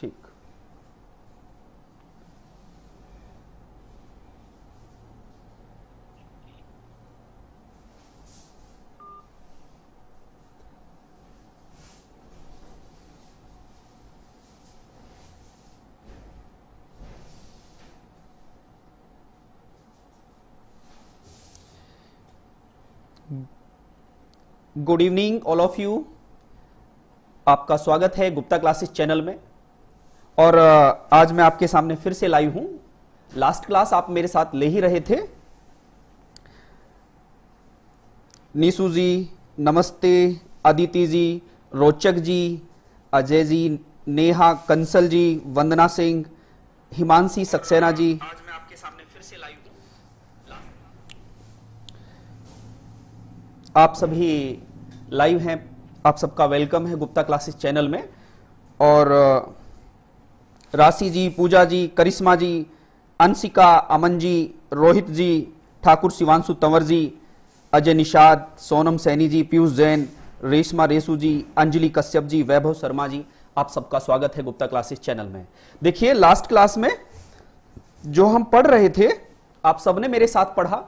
ठीक। Good evening all of you. आपका स्वागत है गुप्ता क्लासेस चैनल में। और आज मैं आपके सामने फिर से लाइव हूं। लास्ट क्लास आप मेरे साथ ले ही रहे थे। नीसू जी नमस्ते, अदिति जी, रोचक जी, अजय जी, नेहा कंसल जी, वंदना सिंह, हिमांशी सक्सेना जी। आज मैं आपके सामने फिर से लाइव हूं। आप सभी लाइव हैं, आप सबका वेलकम है गुप्ता क्लासेस चैनल में। और राशि जी, पूजा जी, करिश्मा जी, अंशिका, अमन जी, रोहित जी, ठाकुर शिवांशु तंवर जी, अजय निषाद, सोनम सैनी जी, पीयूष जैन, रेशमा रेसू जी, अंजलि कश्यप जी, वैभव शर्मा जी, आप सबका स्वागत है गुप्ता क्लासेस चैनल में। देखिए लास्ट क्लास में जो हम पढ़ रहे थे आप सबने मेरे साथ पढ़ा।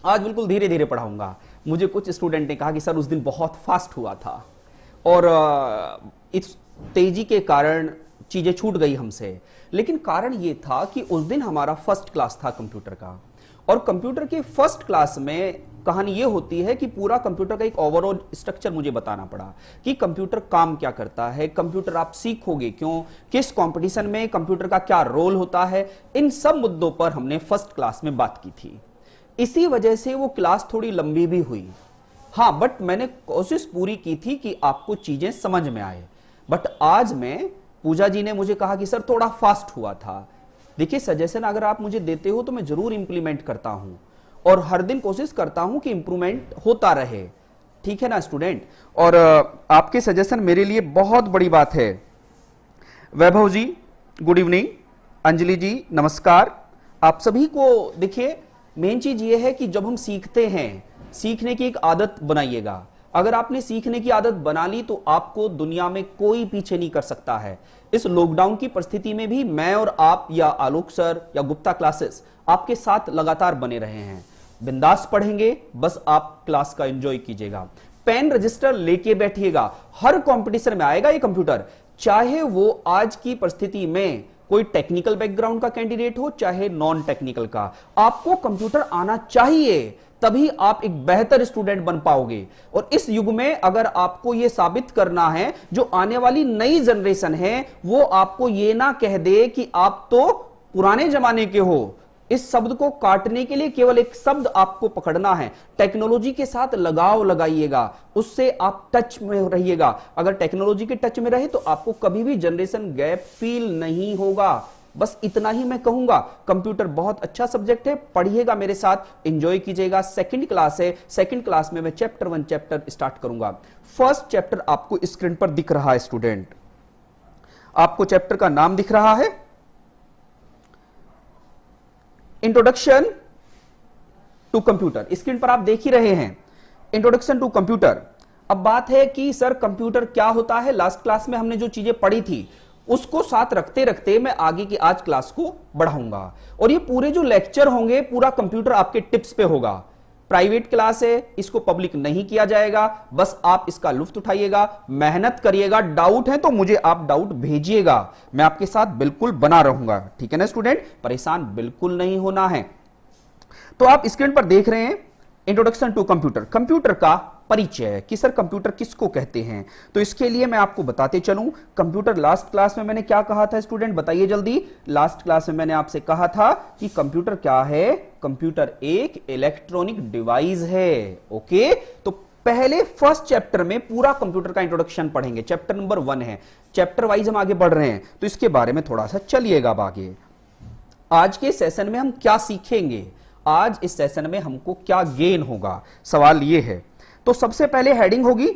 आज बिल्कुल धीरे धीरे पढ़ाऊंगा। मुझे कुछ स्टूडेंट ने कहा कि सर उस दिन बहुत फास्ट हुआ था और इस तेजी के कारण चीजें छूट गई हमसे। लेकिन कारण यह था कि उस दिन हमारा फर्स्ट क्लास था कंप्यूटर का, और कंप्यूटर के फर्स्ट क्लास में कहानी यह होती है कि पूरा कंप्यूटर का एक ओवरऑल स्ट्रक्चर मुझे बताना पड़ा कि कंप्यूटर काम क्या करता है, कंप्यूटर आप सीखोगे क्यों, किस कंपटीशन में कंप्यूटर का क्या रोल होता है। इन सब मुद्दों पर हमने फर्स्ट क्लास में बात की थी। इसी वजह से वो क्लास थोड़ी लंबी भी हुई। हाँ, बट मैंने कोशिश पूरी की थी कि आपको चीजें समझ में आए। बट आज में पूजा जी ने मुझे कहा कि सर थोड़ा फास्ट हुआ था। देखिए सजेशन अगर आप मुझे देते हो तो मैं जरूर इंप्लीमेंट करता हूं और हर दिन कोशिश करता हूं कि इंप्रूवमेंट होता रहे। ठीक है ना स्टूडेंट? और आपके सजेशन मेरे लिए बहुत बड़ी बात है। वैभव जी गुड इवनिंग, अंजलि जी नमस्कार। आप सभी को देखिए मेन चीज ये है कि जब हम सीखते हैं, सीखने की एक आदत बनाइएगा। अगर आपने सीखने की आदत बना ली तो आपको दुनिया में कोई पीछे नहीं कर सकता है। इस लॉकडाउन की परिस्थिति में भी मैं और आप या आलोक सर या गुप्ता क्लासेस आपके साथ लगातार बने रहे हैं। बिंदास पढ़ेंगे, बस आप क्लास का एंजॉय कीजिएगा। पेन रजिस्टर लेके बैठिएगा। हर कंपटीशन में आएगा ये कंप्यूटर, चाहे वो आज की परिस्थिति में कोई टेक्निकल बैकग्राउंड का कैंडिडेट हो चाहे नॉन टेक्निकल का। आपको कंप्यूटर आना चाहिए, तभी आप एक बेहतर स्टूडेंट बन पाओगे। और इस युग में अगर आपको यह साबित करना है, जो आने वाली नई जनरेशन है वो आपको ये ना कह दे कि आप तो पुराने जमाने के हो। इस शब्द को काटने के लिए केवल एक शब्द आपको पकड़ना है। टेक्नोलॉजी के साथ लगाव लगाइएगा, उससे आप टच में रहिएगा। अगर टेक्नोलॉजी के टच में रहे तो आपको कभी भी जनरेशन गैप फील नहीं होगा। बस इतना ही मैं कहूंगा। कंप्यूटर बहुत अच्छा सब्जेक्ट है, पढ़िएगा मेरे साथ, एंजॉय कीजिएगा। सेकंड क्लास है, सेकंड क्लास में मैं चैप्टर 1 चैप्टर स्टार्ट करूंगा। फर्स्ट चैप्टर आपको स्क्रीन पर दिख रहा है स्टूडेंट, आपको चैप्टर का नाम दिख रहा है इंट्रोडक्शन टू कंप्यूटर। स्क्रीन पर आप देख ही रहे हैं इंट्रोडक्शन टू कंप्यूटर। अब बात है कि सर कंप्यूटर क्या होता है। लास्ट क्लास में हमने जो चीजें पढ़ी थी उसको साथ रखते रखते मैं आगे की आज क्लास को बढ़ाऊंगा। और ये पूरे जो लेक्चर होंगे पूरा कंप्यूटर आपके टिप्स पे होगा। प्राइवेट क्लास है, इसको पब्लिक नहीं किया जाएगा। बस आप इसका लुत्फ उठाइएगा, मेहनत करिएगा। डाउट है तो मुझे आप डाउट भेजिएगा, मैं आपके साथ बिल्कुल बना रहूंगा। ठीक है ना स्टूडेंट? परेशान बिल्कुल नहीं होना है। तो आप स्क्रीन पर देख रहे हैं इंट्रोडक्शन टू कंप्यूटर। कंप्यूटर का परिचय कि सर कंप्यूटर किसको कहते हैं, तो इसके लिए मैं आपको बताते चलूं। कंप्यूटर लास्ट क्लास में मैंने क्या कहा था स्टूडेंट, बताइए जल्दी। लास्ट क्लास में मैंने आपसे कहा था कि कंप्यूटर क्या है। कंप्यूटर एक इलेक्ट्रॉनिक डिवाइस है। ओके, तो पहले फर्स्ट चैप्टर में पूरा कंप्यूटर का इंट्रोडक्शन पढ़ेंगे। चैप्टर नंबर 1 है, चैप्टर वाइज हम आगे बढ़ रहे हैं, तो इसके बारे में थोड़ा सा चलिएगा अब आगे। आज के सेशन में हम क्या सीखेंगे, आज इस सेशन में हमको क्या गेन होगा, सवाल ये है। तो सबसे पहले हेडिंग होगी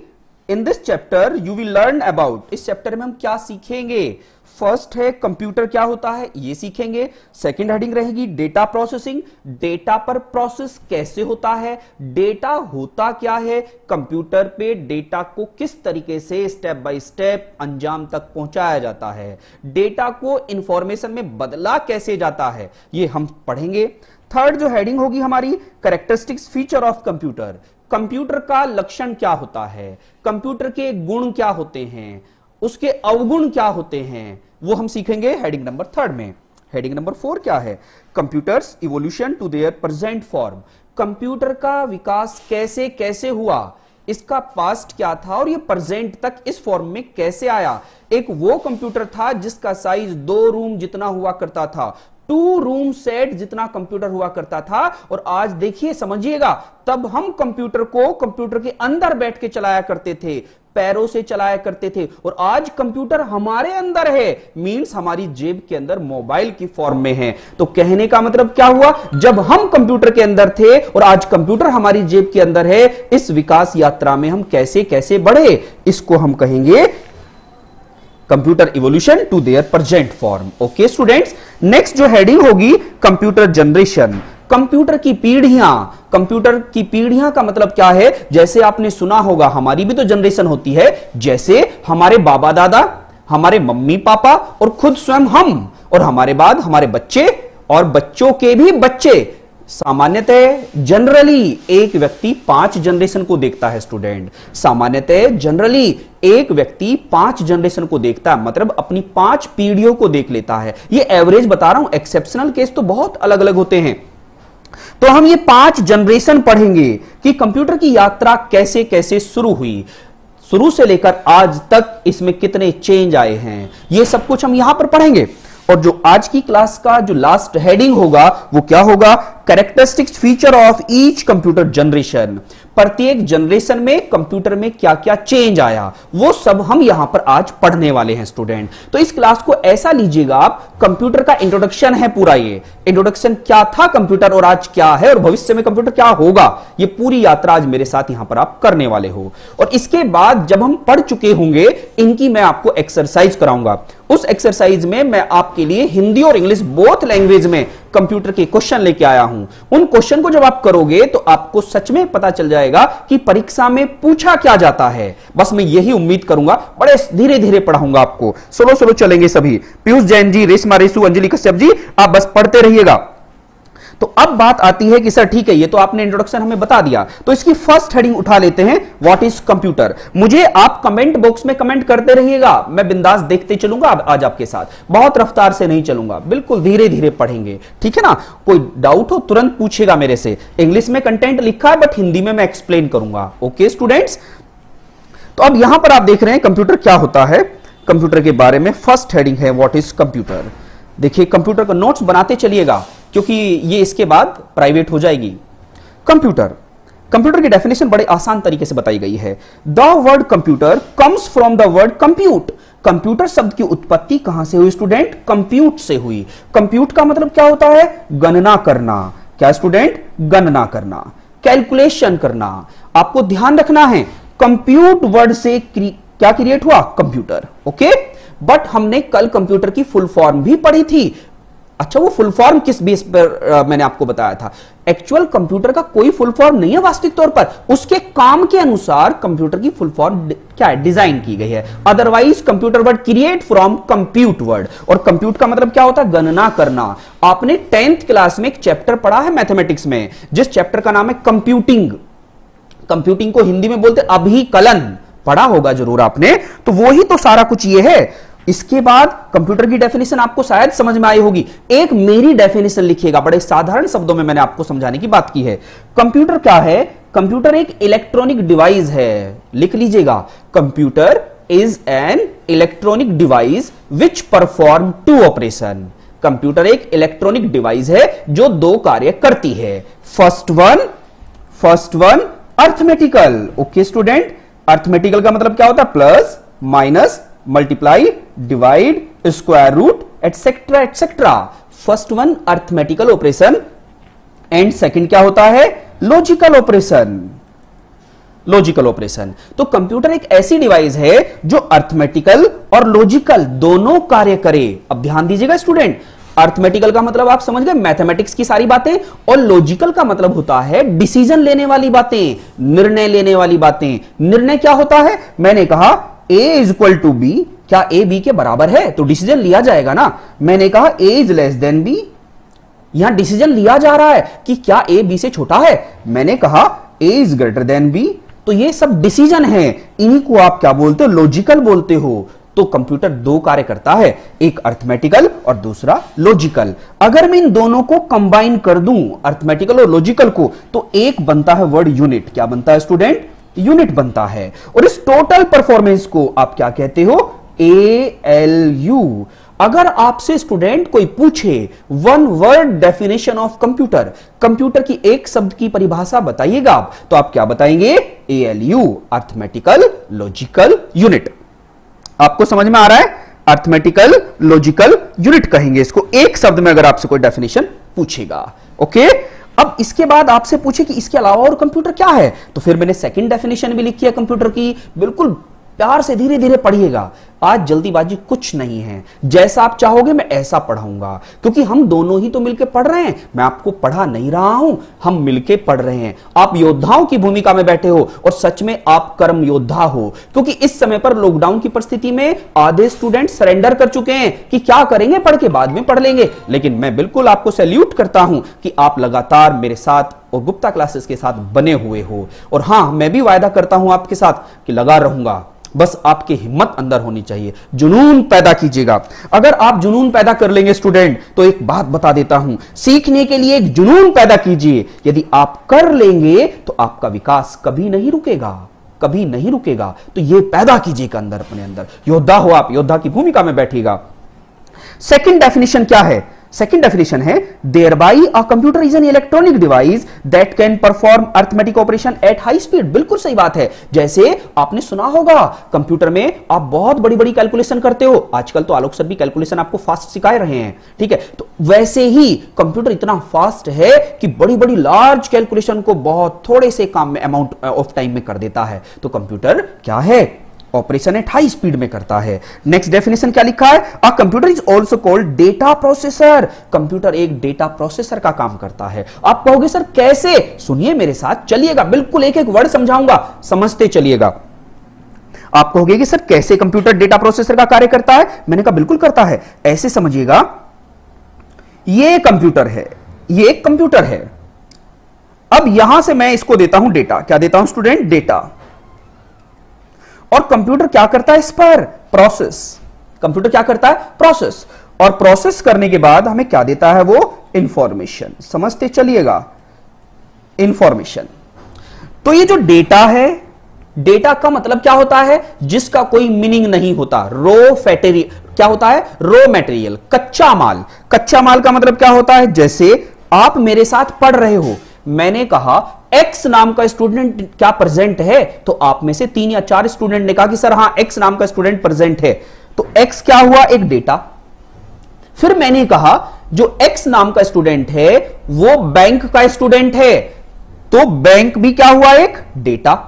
in this chapter you will learn about, इस चैप्टर में हम क्या सीखेंगे? फर्स्ट है कंप्यूटर क्या होता है, ये सीखेंगे। सेकंड हेडिंग रहेगी डेटा प्रोसेसिंग, डेटा पर प्रोसेस कैसे होता है, डेटा होता क्या है, कंप्यूटर पे डेटा को किस तरीके से स्टेप बाय स्टेप अंजाम तक पहुंचाया जाता है, डेटा को इंफॉर्मेशन में बदला कैसे जाता है, ये हम पढ़ेंगे। थर्ड जो हेडिंग होगी हमारी characteristics feature of computer, computer का लक्षण क्या होता है, कंप्यूटर के गुण क्या होते हैं, उसके अवगुण क्या होते हैं, वो हम सीखेंगे हेडिंग नंबर थर्ड में। हेडिंग नंबर 4 क्या है? Computers evolution to their present form, computer का विकास कैसे कैसे हुआ, इसका पास्ट क्या था और ये प्रेजेंट तक इस फॉर्म में कैसे आया। एक वो कंप्यूटर था जिसका साइज 2 रूम जितना हुआ करता था, 2 रूम सेट जितना कंप्यूटर हुआ करता था, और आज देखिए समझिएगा, तब हम कंप्यूटर को कंप्यूटर के अंदर बैठ के चलाया करते थे, पैरों से चलाया करते थे, और आज कंप्यूटर हमारे अंदर है, मींस हमारी जेब के अंदर मोबाइल की फॉर्म में है। तो कहने का मतलब क्या हुआ, जब हम कंप्यूटर के अंदर थे और आज कंप्यूटर हमारी जेब के अंदर है, इस विकास यात्रा में हम कैसे कैसे बढ़े, इसको हम कहेंगे computer evolution to their present form. Okay students, next जो हेडिंग होगी कंप्यूटर जनरेशन, कंप्यूटर की पीढ़ियां। कंप्यूटर की पीढ़ियां का मतलब क्या है? जैसे आपने सुना होगा, हमारी भी तो जनरेशन होती है, जैसे हमारे बाबा दादा, हमारे मम्मी पापा और खुद स्वयं हम, और हमारे बाद हमारे बच्चे और बच्चों के भी बच्चे। सामान्यतः जनरली एक व्यक्ति 5 जनरेशन को देखता है स्टूडेंट, सामान्यतः जनरली एक व्यक्ति 5 जनरेशन को देखता है, मतलब अपनी 5 पीढ़ियों को देख लेता है। ये एवरेज बता रहा हूं, एक्सेप्शनल केस तो बहुत अलग अलग होते हैं। तो हम ये 5 जनरेशन पढ़ेंगे कि कंप्यूटर की यात्रा कैसे कैसे शुरू हुई, शुरू से लेकर आज तक इसमें कितने चेंज आए हैं, ये सब कुछ हम यहां पर पढ़ेंगे। और जो आज की क्लास का जो लास्ट हेडिंग होगा वो क्या होगा? Characteristics feature of each computer generation, प्रत्येक जनरेशन में कंप्यूटर में क्या क्या चेंज आया, वो सब हम यहां पर आज पढ़ने वाले हैं स्टूडेंट। तो इस क्लास को ऐसा लीजिएगा आप, कंप्यूटर का इंट्रोडक्शन है पूरा, ये इंट्रोडक्शन क्या था कंप्यूटर और आज क्या है और भविष्य में कंप्यूटर क्या होगा, ये पूरी यात्रा आज मेरे साथ यहां पर आप करने वाले हो। और इसके बाद जब हम पढ़ चुके होंगे, इनकी मैं आपको एक्सरसाइज कराऊंगा। उस एक्सरसाइज में मैं आपके लिए हिंदी और इंग्लिश बोथ लैंग्वेज में कंप्यूटर के क्वेश्चन लेके आया हूं। उन क्वेश्चन को जब आप करोगे तो आपको सच में पता चल जाएगा कि परीक्षा में पूछा क्या जाता है। बस मैं यही उम्मीद करूंगा, बड़े धीरे धीरे पढ़ाऊंगा आपको, स्लो स्लो चलेंगे सभी। पीयूष जैन जी, रेशमा रेसू, अंजलि कश्यप जी, आप बस पढ़ते रहिएगा। तो अब बात आती है कि सर ठीक है, ये तो आपने इंट्रोडक्शन हमें बता दिया, तो इसकी फर्स्ट हेडिंग उठा लेते हैं, व्हाट इज कंप्यूटर। मुझे आप कमेंट बॉक्स में कमेंट करते रहिएगा, मैं बिंदास देखते चलूंगा आज आपके साथ, बहुत रफ्तार से नहीं चलूंगा, बिल्कुल धीरे धीरे पढ़ेंगे, ठीक है ना। कोई डाउट हो तुरंत पूछेगा मेरे से। इंग्लिश में कंटेंट लिखा है बट हिंदी में मैं एक्सप्लेन करूंगा। ओके स्टूडेंट्स, तो अब यहां पर आप देख रहे हैं कंप्यूटर क्या होता है, कंप्यूटर के बारे में फर्स्ट हेडिंग है व्हाट इज कंप्यूटर। देखिए कंप्यूटर का नोट्स बनाते चलिएगा क्योंकि ये इसके बाद प्राइवेट हो जाएगी। कंप्यूटर, कंप्यूटर की डेफिनेशन बड़े आसान तरीके से बताई गई है। The word computer comes from the word compute. Computer शब्द की उत्पत्ति कहां से हुई स्टूडेंट? कंप्यूट से हुई। कंप्यूट का मतलब क्या होता है? गणना करना। क्या स्टूडेंट? गणना करना, कैलकुलेशन करना। आपको ध्यान रखना है, कंप्यूट वर्ड से क्या क्रिएट हुआ? कंप्यूटर। ओके, बट हमने कल कंप्यूटर की फुल फॉर्म भी पढ़ी थी। अच्छा, वो फुल फॉर्म किस बेस पर मैंने आपको बताया था? एक्चुअल कंप्यूटर का कोई फुल फॉर्म नहीं है वास्तविक तौर पर, उसके काम के अनुसार कंप्यूटर की फुल फॉर्म क्या है? डिजाइन की गई है। Otherwise computer word create from compute word, और कंप्यूट का मतलब क्या होता है? गणना करना। आपने 10th क्लास में एक चैप्टर पढ़ा है मैथमेटिक्स में, जिस चैप्टर का नाम है कंप्यूटिंग। कंप्यूटिंग को हिंदी में बोलते अभिकलन, पढ़ा होगा जरूर आपने। तो वो ही तो सारा कुछ ये है। इसके बाद कंप्यूटर की डेफिनेशन आपको शायद समझ में आई होगी। एक मेरी डेफिनेशन लिखिएगा, बड़े साधारण शब्दों में मैंने आपको समझाने की बात की है। कंप्यूटर क्या है? कंप्यूटर एक इलेक्ट्रॉनिक डिवाइस है, लिख लीजिएगा। Computer is an electronic device which perform 2 operation. Computer एक इलेक्ट्रॉनिक डिवाइस है जो 2 कार्य करती है। First one arithmetical. Okay student, arithmetical का मतलब क्या होता है? Plus, minus, multiply, divide, square root, etcetera etcetera. First one arithmetical operation, and second क्या होता है? Logical operation. Logical operation. तो कंप्यूटर एक ऐसी डिवाइस है जो अर्थमेटिकल और लॉजिकल दोनों कार्य करे। अब ध्यान दीजिएगा स्टूडेंट, अर्थमेटिकल का मतलब आप समझ गए, मैथमेटिक्स की सारी बातें, और लॉजिकल का मतलब होता है डिसीजन लेने वाली बातें, निर्णय लेने वाली बातें। निर्णय क्या होता है? मैंने कहा A is equal to B, क्या A B के बराबर है? तो डिसीजन लिया जाएगा ना। मैंने कहा A is less than B, यहां डिसीजन लिया जा रहा है कि क्या A B से छोटा है। मैंने कहा A is greater than B, तो ये सब डिसीजन है, इन्हीं को आप क्या बोलते हो? लॉजिकल बोलते हो। तो कंप्यूटर दो कार्य करता है, एक अर्थमेटिकल और दूसरा लॉजिकल। अगर मैं इन दोनों को कंबाइन कर दूं, अर्थमेटिकल और लॉजिकल को, तो एक बनता है वर्ड यूनिट। क्या बनता है स्टूडेंट? यूनिट बनता है। और इस टोटल परफॉर्मेंस को आप क्या कहते हो? ALU। अगर आपसे स्टूडेंट कोई पूछे one word definition of computer, computer की एक शब्द की परिभाषा बताइएगा आप, तो आप क्या बताएंगे? ALU, arithmetical logical unit. आपको समझ में आ रहा है? अर्थमेटिकल लॉजिकल यूनिट कहेंगे इसको, एक शब्द में अगर आपसे कोई डेफिनेशन पूछेगा। ओके, अब इसके बाद आपसे पूछे कि इसके अलावा और कंप्यूटर क्या है, तो फिर मैंने सेकंड डेफिनेशन भी लिखी है कंप्यूटर की। बिल्कुल प्यार से धीरे धीरे पढ़िएगा, आज जल्दीबाजी कुछ नहीं है। जैसा आप चाहोगे मैं ऐसा पढ़ाऊंगा, क्योंकि हम दोनों ही तो मिलकर पढ़ रहे हैं। मैं आपको पढ़ा नहीं रहा हूं, हम मिलकर पढ़ रहे हैं। आप योद्धाओं की भूमिका में बैठे हो और सच में आप कर्म योद्धा हो, क्योंकि इस समय पर लॉकडाउन की परिस्थिति में आधे स्टूडेंट सरेंडर कर चुके हैं कि क्या करेंगे, पढ़ के बाद में पढ़ लेंगे। लेकिन मैं बिल्कुल आपको सैल्यूट करता हूं कि आप लगातार मेरे साथ और गुप्ता क्लासेस के साथ बने हुए हो। और हां, मैं भी वायदा करता हूं आपके साथ कि लगा रहूंगा, बस आपकी हिम्मत अंदर होनी चाहिए, जुनून पैदा कीजिएगा। अगर आप जुनून पैदा कर लेंगे स्टूडेंट, तो एक बात बता देता हूं, सीखने के लिए एक जुनून पैदा कीजिए। यदि आप कर लेंगे तो आपका विकास कभी नहीं रुकेगा, कभी नहीं रुकेगा। तो यह पैदा कीजिएगा अंदर, अपने अंदर योद्धा हो आप, योद्धा की भूमिका में बैठिएगा। सेकंड डेफिनेशन क्या है? सेकंड डेफिनेशन है thereby a computer is an electronic device that can perform arithmetic operation at high speed। बिल्कुल सही बात है। जैसे आपने सुना होगा कंप्यूटर में आप बहुत बड़ी बड़ी कैलकुलेशन करते हो, आजकल तो आलोक सर भी कैलकुलेशन आपको फास्ट सिखा रहे हैं, ठीक है। तो वैसे ही कंप्यूटर इतना फास्ट है कि बड़ी बड़ी लार्ज कैलकुलेशन को बहुत थोड़े से काम में, अमाउंट ऑफ टाइम में कर देता है। तो कंप्यूटर क्या है? ऑपरेशन एट हाई स्पीड में करता है। नेक्स्ट डेफिनेशन क्या लिखा है? अ computer is also called data processor. Computer एक डेटा प्रोसेसर का काम करता है। आप कहोगे सर कैसे? सुनिए मेरे साथ, चलिएगा, बिल्कुल एक एक वर्ड समझाऊंगा, समझते चलिएगा। आप कहोगे कि सर कैसे कंप्यूटर डेटा प्रोसेसर का कार्य करता है? मैंने कहा बिल्कुल करता है। ऐसे समझिएगा, ये कंप्यूटर है, ये एक कंप्यूटर है। अब यहां से मैं इसको देता हूं डेटा। क्या देता हूं स्टूडेंट? डेटा। और कंप्यूटर क्या करता है? इस पर प्रोसेस। कंप्यूटर क्या करता है? प्रोसेस। और प्रोसेस करने के बाद हमें क्या देता है? वो इंफॉर्मेशन। समझते चलिएगा, इंफॉर्मेशन। तो ये जो डेटा है, डेटा का मतलब क्या होता है? जिसका कोई मीनिंग नहीं होता। रो फैटेरियल क्या होता है? रो मटेरियल, कच्चा माल। कच्चा माल का मतलब क्या होता है? जैसे आप मेरे साथ पढ़ रहे हो, मैंने कहा X नाम का स्टूडेंट क्या प्रेजेंट है, तो आप में से 3 या 4 स्टूडेंट ने कहा कि सर हां X नाम का स्टूडेंट प्रेजेंट है। तो X क्या हुआ? एक डेटा। फिर मैंने कहा जो X नाम का स्टूडेंट है वो बैंक का स्टूडेंट है, तो बैंक भी क्या हुआ? एक डेटा।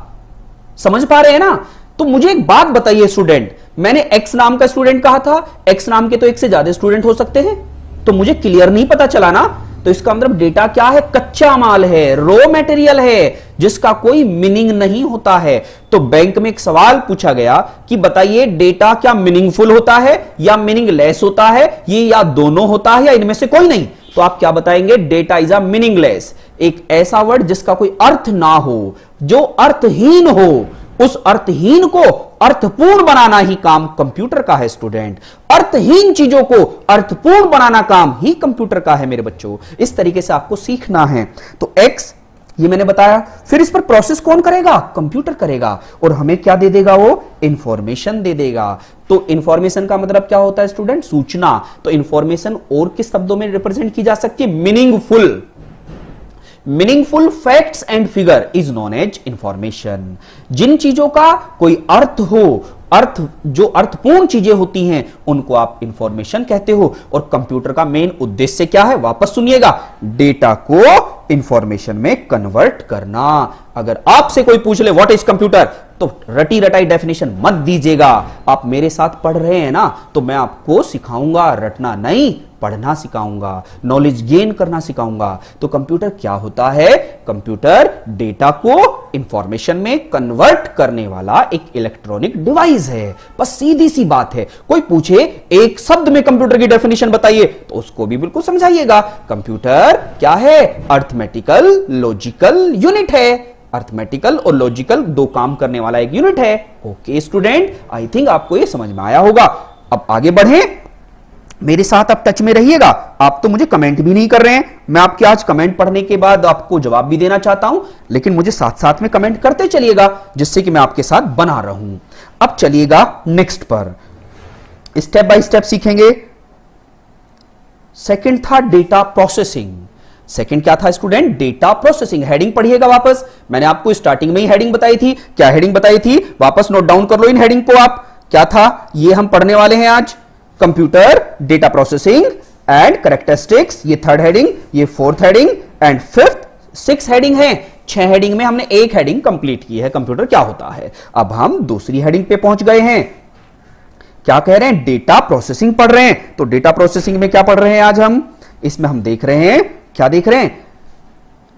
समझ पा रहे हैं ना? तो मुझे एक बात बताइए स्टूडेंट, मैंने X नाम का स्टूडेंट कहा था, X नाम के तो एक से ज्यादा स्टूडेंट हो सकते हैं, तो मुझे क्लियर नहीं पता चला ना। तो इसका मतलब डेटा क्या है? कच्चा माल है, रो मटेरियल है, जिसका कोई मीनिंग नहीं होता है। तो बैंक में एक सवाल पूछा गया कि बताइए डेटा क्या मीनिंगफुल होता है या मीनिंगलेस होता है, ये या दोनों होता है या इनमें से कोई नहीं। तो आप क्या बताएंगे? Data is a meaningless. एक ऐसा वर्ड जिसका कोई अर्थ ना हो, जो अर्थहीन हो, उस अर्थहीन को अर्थपूर्ण बनाना ही काम कंप्यूटर का है स्टूडेंट। अर्थहीन चीजों को अर्थपूर्ण बनाना काम ही कंप्यूटर का है मेरे बच्चों। इस तरीके से आपको सीखना है। तो X ये मैंने बताया। फिर इस पर प्रोसेस कौन करेगा? कंप्यूटर करेगा। और हमें क्या दे देगा? वो इंफॉर्मेशन दे देगा। तो इंफॉर्मेशन का मतलब क्या होता है स्टूडेंट? सूचना। तो इंफॉर्मेशन और किस शब्दों में रिप्रेजेंट की जा सकती है? Meaningful. Meaningful facts and figure is known as information. जिन चीजों का कोई अर्थ हो, अर्थ जो अर्थपूर्ण चीजें होती हैं, उनको आप इंफॉर्मेशन कहते हो। और कंप्यूटर का मेन उद्देश्य क्या है? वापस सुनिएगा, डेटा को इंफॉर्मेशन में कन्वर्ट करना। अगर आपसे कोई पूछ ले व्हाट इज कंप्यूटर, तो रटी रटाई डेफिनेशन मत दीजिएगा। आप मेरे साथ पढ़ रहे हैं ना, तो मैं आपको सिखाऊंगा, रटना नहीं, पढ़ना सिखाऊंगा, नॉलेज गेन करना सिखाऊंगा। तो कंप्यूटर क्या होता है? कंप्यूटर डेटा को इंफॉर्मेशन में कन्वर्ट करने वाला एक इलेक्ट्रॉनिक डिवाइस है। बस सीधी सी बात है। कोई पूछे एक शब्द में कंप्यूटर की डेफिनेशन बताइए, तो उसको भी बिल्कुल समझाइएगा। कंप्यूटर क्या है? अर्थमेटिकल लॉजिकल यूनिट है। अर्थमेटिकल और लॉजिकल दो काम करने वाला एक यूनिट है। ओके स्टूडेंट, आई थिंक आपको यह समझ में आया होगा। अब आगे बढ़ें, मेरे साथ आप टच में रहिएगा। आप तो मुझे कमेंट भी नहीं कर रहे हैं। मैं आपके आज कमेंट पढ़ने के बाद आपको जवाब भी देना चाहता हूं, लेकिन मुझे साथ साथ में कमेंट करते चलिएगा, जिससे कि मैं आपके साथ बना रहूं। अब चलिएगा नेक्स्ट पर, स्टेप बाय स्टेप सीखेंगे। सेकंड था डेटा प्रोसेसिंग। सेकंड क्या था स्टूडेंट? Data processing. हेडिंग पढ़िएगा वापस, मैंने आपको स्टार्टिंग में ही हेडिंग बताई थी। क्या हेडिंग बताई थी? वापस नोट डाउन कर लो इन हेडिंग को आप। क्या था? ये हम पढ़ने वाले हैं आज, computer data processing and characteristics. ये थर्ड हेडिंग, ये fourth heading and fifth, 6 heading है। 6 हेडिंग में हमने एक हेडिंग कंप्लीट की है, कंप्यूटर क्या होता है। अब हम दूसरी हेडिंग पे पहुंच गए हैं। क्या कह रहे हैं? डेटा प्रोसेसिंग पढ़ रहे हैं। तो डेटा प्रोसेसिंग में क्या पढ़ रहे हैं आज हम? इसमें हम देख रहे हैं, क्या देख रहे हैं?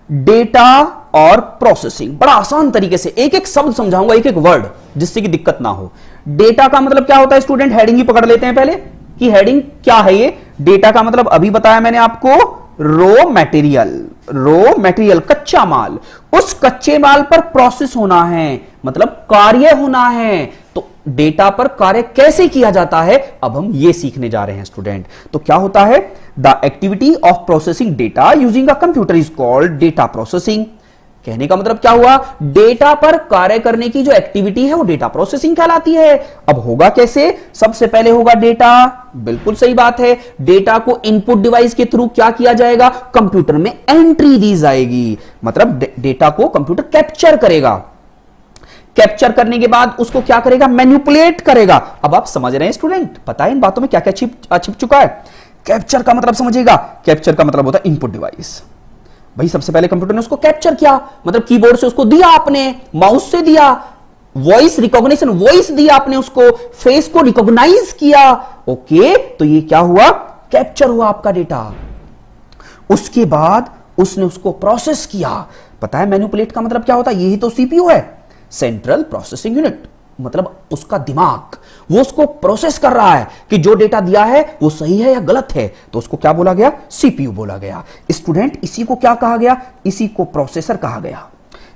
डेटा और प्रोसेसिंग। बड़ा आसान तरीके से एक एक शब्द समझाऊंगा, एक एक वर्ड, जिससे कि दिक्कत ना हो। डेटा का मतलब क्या होता है स्टूडेंट? हेडिंग ही पकड़ लेते हैं पहले कि हेडिंग क्या है ये। डेटा का मतलब अभी बताया मैंने आपको, रॉ मटेरियल। रॉ मटेरियल, कच्चा माल। उस कच्चे माल पर प्रोसेस होना है, मतलब कार्य होना है। तो डेटा पर कार्य कैसे किया जाता है, अब हम ये सीखने जा रहे हैं स्टूडेंट। तो क्या होता है? The activity of processing data using a computer is called data processing. कहने का मतलब क्या हुआ? डेटा पर कार्य करने की जो एक्टिविटी है वो डेटा प्रोसेसिंग कहलाती है। अब होगा कैसे? सबसे पहले होगा डेटा, बिल्कुल सही बात है। डेटा को इनपुट डिवाइस के थ्रू क्या किया जाएगा? कंप्यूटर में एंट्री दी जाएगी, मतलब डेटा को कंप्यूटर कैप्चर करेगा। कैप्चर करने के बाद उसको क्या करेगा? मैनिपुलेट करेगा। अब आप समझ रहे हैं स्टूडेंट? पता है इन बातों में क्या क्या छिप चुका है। कैप्चर का मतलब समझिएगा, कैप्चर का मतलब होता है इनपुट डिवाइस। भाई सबसे पहले कंप्यूटर ने उसको कैप्चर किया, मतलब कीबोर्ड से उसको दिया आपने, माउस से दिया, वॉइस रिकॉग्निशन, वॉइस दिया आपने उसको, फेस को रिकॉग्नाइज किया। ओके, तो ये क्या हुआ? कैप्चर हुआ आपका डेटा। उसके बाद उसने उसको प्रोसेस किया। पता है मैनिपुलेट का मतलब क्या होता है? यही तो सीपीयू है, सेंट्रल प्रोसेसिंग यूनिट, मतलब उसका दिमाग। वो उसको प्रोसेस कर रहा है कि जो डेटा दिया है वो सही है या गलत है, तो उसको क्या बोला गया? सीपीयू बोला गया। स्टूडेंट, इसी को क्या कहा गया? इसी को प्रोसेसर कहा गया।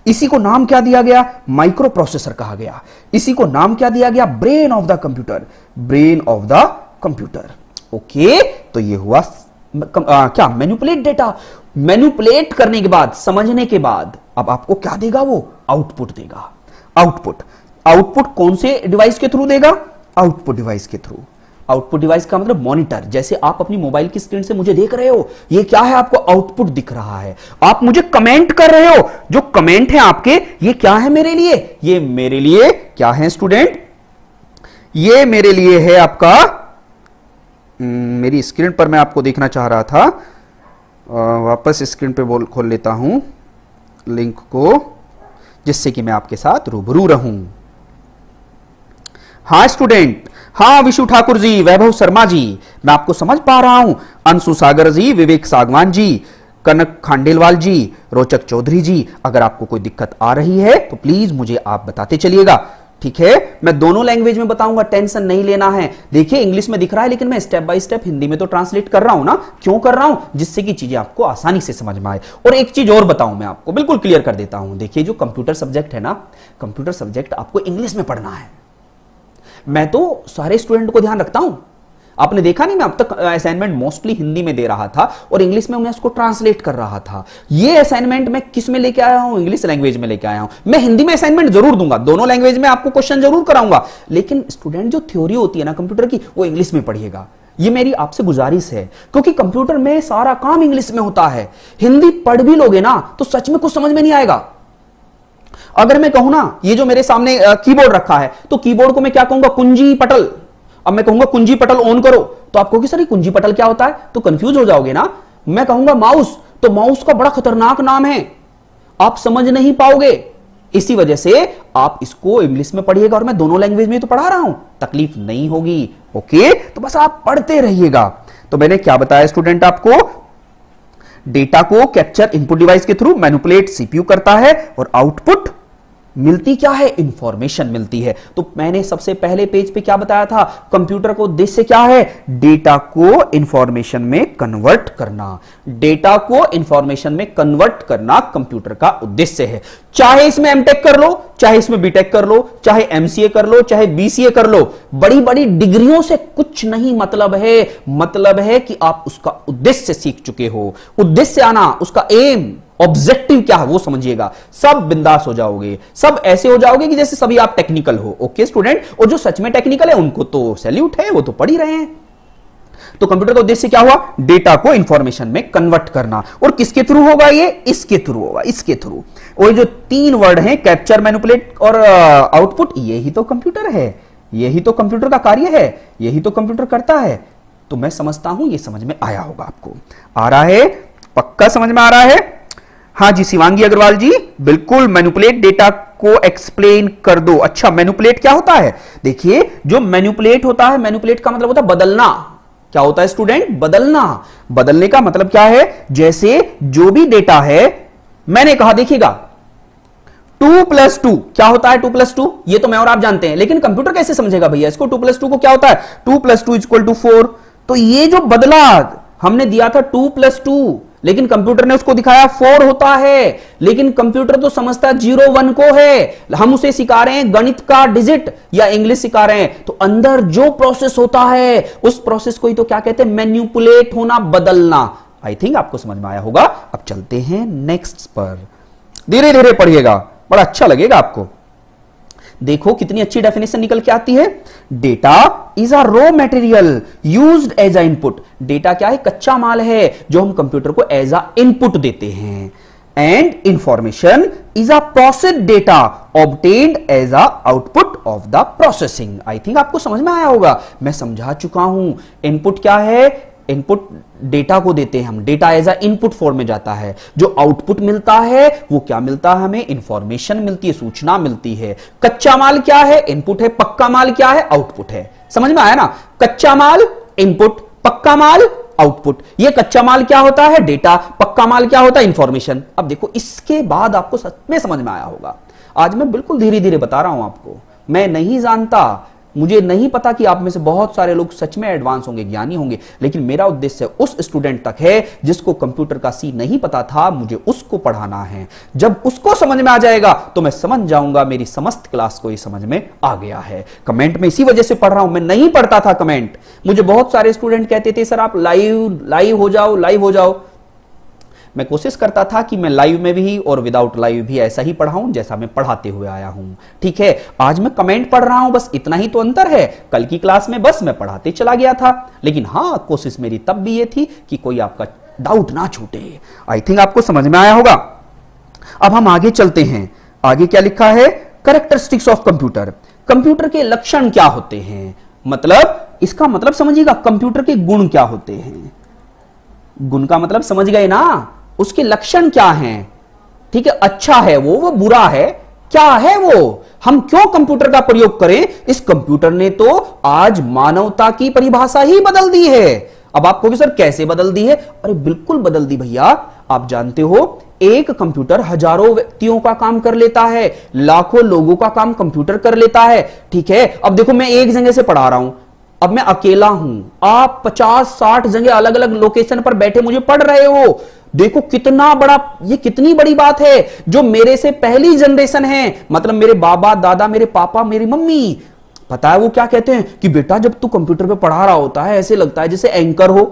इसी को नाम क्या दिया गया? माइक्रो प्रोसेसर कहा गया। इसी को नाम क्या दिया गया? Brain of the computer, brain of the computer. Okay, तो ये हुआ क्या? Manipulate data. मैनिपुलेट करने के बाद, समझने के बाद, अब आपको क्या देगा? वो आउटपुट देगा। आउटपुट, आउटपुट कौन से डिवाइस के थ्रू देगा? आउटपुट डिवाइस के थ्रू। आउटपुट डिवाइस का मतलब मॉनिटर। जैसे आप अपनी मोबाइल की स्क्रीन से मुझे देख रहे हो, ये क्या है? आपको आउटपुट दिख रहा है। आप मुझे कमेंट कर रहे हो, जो कमेंट है आपके, ये क्या है मेरे लिए? ये मेरे लिए क्या है स्टूडेंट? ये मेरे लिए है आपका, मेरी स्क्रीन पर मैं आपको देखना चाह रहा था, वापस स्क्रीन पे खोल लेता हूं लिंक को, जिससे कि मैं आपके साथ रूबरू रहूं। हाँ स्टूडेंट, हाँ विशु ठाकुर जी, वैभव शर्मा जी, मैं आपको समझ पा रहा हूं। अंशु सागर जी, विवेक सागवान जी, कनक खांडेलवाल जी, रोचक चौधरी जी, अगर आपको कोई दिक्कत आ रही है तो प्लीज मुझे आप बताते चलिएगा, ठीक है? मैं दोनों लैंग्वेज में बताऊंगा, टेंशन नहीं लेना है। देखिए इंग्लिश में दिख रहा है, लेकिन मैं स्टेप बाय स्टेप हिंदी में तो ट्रांसलेट कर रहा हूं ना। क्यों कर रहा हूं? जिससे कि चीजें आपको आसानी से समझ में आए। और एक चीज और बताऊं, मैं आपको बिल्कुल क्लियर कर देता हूं। देखिए जो कंप्यूटर सब्जेक्ट है ना, कंप्यूटर सब्जेक्ट आपको इंग्लिश में पढ़ना है। मैं तो सारे स्टूडेंट को ध्यान रखता हूं। आपने देखा नहीं, मैं अब तक असाइनमेंट मोस्टली हिंदी में दे रहा था और इंग्लिश में मैं उसको ट्रांसलेट कर रहा था। ये असाइनमेंट मैं किस में लेके आया हूं? इंग्लिश लैंग्वेज में लेके आया हूं। मैं हिंदी में असाइनमेंट जरूर दूंगा, दोनों लैंग्वेज में आपको क्वेश्चन जरूर कराऊंगा, लेकिन स्टूडेंट जो थ्योरी होती है ना कंप्यूटर की, वो इंग्लिश में पढ़िएगा। ये मेरी आपसे गुजारिश है, क्योंकि कंप्यूटर में सारा काम इंग्लिश में होता है। हिंदी पढ़ भी लोगे ना तो सच में कुछ समझ में नहीं आएगा। अगर मैं कहूं ना, ये जो मेरे सामने कीबोर्ड रखा है, तो कीबोर्ड को मैं क्या कहूंगा? कुंजी पटल। अब मैं कहूंगा कुंजी पटल ऑन करो, तो आप कहोगे सर ये कुंजी पटल क्या होता है? तो कंफ्यूज हो जाओगे ना। मैं कहूंगा माउस, तो माउस का बड़ा खतरनाक नाम है, आप समझ नहीं पाओगे। इसी वजह से आप इसको इंग्लिश में पढ़िएगा और मैं दोनों लैंग्वेज में तो पढ़ा रहा हूं, तकलीफ नहीं होगी। ओके, तो बस आप पढ़ते रहिएगा। तो मैंने क्या बताया स्टूडेंट आपको, डेटा को कैप्चर इनपुट डिवाइस के थ्रू मैनिपुलेट सीपीयू करता है और आउटपुट मिलती क्या है, इंफॉर्मेशन मिलती है। तो मैंने सबसे पहले पेज पे क्या बताया था, कंप्यूटर को उद्देश्य क्या है, डेटा को इंफॉर्मेशन में कन्वर्ट करना। डेटा को इंफॉर्मेशन में कन्वर्ट करना कंप्यूटर का उद्देश्य है। चाहे इसमें एमटेक कर लो, चाहे इसमें बीटेक कर लो, चाहे एमसीए कर लो, चाहे बीसीए कर लो, बड़ी बड़ी डिग्रियों से कुछ नहीं मतलब है। मतलब है कि आप उसका उद्देश्य सीख चुके हो। उद्देश्य आना, उसका एम, ऑब्जेक्टिव क्या है वो समझिएगा, सब बिंदास हो जाओगे, सब ऐसे हो जाओगे कि जैसे सभी आप टेक्निकल हो। ओके स्टूडेंट, और जो सच में टेक्निकल है उनको तो सैल्यूट है, वो तो पढ़ ही रहे हैं। तो कंप्यूटर का उद्देश्य क्या हुआ, डेटा को इंफॉर्मेशन में कन्वर्ट करना। और किसके थ्रू होगा ये, इसके थ्रू होगा, इसके थ्रू। और जो तीन वर्ड हैं, कैप्चर, मैनिपुलेट और आउटपुट, यही तो कंप्यूटर है, यही तो कंप्यूटर का कार्य है, यही तो कंप्यूटर करता है। तो मैं समझता हूं ये समझ में आया होगा आपको। आ रहा है, पक्का समझ में आ रहा है। हाँ जी शिवांगी अग्रवाल जी, बिल्कुल। मैनिपुलेट डेटा को एक्सप्लेन कर दो। अच्छा, मैनिपुलेट क्या होता है, देखिए जो मैनिपुलेट होता है, मैनिपुलेट का मतलब होता है बदलना। क्या होता है स्टूडेंट, बदलना। बदलने का मतलब क्या है, जैसे जो भी डेटा है, मैंने कहा देखिएगा 2+2 क्या होता है, 2+2 ये तो मैं और आप जानते हैं, लेकिन कंप्यूटर कैसे समझेगा भैया इसको, 2+2 को क्या होता है, 2+2 = 4। तो ये जो बदला हमने दिया था 2+2, लेकिन कंप्यूटर ने उसको दिखाया 4 होता है। लेकिन कंप्यूटर तो समझता 0 1 को है, हम उसे सिखा रहे हैं गणित का डिजिट या इंग्लिश सिखा रहे हैं। तो अंदर जो प्रोसेस होता है उस प्रोसेस को ही तो क्या कहते हैं, मैनिपुलेट होना, बदलना। आई थिंक आपको समझ में आया होगा। अब चलते हैं नेक्स्ट पर, धीरे धीरे पढ़िएगा, बड़ा अच्छा लगेगा आपको। देखो कितनी अच्छी डेफिनेशन निकल के आती है। Data is a raw material used as a input. Data क्या है, कच्चा माल है जो हम कंप्यूटर को एज अ इनपुट देते हैं। And information is a processed data obtained as a output of the processing. I think आपको समझ में आया होगा, मैं समझा चुका हूं। इनपुट क्या है, इनपुट डेटा को देते हैं हम, data as a input form में जाता है। जो आउटपुट मिलता है वो क्या मिलता है, हमें इंफॉर्मेशन मिलती है, सूचना मिलती है। कच्चा माल क्या है, इनपुट है। पक्का माल क्या है, आउटपुट है। समझ में आया ना, कच्चा माल इनपुट, पक्का माल आउटपुट। ये कच्चा माल क्या होता है, डेटा। पक्का माल क्या होता है, इंफॉर्मेशन। अब देखो इसके बाद आपको सच में समझ में आया होगा। आज मैं बिल्कुल धीरे धीरे बता रहा हूं आपको, मैं नहीं जानता, मुझे नहीं पता कि आप में से बहुत सारे लोग सच में एडवांस होंगे, ज्ञानी होंगे, लेकिन मेरा उद्देश्य उस स्टूडेंट तक है जिसको कंप्यूटर का सी नहीं पता था, मुझे उसको पढ़ाना है। जब उसको समझ में आ जाएगा तो मैं समझ जाऊंगा मेरी समस्त क्लास को ये समझ में आ गया है। कमेंट में इसी वजह से पढ़ रहा हूं, मैं नहीं पढ़ता था कमेंट। मुझे बहुत सारे स्टूडेंट कहते थे सर आप लाइव हो जाओ, लाइव हो जाओ। मैं कोशिश करता था कि मैं लाइव में भी और विदाउट लाइव भी ऐसा ही पढ़ाऊं जैसा मैं पढ़ाते हुए आया हूं। ठीक है, आज मैं कमेंट पढ़ रहा हूं, बस इतना ही तो अंतर है। कल की क्लास में बस मैं पढ़ाते चला गया था, लेकिन हां कोशिश मेरी तब भी ये थी कि कोई आपका डाउट ना छूटे। आई थिंक आपको समझ में आया होगा। अब हम आगे चलते हैं। आगे क्या लिखा है, कैरेक्टरिस्टिक्स ऑफ कंप्यूटर। कंप्यूटर के लक्षण क्या होते हैं, मतलब इसका मतलब समझिएगा, कंप्यूटर के गुण क्या होते हैं। गुण का मतलब समझ गए ना, उसके लक्षण क्या हैं। ठीक है, अच्छा है वो बुरा है, क्या है वो, हम क्यों कंप्यूटर का प्रयोग करें। इस कंप्यूटर ने तो आज मानवता की परिभाषा ही बदल दी है। अब आप कहोगे सर कैसे बदल दी है, अरे बिल्कुल बदल दी भैया। आप जानते हो एक कंप्यूटर हजारों व्यक्तियों का काम कर लेता है, लाखों लोगों का काम कंप्यूटर कर लेता है। ठीक है, अब देखो मैं एक जगह से पढ़ा रहा हूं, अब मैं अकेला हूं, आप 50-60 जगह अलग अलग लोकेशन पर बैठे मुझे पढ़ रहे हो। देखो कितना बड़ा, ये कितनी बड़ी बात है। जो मेरे से पहली जनरेशन है, मतलब मेरे बाबा दादा, मेरे पापा, मेरी मम्मी, पता है वो क्या कहते हैं कि बेटा जब तू कंप्यूटर पे पढ़ा रहा होता है ऐसे लगता है जैसे एंकर हो।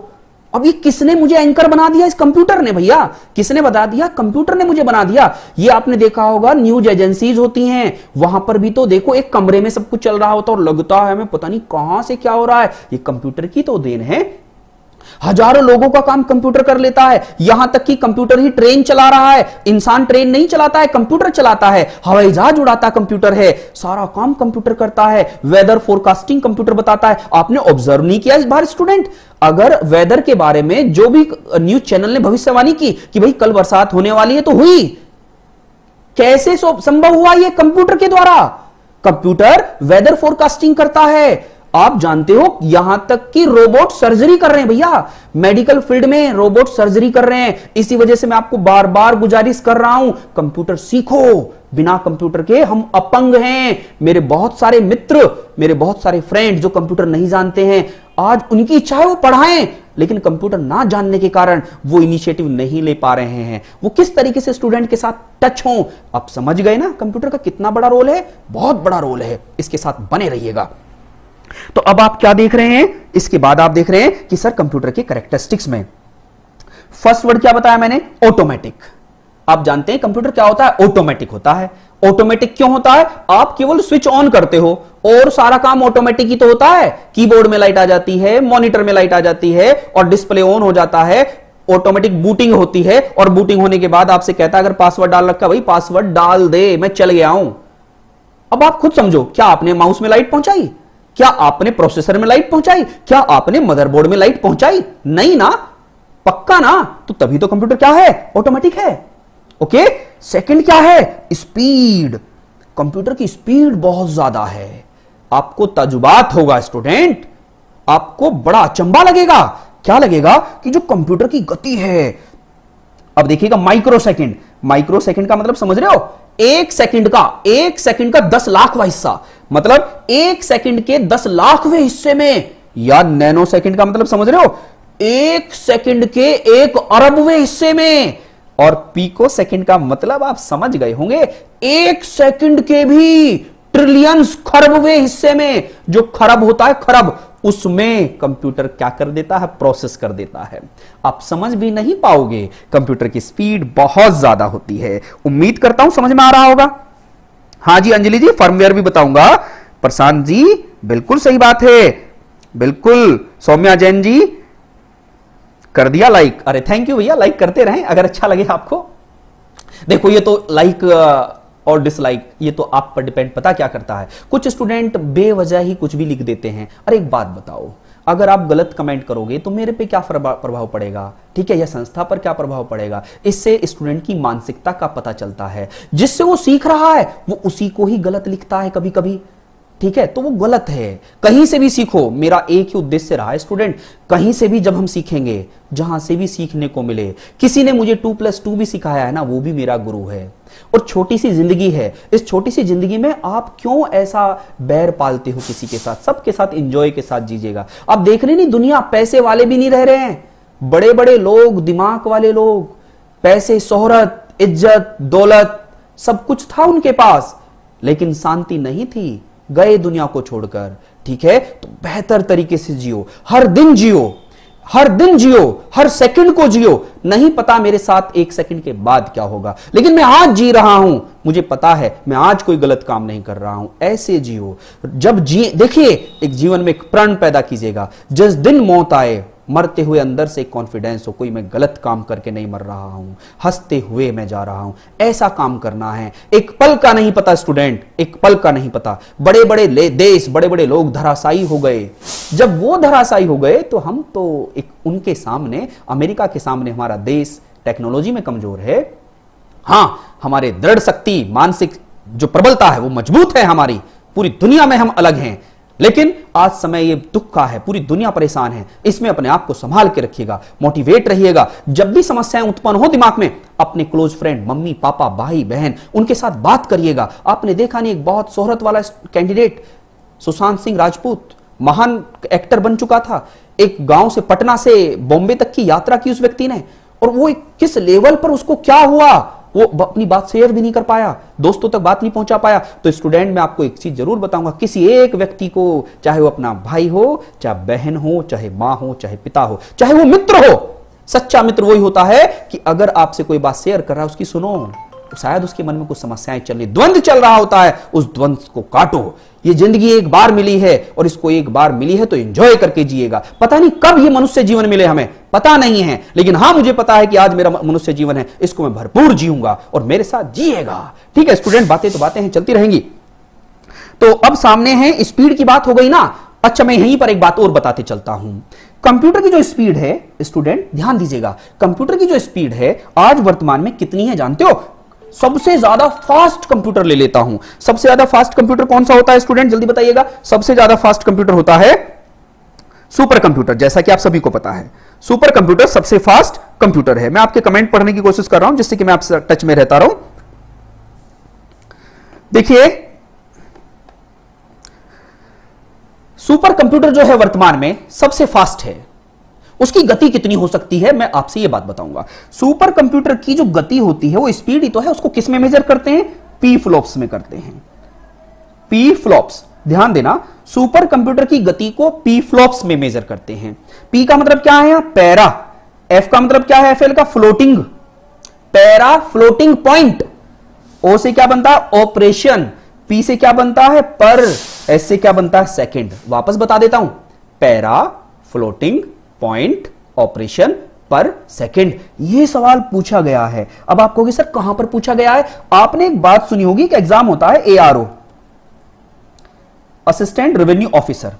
अब ये किसने मुझे एंकर बना दिया, इस कंप्यूटर ने भैया। किसने बता दिया, कंप्यूटर ने मुझे बना दिया। ये आपने देखा होगा न्यूज एजेंसीज होती हैं, वहां पर भी तो देखो एक कमरे में सब कुछ चल रहा होता है और लगता है हमें पता नहीं कहां से क्या हो रहा है। ये कंप्यूटर की तो देन है। हजारों लोगों का काम कंप्यूटर कर लेता है, यहां तक कि कंप्यूटर ही ट्रेन चला रहा है। इंसान ट्रेन नहीं चलाता है, कंप्यूटर चलाता है। हवाई जहाज उड़ाता कंप्यूटर है, सारा काम कंप्यूटर करता है। वेदर फोरकास्टिंग कंप्यूटर बताता है। आपने ऑब्जर्व नहीं किया इस बार स्टूडेंट, अगर वेदर के बारे में जो भी न्यूज चैनल ने भविष्यवाणी की कि भाई कल बरसात होने वाली है, तो हुई। कैसे संभव हुआ? यह कंप्यूटर के द्वारा। कंप्यूटर वेदर फोरकास्टिंग करता है। आप जानते हो यहां तक कि रोबोट सर्जरी कर रहे हैं भैया, मेडिकल फील्ड में रोबोट सर्जरी कर रहे हैं। इसी वजह से मैं आपको बार बार गुजारिश कर रहा हूं, कंप्यूटर सीखो। बिना कंप्यूटर के हम अपंग हैं। मेरे बहुत सारे मित्र, मेरे बहुत सारे फ्रेंड जो कंप्यूटर नहीं जानते हैं, आज उनकी इच्छा है वो पढ़ाएं, लेकिन कंप्यूटर ना जानने के कारण वो इनिशिएटिव नहीं ले पा रहे हैं। वो किस तरीके से स्टूडेंट के साथ टच हो, आप समझ गए ना कंप्यूटर का कितना बड़ा रोल है? बहुत बड़ा रोल है। इसके साथ बने रहिएगा। तो अब आप क्या देख रहे हैं? इसके बाद आप देख रहे हैं कि सर कंप्यूटर के कैरेक्टरिस्टिक्स में फर्स्ट वर्ड क्या बताया मैंने? ऑटोमेटिक। आप जानते हैं कंप्यूटर क्या होता है? ऑटोमेटिक होता है। ऑटोमेटिक क्यों होता है? आप केवल स्विच ऑन करते हो और सारा काम ऑटोमेटिक ही तो होता है। कीबोर्ड में लाइट आ जाती है, मॉनिटर में लाइट आ जाती है और डिस्प्ले ऑन हो जाता है। ऑटोमेटिक बूटिंग होती है और बूटिंग होने के बाद आपसे कहता है अगर पासवर्ड डाल रखा, भाई पासवर्ड डाल दे, मैं चल गया हूं। अब आप खुद समझो, क्या आपने माउस में लाइट पहुंचाई? क्या आपने प्रोसेसर में लाइट पहुंचाई? क्या आपने मदरबोर्ड में लाइट पहुंचाई? नहीं ना, पक्का ना। तो तभी तो कंप्यूटर क्या है? ऑटोमेटिक है। ओके। सेकंड क्या है? स्पीड। कंप्यूटर की स्पीड बहुत ज्यादा है। आपको तजुबात होगा स्टूडेंट, आपको बड़ा अचंभा लगेगा। क्या लगेगा? कि जो कंप्यूटर की गति है, अब देखिएगा माइक्रो सेकंड। माइक्रो सेकंड का मतलब समझ रहे हो? एक सेकंड का 10 लाखवां हिस्सा, मतलब एक सेकंड के 10 लाखवें हिस्से में। या नैनो सेकंड का मतलब समझ रहे हो? एक सेकंड के 1 अरबवें हिस्से में। और पीको सेकंड का मतलब आप समझ गए होंगे, एक सेकंड के भी ट्रिलियंस खरबवें हिस्से में। जो खरब होता है, खरब, उसमें कंप्यूटर क्या कर देता है? प्रोसेस कर देता है। आप समझ भी नहीं पाओगे, कंप्यूटर की स्पीड बहुत ज्यादा होती है। उम्मीद करता हूं समझ में आ रहा होगा। हां जी अंजलि जी, फर्मवेयर भी बताऊंगा। प्रशांत जी बिल्कुल सही बात है, बिल्कुल। सौम्या जैन जी कर दिया लाइक। अरे थैंक यू भैया, लाइक करते रहें अगर अच्छा लगे आपको। देखो ये तो लाइक और डिसलाइक ये तो आप पर डिपेंड, पता क्या करता है, कुछ स्टूडेंट बेवजह ही कुछ भी लिख देते हैं। अरे एक बात बताओ, अगर आप गलत कमेंट करोगे तो मेरे पे क्या प्रभाव पड़ेगा, ठीक है, या संस्था पर क्या प्रभाव पड़ेगा? इससे स्टूडेंट की मानसिकता का पता चलता है। जिससे वो सीख रहा है वो उसी को ही गलत लिखता है कभी कभी, ठीक है, तो वो गलत है। कहीं से भी सीखो, मेरा एक ही उद्देश्य रहा है स्टूडेंट, कहीं से भी जब हम सीखेंगे, जहां से भी सीखने को मिले। किसी ने मुझे 2+2 भी सिखाया है ना, वो भी मेरा गुरु है। और छोटी सी जिंदगी है, इस छोटी सी जिंदगी में आप क्यों ऐसा बैर पालते हो किसी के साथ? सबके साथ एंजॉय के साथ जीजिएगा। आप देख रहे नहीं, दुनिया पैसे वाले भी नहीं रह रहे हैं। बड़े बड़े लोग, दिमाग वाले लोग, पैसे, शोहरत, इज्जत, दौलत, सब कुछ था उनके पास, लेकिन शांति नहीं थी, गए दुनिया को छोड़कर। ठीक है, तो बेहतर तरीके से जियो, हर दिन जियो, हर दिन जियो, हर सेकंड को जियो। नहीं पता मेरे साथ 1 सेकंड के बाद क्या होगा, लेकिन मैं आज जी रहा हूं, मुझे पता है मैं आज कोई गलत काम नहीं कर रहा हूं। ऐसे जियो। जब जी, देखिए, एक जीवन में एक प्रण पैदा कीजिएगा, जिस दिन मौत आए, मरते हुए अंदर से कॉन्फिडेंस हो, कोई मैं गलत काम करके नहीं मर रहा हूं, हंसते हुए मैं जा रहा हूं। ऐसा काम करना है। एक पल का नहीं पता स्टूडेंट, एक पल का नहीं पता। बड़े बड़े देश, बड़े बड़े लोग धराशायी हो गए। जब वो धराशायी हो गए तो हम तो एक उनके सामने, अमेरिका के सामने हमारा देश टेक्नोलॉजी में कमजोर है। हां, हमारे दृढ़ शक्ति, मानसिक जो प्रबलता है वो मजबूत है हमारी, पूरी दुनिया में हम अलग हैं। लेकिन आज समय ये दुख का है, पूरी दुनिया परेशान है। इसमें अपने आप को संभाल के रखिएगा, मोटिवेट रहिएगा। जब भी समस्याएं उत्पन्न हो दिमाग में, अपने क्लोज फ्रेंड, मम्मी पापा, भाई बहन, उनके साथ बात करिएगा। आपने देखा नहीं, एक बहुत शोहरत वाला कैंडिडेट सुशांत सिंह राजपूत, महान एक्टर बन चुका था। एक गांव से, पटना से बॉम्बे तक की यात्रा की उस व्यक्ति ने, और वो किस लेवल पर उसको क्या हुआ, वो अपनी बात शेयर भी नहीं कर पाया, दोस्तों तक बात नहीं पहुंचा पाया। तो स्टूडेंट, मैं आपको एक चीज जरूर बताऊंगा, किसी एक व्यक्ति को, चाहे वो अपना भाई हो, चाहे बहन हो, चाहे मां हो, चाहे पिता हो, चाहे वो मित्र हो, सच्चा मित्र वही होता है कि अगर आपसे कोई बात शेयर कर रहा है उसकी सुनो, तो शायद उसके मन में कुछ समस्याएं चल रही, द्वंद्व चल रहा होता है, उस द्वंद्व को काटो। ये जिंदगी एक बार मिली है और इसको एक बार मिली है तो एंजॉय करके जिएगा। पता नहीं कब ये मनुष्य जीवन मिले, हमें पता नहीं है, लेकिन हां मुझे पता है कि आज मेरा मनुष्य जीवन है, इसको मैं भरपूर जीऊंगा और मेरे साथ जिएगा। ठीक है स्टूडेंट, बातें तो बातें हैं, चलती रहेंगी। तो अब सामने है स्पीड की बात हो गई ना। अच्छा मैं यहीं पर एक बात और बताते चलता हूं। कंप्यूटर की जो स्पीड है स्टूडेंट ध्यान दीजिएगा, कंप्यूटर की जो स्पीड है आज वर्तमान में कितनी है जानते हो? सबसे ज्यादा फास्ट कंप्यूटर ले लेता हूं। सबसे ज्यादा फास्ट कंप्यूटर कौन सा होता है स्टूडेंट, जल्दी बताइएगा। सबसे ज्यादा फास्ट कंप्यूटर होता है सुपर कंप्यूटर, जैसा कि आप सभी को पता है। सुपर कंप्यूटर सबसे फास्ट कंप्यूटर है। मैं आपके कमेंट पढ़ने की कोशिश कर रहा हूं जिससे कि मैं आपसे टच में रहता रहूं। देखिए सुपर कंप्यूटर जो है वर्तमान में सबसे फास्ट है, उसकी गति कितनी हो सकती है मैं आपसे यह बात बताऊंगा। सुपर कंप्यूटर की जो गति होती है वो स्पीड ही तो है, उसको किस में मेजर करते हैं? पी फ्लॉप्स में करते हैं। पी फ्लॉप्स, ध्यान देना, सुपर कंप्यूटर की गति को पी फ्लॉप्स में मेजर करते हैं। पी का मतलब क्या है यहां? पैरा। एफ का मतलब क्या है? एफएल का फ्लोटिंग, पैरा फ्लोटिंग पॉइंट। ओ से क्या बनता है? ऑपरेशन। पी से क्या बनता है? पर। एस से क्या बनता है? सेकंड। वापस बता देता हूं, पैरा फ्लोटिंग पॉइंट ऑपरेशन पर सेकंड। यह सवाल पूछा गया है। अब आप कहोगे सर कहां पर पूछा गया है? आपने एक बात सुनी होगी कि एग्जाम होता है एआरओ, असिस्टेंट रेवेन्यू ऑफिसर,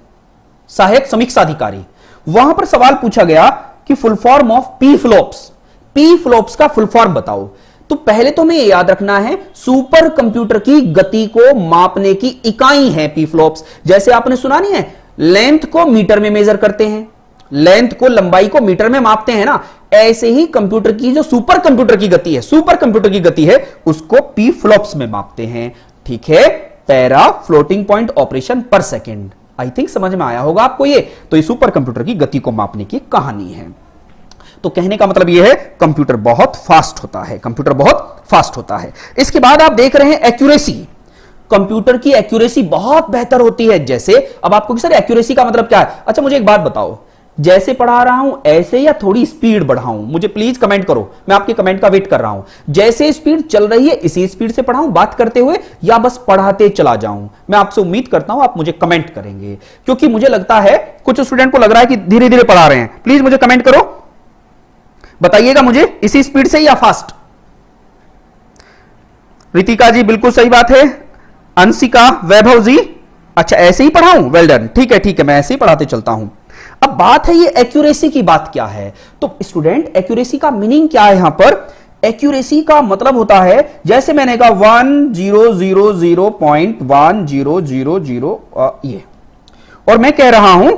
सहायक समीक्षा अधिकारी। वहां पर सवाल पूछा गया कि full form of P flops, P flops का फुल फॉर्म बताओ। तो पहले तो हमें याद रखना है सुपर कंप्यूटर की गति को मापने की इकाई है पी फ्लॉप्स। जैसे आपने सुना नहीं है, लेंथ को मीटर में मेजर करते हैं, लेंथ को, लंबाई को मीटर में मापते हैं ना, ऐसे ही कंप्यूटर की जो सुपर कंप्यूटर की गति है, सुपर कंप्यूटर की गति है, उसको पी फ्लॉप्स में मापते हैं। ठीक है, पैरा फ्लोटिंग पॉइंट ऑपरेशन पर सेकंड। आई थिंक समझ में आया होगा आपको ये। तो ये सुपर कंप्यूटर की गति को मापने की कहानी है। तो कहने का मतलब यह है कंप्यूटर बहुत फास्ट होता है, कंप्यूटर बहुत फास्ट होता है। इसके बाद आप देख रहे हैं एक्यूरेसी। कंप्यूटर की एक्यूरेसी बहुत बेहतर होती है। जैसे अब आपको सर एक्यूरेसी का मतलब क्या है? अच्छा मुझे एक बात बताओ, जैसे पढ़ा रहा हूं ऐसे या थोड़ी स्पीड बढ़ाऊं? मुझे प्लीज कमेंट करो, मैं आपके कमेंट का वेट कर रहा हूं। जैसे स्पीड चल रही है इसी स्पीड से पढ़ाऊं बात करते हुए, या बस पढ़ाते चला जाऊं? मैं आपसे उम्मीद करता हूं आप मुझे कमेंट करेंगे, क्योंकि मुझे लगता है कुछ स्टूडेंट को लग रहा है कि धीरे धीरे पढ़ा रहे हैं। प्लीज मुझे कमेंट करो, बताइएगा मुझे इसी स्पीड से या फास्ट। रितिका जी बिल्कुल सही बात है। अंशिका, वैभव जी, अच्छा ऐसे ही पढ़ाऊं? वेल डन, ठीक है ठीक है, मैं ऐसे ही पढ़ाते चलता हूं। अब बात है ये एक्यूरेसी की, बात क्या है? तो स्टूडेंट एक्यूरेसी का मीनिंग क्या है? यहां पर एक्यूरेसी का मतलब होता है, जैसे मैंने कहा 1000.1000 ये, और मैं कह रहा हूं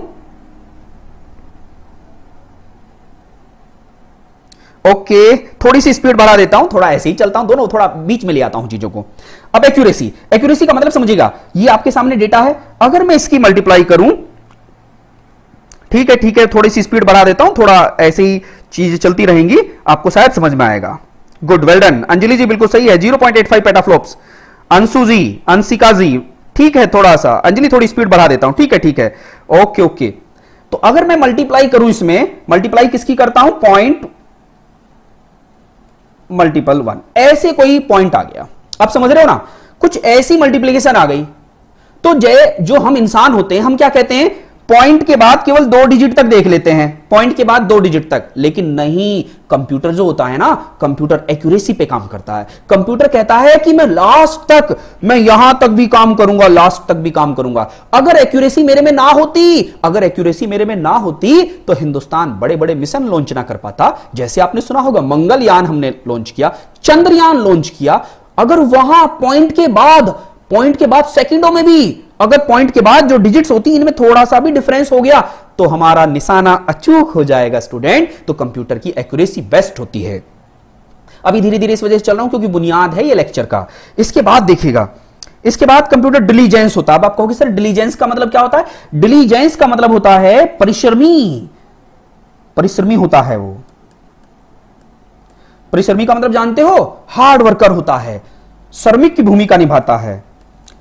ओके, थोड़ी सी स्पीड बढ़ा देता हूं, थोड़ा ऐसे ही चलता हूं, दोनों थोड़ा बीच में ले आता हूं चीजों को। अब एक्यूरेसी, एक्यूरेसी का मतलब समझिएगा, ये आपके सामने डेटा है, अगर मैं इसकी मल्टीप्लाई करूं, ठीक है, थोड़ी सी स्पीड बढ़ा देता हूं, थोड़ा ऐसे ही चीजें चलती रहेंगी, आपको शायद समझ में आएगा। Good, well done. Anjali ji बिल्कुल सही है, 0.85 पेटाफ्लॉप्स। अंशु जी, अंशिका जी, ठीक है, थोड़ा सा अंजलि थोड़ी स्पीड बढ़ा देता हूं, ठीक है, ओके। तो अगर मैं मल्टीप्लाई करूं, इसमें मल्टीप्लाई किसकी करता हूं? पॉइंट मल्टीपल 1, ऐसे कोई पॉइंट आ गया, आप समझ रहे हो ना? कुछ ऐसी मल्टीप्लीकेशन आ गई, तो जो हम इंसान होते हैं, हम क्या कहते हैं? पॉइंट के बाद केवल 2 डिजिट तक देख लेते हैं, पॉइंट के बाद 2 डिजिट तक। लेकिन नहीं, कंप्यूटर जो होता है ना, कंप्यूटर एक्यूरेसी पे काम करता है। कंप्यूटर कहता है कि मैं लास्ट तक, मैं यहां तक भी काम करूंगा, लास्ट तक भी काम करूंगा। अगर एक्यूरेसी मेरे में ना होती, तो हिंदुस्तान बड़े बड़े मिशन लॉन्च ना कर पाता। जैसे आपने सुना होगा मंगलयान हमने लॉन्च किया, चंद्रयान लॉन्च किया। अगर वहां पॉइंट के बाद सेकंडों में भी, अगर पॉइंट के बाद जो डिजिट्स होती हैं इनमें थोड़ा सा भी डिफरेंस हो गया, तो हमारा निशाना अचूक हो जाएगा स्टूडेंट। तो कंप्यूटर की एक्यूरेसी बेस्ट होती है। अभी धीरे धीरे इस वजह से चल रहा हूं क्योंकि बुनियाद है ये लेक्चर का। इसके बाद देखिएगा, इसके बाद कंप्यूटर डिलीजेंस होता है। अब आप कहोगे सर डिलीजेंस का मतलब क्या होता है? डिलीजेंस का मतलब होता है परिश्रमी होता है वो। परिश्रमी का मतलब जानते हो? हार्ड वर्कर होता है, श्रमिक की भूमिका निभाता है।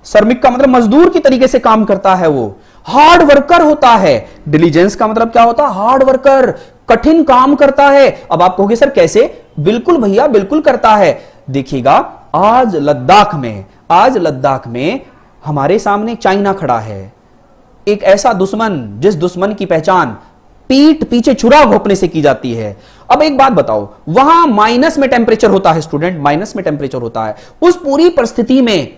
श्रमिक का मतलब मजदूर की तरीके से काम करता है, वो हार्ड वर्कर होता है। डिलीजेंस का मतलब क्या होता है? हार्ड वर्कर, कठिन काम करता है। अब आप कहोगे सर कैसे? बिल्कुल भैया, बिल्कुल करता है। देखिएगा, आज लद्दाख में हमारे सामने चाइना खड़ा है, एक ऐसा दुश्मन जिस दुश्मन की पहचान पीठ पीछे छुरा घोंपने से की जाती है। अब एक बात बताओ, वहां माइनस में टेम्परेचर होता है स्टूडेंट, माइनस में टेम्परेचर होता है। उस पूरी परिस्थिति में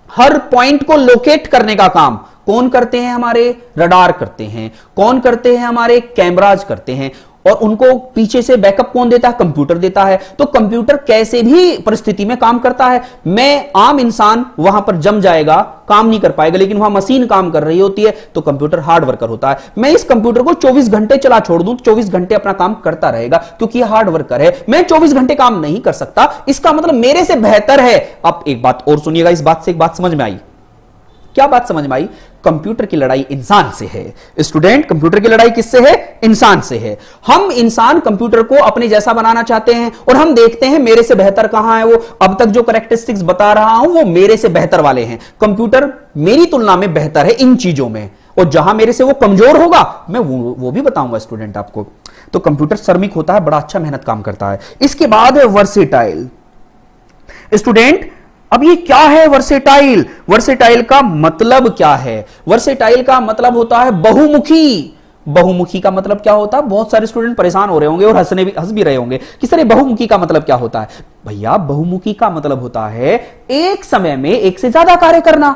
हर पॉइंट को लोकेट करने का काम कौन करते हैं? हमारे रडार करते हैं। कौन करते हैं? हमारे कैमराज करते हैं। और उनको पीछे से बैकअप कौन देता है? कंप्यूटर देता है। तो कंप्यूटर कैसे भी परिस्थिति में काम करता है। मैं आम इंसान वहां पर जम जाएगा, काम नहीं कर पाएगा, लेकिन वहां मशीन काम कर रही होती है तो कंप्यूटर हार्ड वर्कर होता है। मैं इस कंप्यूटर को 24 घंटे चला छोड़ दूं, 24 घंटे अपना काम करता रहेगा, क्योंकि यह हार्ड वर्कर है। मैं 24 घंटे काम नहीं कर सकता, इसका मतलब मेरे से बेहतर है। अब एक बात और सुनिएगा, इस बात से एक बात समझ में आई। क्या बात समझ में आई? कंप्यूटर की लड़ाई इंसान से है स्टूडेंट। कंप्यूटर की लड़ाई किससे है? इंसान से है। हम इंसान कंप्यूटर को अपने जैसा बनाना चाहते हैं और हम देखते हैं मेरे से बेहतर कहां है वो। अब तक जो कैरेक्टरिस्टिक्स बता रहा हूं वो मेरे से बेहतर वाले हैं। कंप्यूटर मेरी तुलना में बेहतर है इन चीजों में, और जहां मेरे से वो कमजोर होगा मैं वो भी बताऊंगा स्टूडेंट आपको। तो कंप्यूटर श्रमिक होता है, बड़ा अच्छा मेहनत काम करता है। इसके बाद है वर्सेटाइल स्टूडेंट। अब ये क्या है वर्सेटाइल? वर्सेटाइल का मतलब क्या है? वर्सेटाइल का मतलब होता है बहुमुखी। बहुमुखी का मतलब क्या होता है? बहुत सारे स्टूडेंट परेशान हो रहे होंगे और हंस भी रहे होंगे कि सर ये बहुमुखी का मतलब क्या होता है। भैया बहुमुखी का मतलब होता है एक समय में एक से ज्यादा कार्य करना।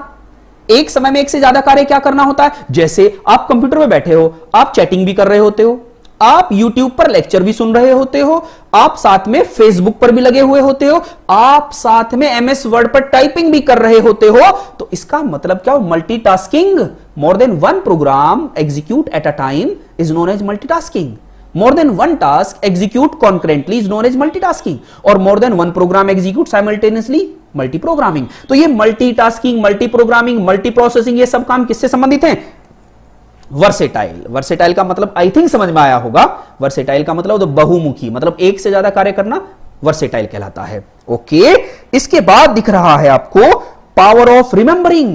एक समय में एक से ज्यादा कार्य क्या करना होता है? जैसे आप कंप्यूटर में बैठे हो, आप चैटिंग भी कर रहे होते हो, आप YouTube पर लेक्चर भी सुन रहे होते हो, आप साथ में Facebook पर भी लगे हुए होते हो, आप साथ में MS वर्ड पर टाइपिंग भी कर रहे होते हो। तो इसका मतलब क्या? Multitasking. More than one program execute at a time is known as multitasking. More than one task execute concurrently is known as multitasking. और more than one program execute simultaneously multi programming. तो ये multitasking, multi programming, multi processing, ये सब काम किससे संबंधित हैं? Versatile. Versatile का मतलब आई थिंक समझ में आया होगा। वर्सेटाइल का मतलब तो बहुमुखी, मतलब एक से ज्यादा कार्य करना वर्सेटाइल कहलाता है। ओके, इसके बाद दिख रहा है आपको पावर ऑफ रिमेंबरिंग।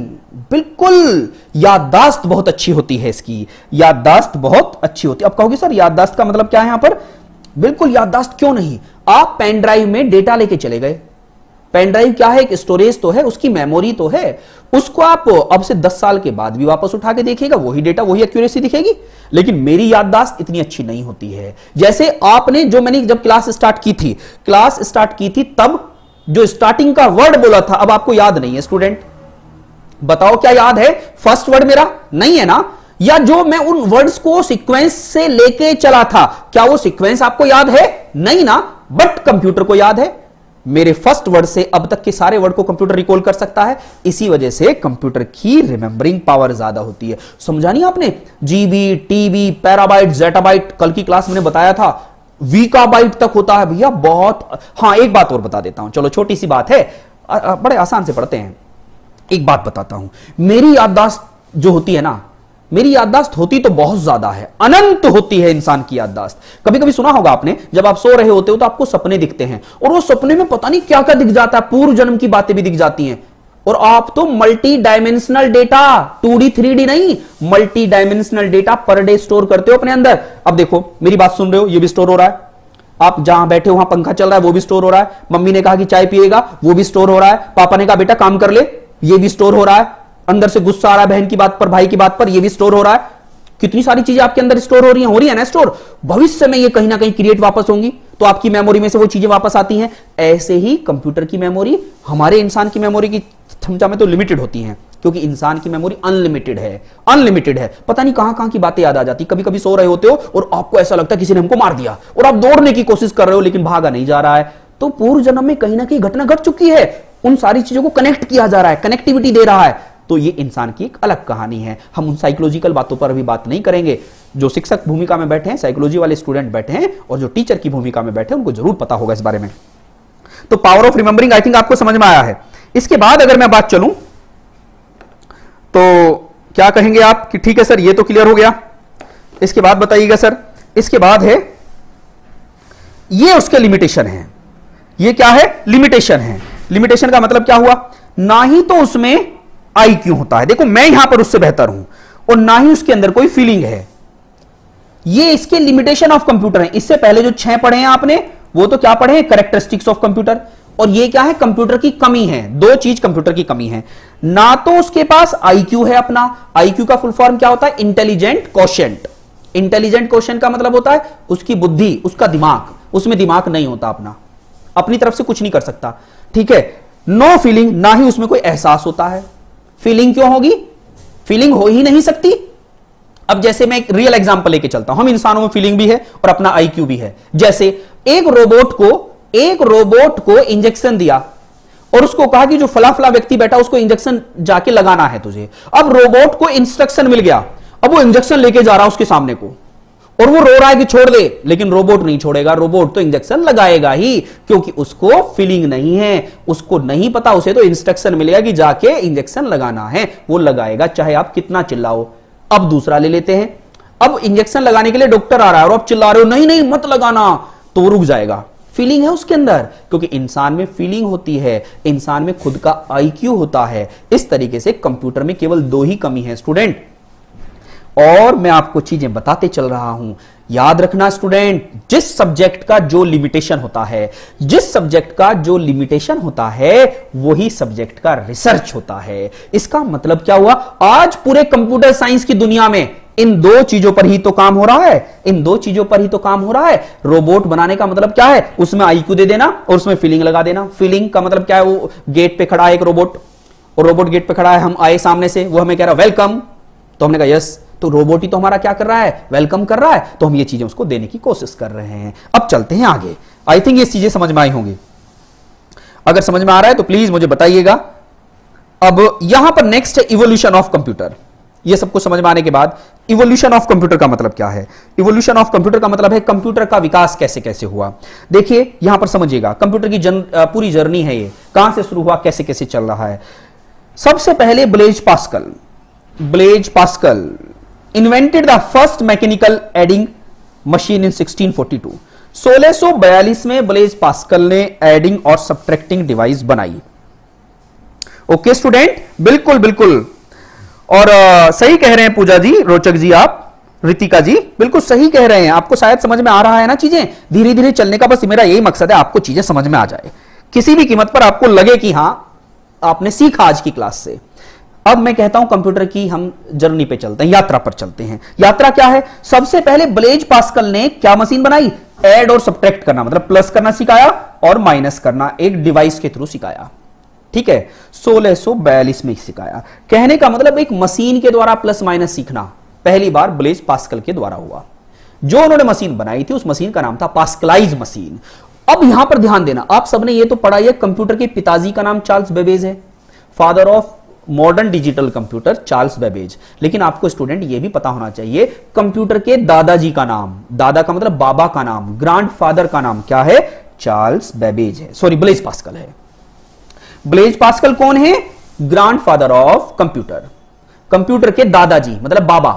बिल्कुल, याददाश्त बहुत अच्छी होती है इसकी, याददाश्त बहुत अच्छी होती है। अब कहोगे सर याददाश्त का मतलब क्या है यहां पर? बिल्कुल, याददाश्त क्यों नहीं। आप पेन ड्राइव में डेटा लेके चले गए। पेन ड्राइव क्या है? एक स्टोरेज तो है, उसकी मेमोरी तो है। उसको आप अब से 10 साल के बाद भी वापस उठा के देखिएगा, वही डेटा, वही एक्यूरेसी दिखेगी। लेकिन मेरी याददाश्त इतनी अच्छी नहीं होती है। जैसे आपने जो मैंने जब क्लास स्टार्ट की थी तब जो स्टार्टिंग का वर्ड बोला था, अब आपको याद नहीं है स्टूडेंट। बताओ क्या याद है? फर्स्ट वर्ड मेरा नहीं है ना? या जो मैं उन वर्ड्स को सीक्वेंस से लेके चला था, क्या वो सीक्वेंस आपको याद है? नहीं ना। बट कंप्यूटर को याद है। मेरे फर्स्ट वर्ड से अब तक के सारे वर्ड को कंप्यूटर रिकॉल कर सकता है। इसी वजह से कंप्यूटर की रिमेंबरिंग पावर ज्यादा होती है। समझा नहीं आपने? जीबी, टीबी, पैराबाइट, जेटाबाइट, कल की क्लास में बताया था, वीकाबाइट तक होता है भैया। बहुत। हाँ, एक बात और बता देता हूं, चलो छोटी सी बात है, बड़े आसान से पढ़ते हैं। एक बात बताता हूं, मेरी याददाश्त जो होती है ना, मेरी याददाश्त होती तो बहुत ज्यादा है, अनंत होती है इंसान की याददाश्त। कभी कभी सुना होगा आपने, जब आप सो रहे होते हो तो आपको सपने दिखते हैं, और वो सपने में पता नहीं क्या क्या दिख जाता है, पूर्व जन्म की बातें भी दिख जाती हैं। और आप तो multi dimensional data, 2D 3D नहीं, multi dimensional data per day store करते हो अपने अंदर। अब देखो, मेरी बात सुन रहे हो, ये भी स्टोर हो रहा है। आप जहां बैठे हो वहां पंखा चल रहा है, वो भी स्टोर हो रहा है। मम्मी ने कहा कि चाय पिएगा, वो भी स्टोर हो रहा है। पापा ने कहा बेटा काम कर ले, ये भी स्टोर हो रहा है। अंदर से गुस्सा आ रहा है बहन की बात पर, भाई की बात पर, ये भी स्टोर हो रहा है। कितनी सारी चीजें आपके अंदर स्टोर हो रही है ना स्टोर। भविष्य में ये कहीं ना कहीं क्रिएट वापस होंगी, तो आपकी मेमोरी में से वो चीजें वापस आती हैं। ऐसे ही कंप्यूटर की मेमोरी हमारे इंसान की मेमोरी की क्षमता में तो लिमिटेड होती हैं, क्योंकि इंसान की मेमोरी अनलिमिटेड है। पता नहीं कहां की बातें याद आ जाती। कभी कभी सो रहे होते हो और आपको ऐसा लगता है किसी ने हमको मार दिया, और आप दौड़ने की कोशिश कर रहे हो लेकिन भागा नहीं जा रहा है। तो पूर्व जन्म में कहीं ना कहीं घटना घट चुकी है, उन सारी चीजों को कनेक्ट किया जा रहा है, कनेक्टिविटी दे रहा है। तो ये इंसान की एक अलग कहानी है। हम उन साइकोलॉजिकल बातों पर अभी बात नहीं करेंगे। जो शिक्षक भूमिका में बैठे हैं, साइकोलॉजी वाले स्टूडेंट बैठे हैं, और जो टीचर की भूमिका में बैठे हैं, उनको जरूर पता होगा इस बारे में। तो power of remembering I think आपको समझ में आया है। इसके बाद अगर मैं बात चलूं तो क्या कहेंगे आप कि ठीक है सर ये तो क्लियर हो गया। इसके बाद बताइएगा सर, इसके बाद है ये उसके लिमिटेशन है। ये क्या है? लिमिटेशन है। लिमिटेशन का मतलब क्या हुआ? ना ही तो उसमें IQ होता है, देखो मैं यहां पर उससे बेहतर हूं, और ना ही उसके अंदर कोई फीलिंग है। ये इसके लिमिटेशन ऑफ कंप्यूटर है। इससे पहले जो 6 पढ़े हैं आपने, वो तो क्या पढ़े हैं? Characteristics of computer. और ये क्या है, कंप्यूटर की कमी है। दो चीज कंप्यूटर की कमी है, ना तो उसके पास आईक्यू है अपना। आईक्यू का फुल फॉर्म क्या होता है, इंटेलिजेंट कोशेंट। इंटेलिजेंट कोशेंट का मतलब होता है उसकी बुद्धि, उसका दिमाग, उसमें दिमाग नहीं होता अपना, अपनी तरफ से कुछ नहीं कर सकता, ठीक है। नो फीलिंग, ना ही उसमें कोई एहसास होता है। फीलिंग क्यों होगी, फीलिंग हो ही नहीं सकती। अब जैसे मैं एक रियल एग्जांपल लेके चलता हूं, हम इंसानों में फीलिंग भी है और अपना आईक्यू भी है। जैसे एक रोबोट को इंजेक्शन दिया और उसको कहा कि जो फला फला व्यक्ति बैठा उसको इंजेक्शन जाके लगाना है तुझे। अब रोबोट को इंस्ट्रक्शन मिल गया, अब वो इंजेक्शन लेके जा रहा है उसके सामने को, और वो रो रहा है कि छोड़ दे, लेकिन रोबोट नहीं छोड़ेगा, रोबोट तो इंजेक्शन लगाएगा ही, क्योंकि उसको फीलिंग नहीं है, उसको नहीं पता, उसे तो इंस्ट्रक्शन मिलेगा कि जाके इंजेक्शन लगाना है, वो लगाएगा चाहे आप कितना चिल्लाओ। अब दूसरा ले लेते हैं, अब इंजेक्शन लगाने के लिए डॉक्टर आ रहा है और आप चिल्ला रहे हो नहीं नहीं मत लगाना, तो वो रुक जाएगा। फीलिंग है उसके अंदर, क्योंकि इंसान में फीलिंग होती है, इंसान में खुद का आईक्यू होता है। इस तरीके से कंप्यूटर में केवल दो ही कमी है स्टूडेंट, और मैं आपको चीजें बताते चल रहा हूं। याद रखना स्टूडेंट, जिस सब्जेक्ट का जो लिमिटेशन होता है, जिस सब्जेक्ट का जो लिमिटेशन होता है, वही सब्जेक्ट का रिसर्च होता है। इसका मतलब क्या हुआ, आज पूरे कंप्यूटर साइंस की दुनिया में इन दो चीजों पर ही तो काम हो रहा है, इन दो चीजों पर ही तो काम हो रहा है। रोबोट बनाने का मतलब क्या है, उसमें आईक्यू दे देना और उसमें फीलिंग लगा देना। फीलिंग का मतलब क्या है, वो गेट पे खड़ा है एक रोबोट, और रोबोट गेट पे खड़ा है, हम आए सामने से, वो हमें कह रहा है वेलकम, तो हमने कहा यस, तो रोबोट ही तो हमारा क्या कर रहा है, वेलकम कर रहा है, तो हम ये चीजें उसको देने की कोशिश कर रहे हैं। अब चलते हैं आगे। आई थिंक ये चीजें समझ में आई होंगी, अगर समझ में आ रहा है तो प्लीज मुझे बताइएगा। अब यहां पर नेक्स्ट है इवोल्यूशन ऑफ कंप्यूटर। ये सब कुछ समझ में आने के बाद इवोल्यूशन ऑफ कंप्यूटर का मतलब क्या है। इवोल्यूशन ऑफ कंप्यूटर का मतलब है कंप्यूटर का विकास कैसे कैसे हुआ। देखिए यहां पर समझिएगा, कंप्यूटर की पूरी जर्नी है, ये कहां से शुरू हुआ, कैसे कैसे चल रहा है। सबसे पहले Blaise Pascal invented the first mechanical adding machine in 1642। 1642 में ब्लेज पास्कल ने एडिंग और सब्ट्रैक्टिंग डिवाइस बनाई। ओके स्टूडेंट, बिल्कुल बिल्कुल, और सही कह रहे हैं पूजा जी, रोचक जी, आप रितिका जी बिल्कुल सही कह रहे हैं। आपको शायद समझ में आ रहा है ना चीजें, धीरे धीरे चलने का बस मेरा यही मकसद है, आपको चीजें समझ में आ जाए, किसी भी कीमत पर आपको लगे कि हां आपने सीखा आज की क्लास से। अब मैं कहता हूं कंप्यूटर की हम जर्नी पे चलते हैं, यात्रा पर चलते हैं। यात्रा क्या है, सबसे पहले ब्लेज पास्कल ने क्या मशीन बनाई, ऐड और सब्ट्रैक्ट करना, मतलब प्लस करना सिखाया और माइनस करना, एक डिवाइस के थ्रू सिखाया। ठीक है, 1642 में सिखाया। कहने का मतलब एक मशीन के द्वारा प्लस माइनस सीखना पहली बार ब्लेज पास्कल के द्वारा हुआ। जो उन्होंने मशीन बनाई थी उस मशीन का नाम था पास्कलाइज मशीन। अब यहां पर ध्यान देना, आप सबने ये तो पढ़ा है, कंप्यूटर के पिताजी का नाम चार्ल्स बेबेज है, father of modern digital computer Charles Babbage. लेकिन आपको स्टूडेंट ये भी पता होना चाहिए कंप्यूटर के दादाजी का नाम, दादा का मतलब बाबा का नाम, ग्रैंडफादर का नाम क्या है, चार्ल्स बेबेज है, सॉरी ब्लेज पास्कल है। ब्लेज पास्कल कौन है, ग्रैंडफादर ऑफ कंप्यूटर, कंप्यूटर के दादाजी मतलब बाबा,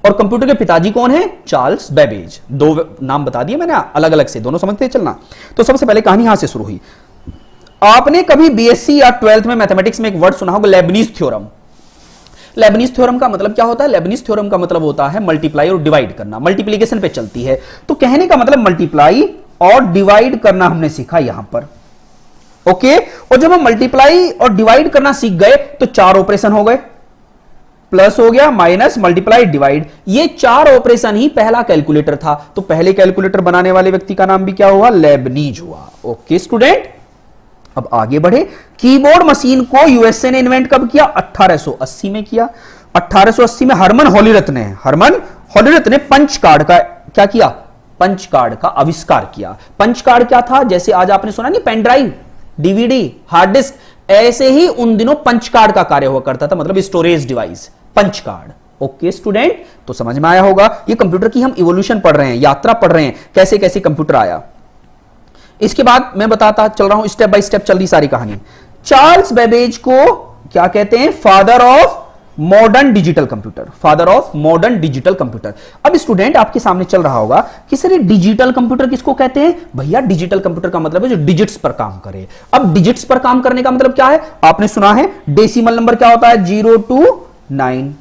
और कंप्यूटर के पिताजी कौन है, चार्ल्स बेबेज। दो नाम बता दिए मैंने अलग अलग से, दोनों समझते चलना। तो सबसे पहले कहानी यहां से शुरू हुई। आपने कभी बीएससी या 12th में मैथमेटिक्स में एक वर्ड सुना होगा, लेबनीज थ्योरम। लेबनीज थ्योरम का मतलब क्या होता है, लेबनीज थ्योरम का मतलब होता है मल्टीप्लाई और डिवाइड करना, मल्टीप्लीकेशन पे चलती है। तो कहने का मतलब मल्टीप्लाई और डिवाइड करना हमने सीखा यहां पर। ओके, और जब हम मल्टीप्लाई और डिवाइड करना सीख गए तो चार ऑपरेशन हो गए, प्लस हो गया, माइनस, मल्टीप्लाई, डिवाइड, ये चार ऑपरेशन ही पहला कैलकुलेटर था। तो पहले कैलकुलेटर बनाने वाले व्यक्ति का नाम भी क्या हुआ, लेबनीज हुआ। ओके स्टूडेंट, अब आगे बढ़े। कीबोर्ड मशीन को यूएसए ने इन्वेंट कब किया, 1880 में किया। 1880 में हरमन हॉलीरथ ने पंच कार्ड का क्या किया, पंच कार्ड का आविष्कार किया। पंच कार्ड क्या था, जैसे आज आपने सुना नहीं pen drive, DVD, hard disk, ऐसे ही उन दिनों पंच कार्ड का कार्य हुआ करता था, मतलब storage device, punch card. Okay student, तो समझ में आया होगा। ये कंप्यूटर की हम इवोल्यूशन पढ़ रहे हैं, यात्रा पढ़ रहे हैं, कैसे कैसे कंप्यूटर आया। इसके बाद मैं बताता चल रहा हूं, स्टेप बाय स्टेप चल रही सारी कहानी। चार्ल्स बेबेज को क्या कहते हैं, father of modern digital computer, father of modern digital computer. अब स्टूडेंट आपके सामने चल रहा होगा कि सर ये डिजिटल कंप्यूटर किसको कहते हैं, भैया डिजिटल कंप्यूटर का मतलब है जो डिजिट्स पर काम करे। अब डिजिट्स पर काम करने का मतलब क्या है, आपने सुना है डेसिमल नंबर क्या होता है, 0 to 9,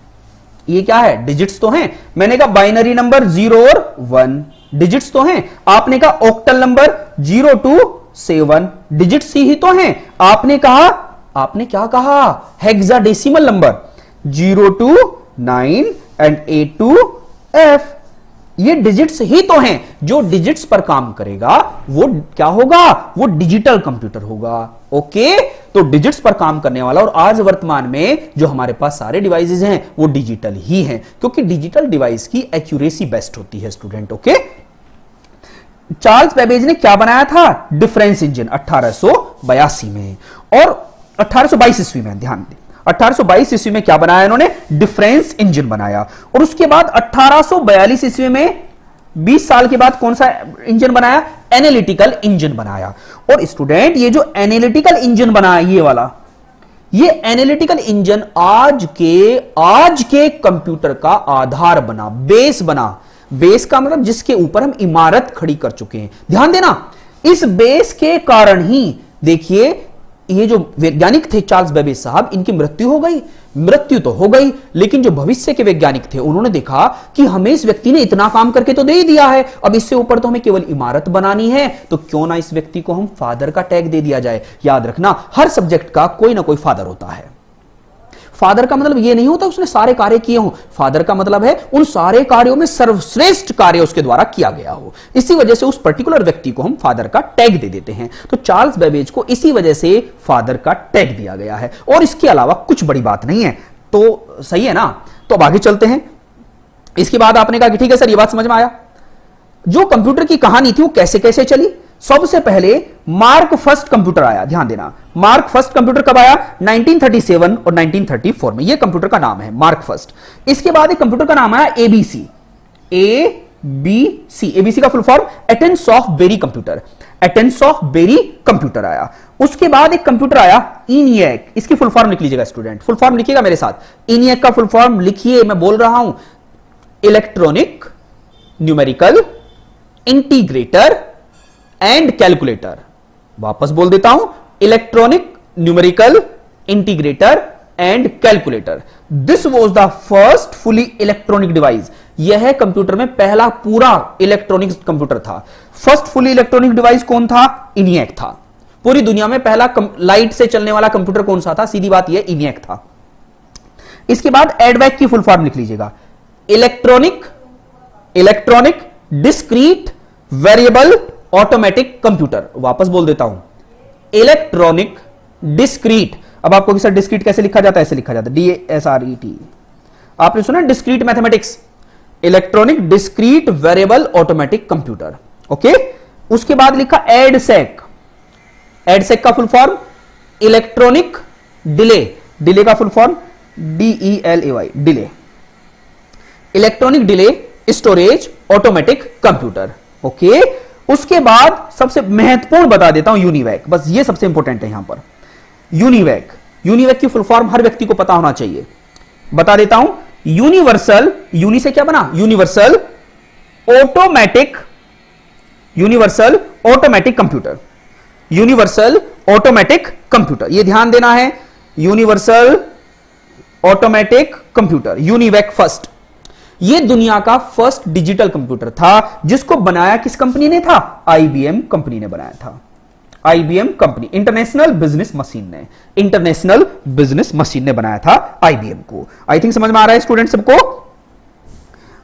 ये क्या है, डिजिट्स तो हैं। मैंने कहा बाइनरी नंबर 0 और 1 डिजिट्स तो हैं। आपने कहा ऑक्टल नंबर 0 to 7 डिजिट्स ही तो हैं। आपने क्या कहा? Hexadecimal number 0 to 9 and A to F, ये डिजिट्स ही तो हैं। जो डिजिट्स पर काम करेगा वो क्या होगा? वो डिजिटल कंप्यूटर होगा। ओके, तो डिजिट्स पर काम करने वाला, और आज वर्तमान में जो हमारे पास सारे डिवाइसेस हैं वो डिजिटल ही हैं, क्योंकि डिजिटल डिवाइस की एक्यूरेसी बेस्ट होती है स्टूडेंट। ओके, चार्ल्स बेबेज ने क्या बनाया था? डिफरेंस इंजन 1882 में, और 1822 ईस्वी में, ध्यान दें 1822 ईस्वी में क्या बनाया इन्होंने? डिफरेंस इंजन बनाया। और उसके बाद 1842 ईस्वी में 20 साल के बाद कौन सा इंजन बनाया? एनालिटिकल इंजन बनाया। और स्टूडेंट ये जो एनालिटिकल इंजन बनाया, ये वाला, ये एनालिटिकल इंजन आज के कंप्यूटर का आधार बना, बेस बना। बेस का मतलब जिसके ऊपर हम इमारत खड़ी कर चुके हैं। ध्यान देना, इस बेस के कारण ही देखिए ये जो वैज्ञानिक थे चार्ल्स बेबेज साहब, इनकी मृत्यु हो गई। मृत्यु तो हो गई, लेकिन जो भविष्य के वैज्ञानिक थे उन्होंने देखा कि हमें इस व्यक्ति ने इतना काम करके तो दे ही दिया है, अब इससे ऊपर तो हमें केवल इमारत बनानी है, तो क्यों ना इस व्यक्ति को हम फादर का टैग दे दिया जाए। याद रखना, हर सब्जेक्ट का कोई ना कोई फादर होता है। फादर का मतलब यह नहीं होता उसने सारे कार्य किए हों, फादर का मतलब है उन सारे कार्यों में सर्वश्रेष्ठ कार्य उसके द्वारा किया गया हो। इसी वजह से उस पर्टिकुलर व्यक्ति को हम फादर का टैग दे देते हैं। तो चार्ल्स बेबेज को इसी वजह से फादर का टैग दिया गया है, और इसके अलावा कुछ बड़ी बात नहीं है। तो सही है ना? तो अब आगे चलते हैं। इसके बाद आपने कहा कि ठीक है सर, ये बात समझ में आया। जो कंप्यूटर की कहानी थी वो कैसे कैसे चली। सबसे पहले मार्क फर्स्ट कंप्यूटर आया। ध्यान देना, मार्क फर्स्ट कंप्यूटर कब आया? 1937 और 1934 में। यह कंप्यूटर का नाम है मार्क फर्स्ट। इसके बाद एक कंप्यूटर का नाम आया एबीसी। एबीसी का full form Atanasoff Berry computer. Atanasoff Berry computer आया। उसके बाद एक कंप्यूटर आया इनियक। इसकी फुल फॉर्म लिख लीजिएगा स्टूडेंट, फुल फॉर्म लिखिएगा मेरे साथ। इनियक का फुल फॉर्म लिखिए, मैं बोल रहा हूं, electronic numerical integrator and calculator. वापस बोल देता हूं, electronic numerical integrator and calculator. This was the first fully electronic device. यह कंप्यूटर में पहला पूरा इलेक्ट्रॉनिक कंप्यूटर था। फर्स्ट फुली इलेक्ट्रॉनिक डिवाइस कौन था? इनियक था। पूरी दुनिया में पहला लाइट से चलने वाला कंप्यूटर कौन सा था? सीधी बात यह, इनियक था। इसके बाद एडवैक की फुल फॉर्म लिख लीजिएगा, electronic discrete variable automatic computer. वापस बोल देता हूं, इलेक्ट्रॉनिक डिस्क्रीट। अब आपको सर डिस्क्रीट कैसे लिखा जाता है? ऐसे लिखा जाता है, DSCRET। आपने सुना discrete mathematics, electronic discrete variable automatic computer. Okay, उसके बाद लिखा एडसेक। एडसेक का full form electronic delay. Delay का full form DELAY, delay. Electronic delay storage automatic computer. Okay, उसके बाद सबसे महत्वपूर्ण बता देता हूं, यूनिवैक। बस ये सबसे इंपॉर्टेंट है यहां पर। यूनिवैक की फुल फॉर्म हर व्यक्ति को पता होना चाहिए। बता देता हूं, यूनिवर्सल, यूनि से क्या बना? Universal automatic computer. Universal automatic computer, ये ध्यान देना है। Universal automatic computer, UNIVAC first. ये दुनिया का फर्स्ट डिजिटल कंप्यूटर था, जिसको बनाया किस कंपनी ने था? IBM कंपनी ने बनाया था। IBM company, international business machine ने बनाया था IBM को। आई थिंक समझ में आ रहा है स्टूडेंट सबको?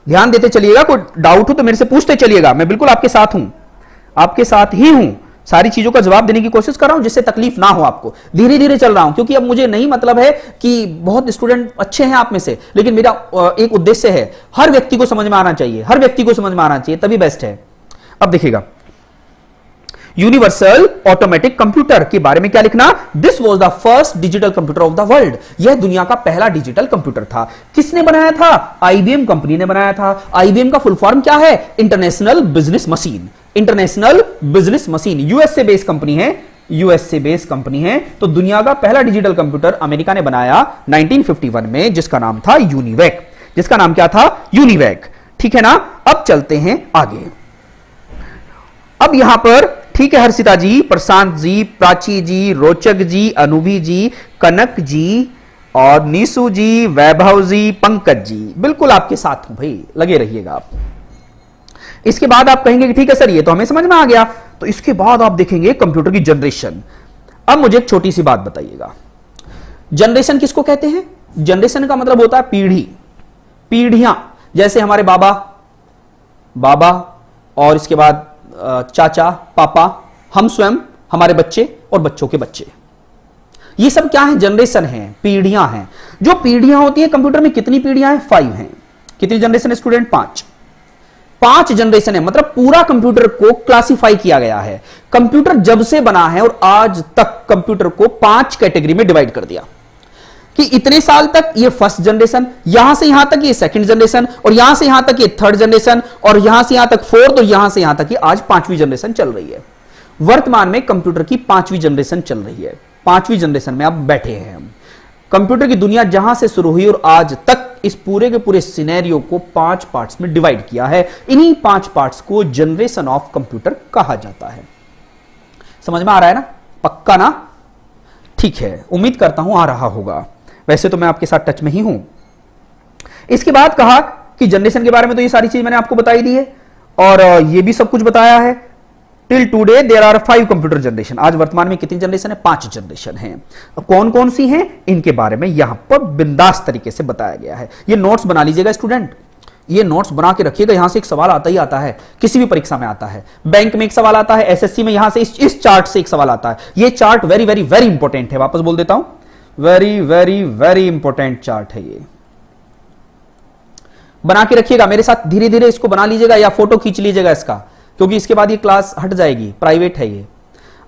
ध्यान देते चलिएगा, कोई डाउट हो तो मेरे से पूछते चलिएगा। मैं बिल्कुल आपके साथ हूं, आपके साथ ही हूं। सारी चीजों का जवाब देने की कोशिश कर रहा हूं जिससे तकलीफ ना हो आपको। धीरे धीरे चल रहा हूं, क्योंकि अब मुझे नहीं मतलब है कि बहुत स्टूडेंट अच्छे हैं आप में से, लेकिन मेरा एक उद्देश्य है, हर व्यक्ति को समझ में आना चाहिए, हर व्यक्ति को समझ में आना चाहिए, तभी बेस्ट है। अब देखिएगा, यूनिवर्सल ऑटोमेटिक कंप्यूटर के बारे में क्या लिखना? This was the first digital computer of the world. यह दुनिया का पहला डिजिटल कंप्यूटर था। किसने बनाया था? IBM कंपनी ने बनाया था। IBM का फुल फॉर्म क्या है? International business machine. International business machine USA based company है। तो दुनिया का पहला डिजिटल कंप्यूटर अमेरिका ने बनाया 1951 में, जिसका नाम था यूनिवैक। जिसका नाम क्या था? यूनिवैक। ठीक है ना? अब चलते हैं आगे। अब यहां पर ठीक है, हर्षिता जी, प्रशांत जी, प्राची जी, रोचक जी, अनुभि जी, कनक जी और नीसू जी, वैभव जी, पंकज जी, बिल्कुल आपके साथ हूं भाई, लगे रहिएगा आप। इसके बाद आप कहेंगे कि ठीक है सर, ये तो हमें समझ में आ गया। तो इसके बाद आप देखेंगे कंप्यूटर की जनरेशन। अब मुझे एक छोटी सी बात बताइएगा, जनरेशन किसको कहते हैं? जनरेशन का मतलब होता है पीढ़ी, पीढ़ियां। जैसे हमारे बाबा और इसके बाद चाचा, पापा, हम स्वयं, हमारे बच्चे और बच्चों के बच्चे, ये सब क्या है? जनरेशन है, पीढ़ियां हैं। जो पीढ़ियां होती हैं कंप्यूटर में, कितनी पीढ़ियां हैं? 5 हैं। कितनी जनरेशन है स्टूडेंट? 5 जनरेशन है। मतलब पूरा कंप्यूटर को क्लासिफाई किया गया है। कंप्यूटर जब से बना है और आज तक कंप्यूटर को 5 कैटेगरी में डिवाइड कर दिया कि इतने साल तक ये फर्स्ट जनरेशन, यहां से यहां तक ये सेकंड जनरेशन, और यहां से यहां तक ये थर्ड जनरेशन, और यहां से यहां तक फोर्थ, और यहां से यहां तक ये आज 5वीं जनरेशन चल रही है। वर्तमान में कंप्यूटर की 5वीं जनरेशन चल रही है। 5वीं जनरेशन में अब बैठे हैं हम। कंप्यूटर की दुनिया जहां से शुरू हुई और आज तक इस पूरे के पूरे सिनेरियो को 5 पार्ट्स में डिवाइड किया है। इन्हीं 5 पार्ट्स को जनरेशन ऑफ कंप्यूटर कहा जाता है। समझ में आ रहा है ना? पक्का ना? ठीक है, उम्मीद करता हूं आ रहा होगा। वैसे तो मैं आपके साथ टच में ही हूं। इसके बाद कहा कि जनरेशन के बारे में तो ये सारी चीज मैंने आपको बताई दी है, और ये भी सब कुछ बताया है। Till today there are 5 computer generation. आज वर्तमान में कितनी जनरेशन है? 5 जनरेशन हैं। कौन कौन सी हैं इनके बारे में यहां पर बिंदास तरीके से बताया गया है। ये नोट्स बना लीजिएगा स्टूडेंट, ये नोट्स बना के रखिएगा। यहां से एक सवाल आता ही आता है, किसी भी परीक्षा में आता है। बैंक में एक सवाल आता है, एसएससी में यहां से इस चार्ट से एक सवाल आता है। ये chart very very very important है। वापस बोल देता हूं, very very very important chart है। ये बना के रखिएगा, मेरे साथ धीरे धीरे इसको बना लीजिएगा या फोटो खींच लीजिएगा इसका, क्योंकि इसके बाद ये क्लास हट जाएगी, प्राइवेट है ये।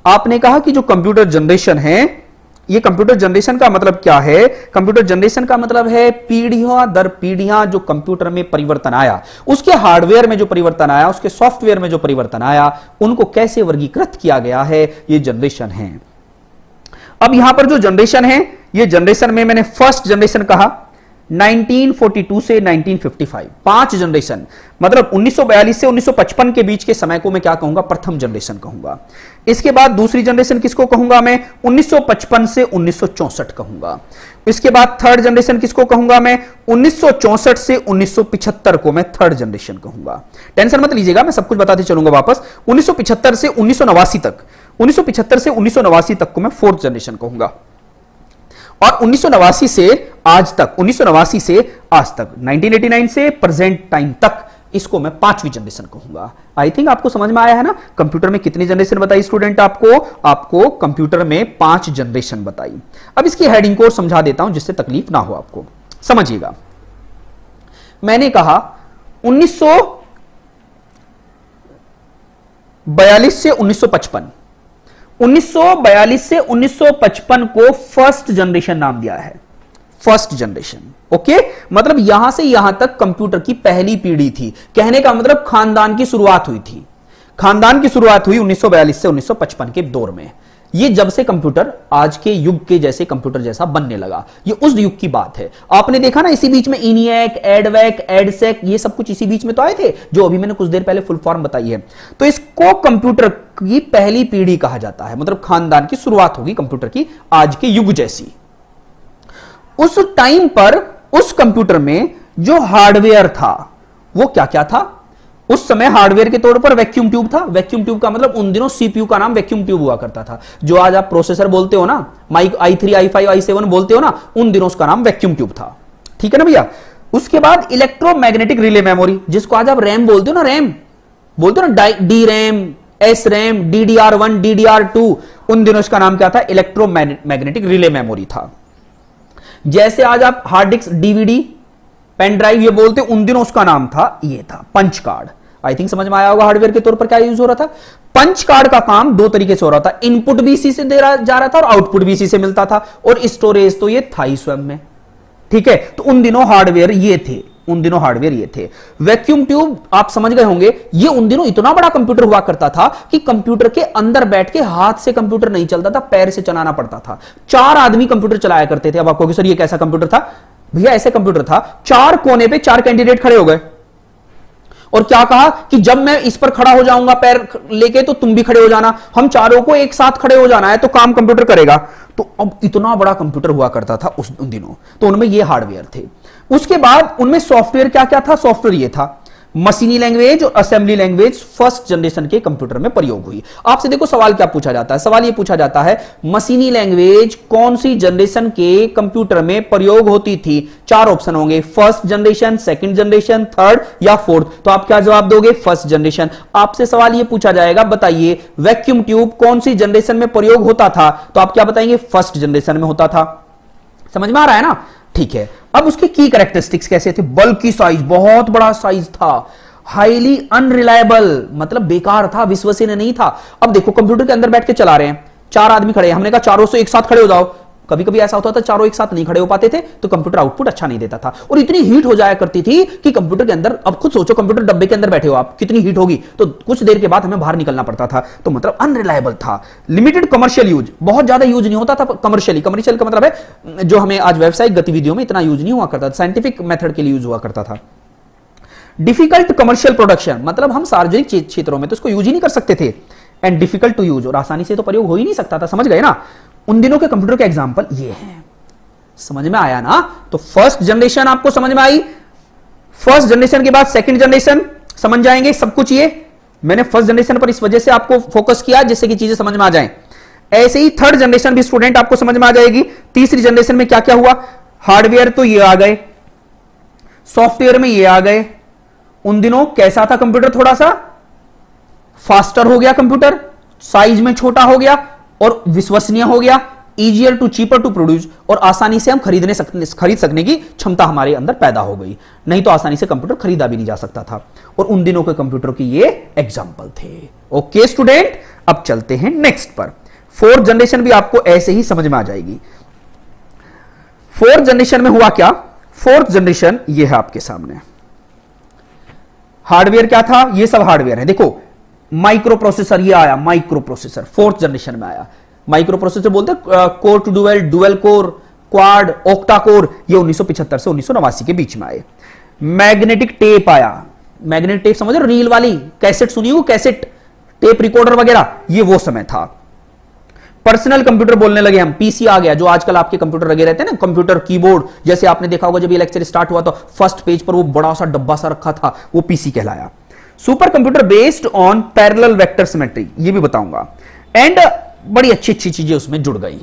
आपने कहा कि जो कंप्यूटर जनरेशन है, ये कंप्यूटर जनरेशन का मतलब क्या है? कंप्यूटर जनरेशन का मतलब है पीढ़ियां दर पीढ़ियां जो कंप्यूटर में परिवर्तन आया, उसके हार्डवेयर में जो परिवर्तन आया, उसके सॉफ्टवेयर में जो परिवर्तन आया, उनको कैसे वर्गीकृत किया गया है, ये जनरेशन है। अब यहां पर जो जनरेशन है, ये जनरेशन में मैंने फर्स्ट जनरेशन कहा 1942 से 1955, 5 जनरेशन। मतलब 1942 से 1955 के बीच के समय को मैं क्या कहूंगा? प्रथम जनरेशन कहूंगा। इसके बाद दूसरी जनरेशन किसको कहूंगा मैं? 1955 से 1964 कहूंगा। इसके बाद थर्ड जनरेशन किसको कहूंगा मैं? 1964 से 1975 को मैं थर्ड जनरेशन कहूंगा। टेंशन मत लीजिएगा, मैं सब कुछ बताते चलूंगा वापस। 1975 से 1989 तक, 1975 से 1989 तक को मैं फोर्थ जनरेशन कहूंगा। और 1989 से आज तक, 1989 से आज तक, 1989 से प्रेजेंट टाइम तक, इसको मैं 5वीं जनरेशन कहूंगा। आई थिंक आपको समझ में आया है ना? कंप्यूटर में कितनी जनरेशन बताई स्टूडेंट? आपको कंप्यूटर में 5 जनरेशन बताई। अब इसकी हेडिंग को समझा देता हूं जिससे तकलीफ ना हो आपको। समझिएगा, मैंने कहा 1942 से 1955, 1942 से 1955 को फर्स्ट जनरेशन नाम दिया है। First generation, okay? मतलब यहां से यहां तक कंप्यूटर की पहली पीढ़ी थी। कहने का मतलब खानदान की शुरुआत हुई थी। खानदान की शुरुआत हुई 1942 से 1955 के दौर में। ये जब से कंप्यूटर आज के युग के जैसे कंप्यूटर जैसा बनने लगा, ये उस युग की बात है। आपने देखा ना, इसी बीच में इनिएक, एडवेक, एडसेक, ये सब कुछ इसी बीच में तो आए थे, जो अभी मैंने कुछ देर पहले फुल फॉर्म बताई है। तो इसको कंप्यूटर की पहली पीढ़ी कहा जाता है। मतलब खानदान की शुरुआत होगी कंप्यूटर की आज के युग जैसी। उस टाइम पर उस कंप्यूटर में जो हार्डवेयर था वो क्या क्या था? उस समय हार्डवेयर के तौर पर वैक्यूम ट्यूब था। वैक्यूम ट्यूब का मतलब उन दिनों सीपीयू का नाम वैक्यूम ट्यूब हुआ करता था। जो आज आप प्रोसेसर बोलते हो ना, माइक i3, i5, i7 बोलते हो ना, उन दिनों उसका नाम वैक्यूम ट्यूब था। ठीक है ना भैया? उसके बाद इलेक्ट्रोमैग्नेटिक रिले मेमोरी, जिसको आज आप रैम बोलते हो ना, रैम बोलते हो ना, D RAM, S RAM, DDR1, DDR2, उन दिनों इसका नाम क्या था? इलेक्ट्रोमैग्नेटिक रिले मेमोरी था। जैसे आज आप hard disk, DVD, pen drive ये बोलते, उन दिनों उसका नाम था, ये था पंच कार्ड। आई थिंक समझ में आया होगा हार्डवेयर के तौर पर क्या यूज हो रहा था। पंच कार्ड का काम 2 तरीके से हो रहा था। इनपुट भी इसी से दे रहा जा रहा था और आउटपुट भी इसी से मिलता था, और स्टोरेज तो ये था ही स्वयं में। ठीक है, तो उन दिनों हार्डवेयर ये थे, उन दिनों हार्डवेयर ये थे। वैक्यूम ट्यूब आप समझ गए होंगे, ये उन दिनों इतना बड़ा कंप्यूटर हुआ करता था कि कंप्यूटर के अंदर बैठ के हाथ से कंप्यूटर नहीं चलता था, पैर से चलाना पड़ता था। 4 आदमी कंप्यूटर चलाया करते थे। अब आपको सर ये कैसा कंप्यूटर था? भैया ऐसे कंप्यूटर था, 4 कोने पे 4 कैंडिडेट खड़े हो गए और क्या कहा कि जब मैं इस पर खड़ा हो जाऊंगा पैर लेके, तो तुम भी खड़े हो जाना, हम चारों को एक साथ खड़े हो जाना है, तो काम कंप्यूटर करेगा। तो अब इतना बड़ा कंप्यूटर हुआ करता था उन दिनों, तो उनमें ये हार्डवेयर थे। उसके बाद उनमें सॉफ्टवेयर क्या क्या था? सॉफ्टवेयर ये था, मशीनी लैंग्वेज और असेंबली लैंग्वेज फर्स्ट जनरेशन के कंप्यूटर में प्रयोग हुई। आपसे देखो सवाल क्या पूछा जाता है, सवाल ये पूछा जाता है मशीनी लैंग्वेज कौन सी जनरेशन के कंप्यूटर में प्रयोग होती थी। चार ऑप्शन होंगे, first generation, second generation, third या फोर्थ। तो आप क्या जवाब दोगे? First generation. आपसे सवाल ये पूछा जाएगा बताइए वैक्यूम ट्यूब कौन सी जनरेशन में प्रयोग होता था, तो आप क्या बताएंगे? फर्स्ट जनरेशन में होता था। समझ में आ रहा है ना? ठीक है। अब उसके की कैरेक्टरिस्टिक्स कैसे थे? बल्कि साइज, बहुत बड़ा साइज था, हाईली अनरिलायबल मतलब बेकार था, विश्वसनीय नहीं था। अब देखो कंप्यूटर के अंदर बैठ के चला रहे हैं, चार आदमी खड़े हैं, हमने कहा चारों से एक साथ खड़े हो जाओ। कभी कभी ऐसा होता था चारों एक साथ नहीं खड़े हो पाते थे तो कंप्यूटर आउटपुट अच्छा नहीं देता था और इतनी हीट हो जाया करती थी कि कंप्यूटर के अंदर, अब खुद सोचो कंप्यूटर डब्बे के अंदर बैठे हो आप, कितनी हीट होगी, तो कुछ देर के बाद हमें बाहर निकलना पड़ता था। तो मतलब अनरिलायबल था। लिमिटेड कमर्शियल यूज, बहुत ज्यादा यूज नहीं होता था कमर्शियली। कमर्शियल का मतलब है जो हमें आज व्यावसायिक गतिविधियों में इतना यूज नहीं हुआ करता था, साइंटिफिक मेथड के लिए यूज हुआ करता था। डिफिकल्ट कमर्शियल प्रोडक्शन मतलब हम सार्वजनिक क्षेत्रों में तो इसको यूज ही नहीं कर सकते थे। एंड डिफिकल्ट टू यूज, और आसानी से तो प्रयोग हो ही नहीं सकता था। समझ गए ना? उन दिनों के कंप्यूटर के एग्जांपल ये हैं। समझ में आया ना? तो फर्स्ट जनरेशन आपको समझ में आई। फर्स्ट जनरेशन के बाद सेकंड जनरेशन समझ जाएंगे सब कुछ। ये मैंने फर्स्ट जनरेशन पर इस वजह से आपको फोकस किया जिससे कि चीजें समझ में आ जाएं। ऐसे ही थर्ड जनरेशन भी स्टूडेंट आपको समझ में आ जाएगी। तीसरी जनरेशन में क्या क्या हुआ? हार्डवेयर तो ये आ गए, सॉफ्टवेयर में ये आ गए। उन दिनों कैसा था कंप्यूटर? थोड़ा सा फास्टर हो गया कंप्यूटर, साइज में छोटा हो गया और विश्वसनीय हो गया। Easier to cheaper to produce, और आसानी से हम खरीद सकने की क्षमता हमारे अंदर पैदा हो गई। नहीं तो आसानी से कंप्यूटर खरीदा भी नहीं जा सकता था। और उन दिनों के कंप्यूटर की ये एग्जांपल थे। ओके स्टूडेंट, अब चलते हैं नेक्स्ट पर। फोर्थ जनरेशन भी आपको ऐसे ही समझ में आ जाएगी। फोर्थ जनरेशन में हुआ क्या? फोर्थ जनरेशन ये है आपके सामने। हार्डवेयर क्या था? ये सब हार्डवेयर है। देखो माइक्रो प्रोसेसर ये आया, माइक्रो प्रोसेसर फोर्थ जनरेशन में आया। माइक्रो प्रोसेसर बोलते हैं core two dual, dual core, quad, octa core, ये 1975 से 1989 के बीच में आए। मैग्नेटिक टेप आया। मैग्नेटिक टेप समझ रहे? रील वाली कैसेट सुनी हो, कैसेट टेप रिकॉर्डर वगैरह, ये वो समय था। पर्सनल कंप्यूटर बोलने लगे हम, पीसी आ गया। जो आजकल आपके कंप्यूटर लगे रहते हैं ना, कंप्यूटर कीबोर्ड, जैसे आपने देखा होगा जब ये लेक्चर स्टार्ट हुआ तो फर्स्ट पेज पर वो बड़ा सा डब्बा सा रखा था, वो पीसी कहलाया। Super computer based on parallel vector symmetry, ये भी बताऊंगा। एंड बड़ी अच्छी अच्छी चीजें उसमें जुड़ गई।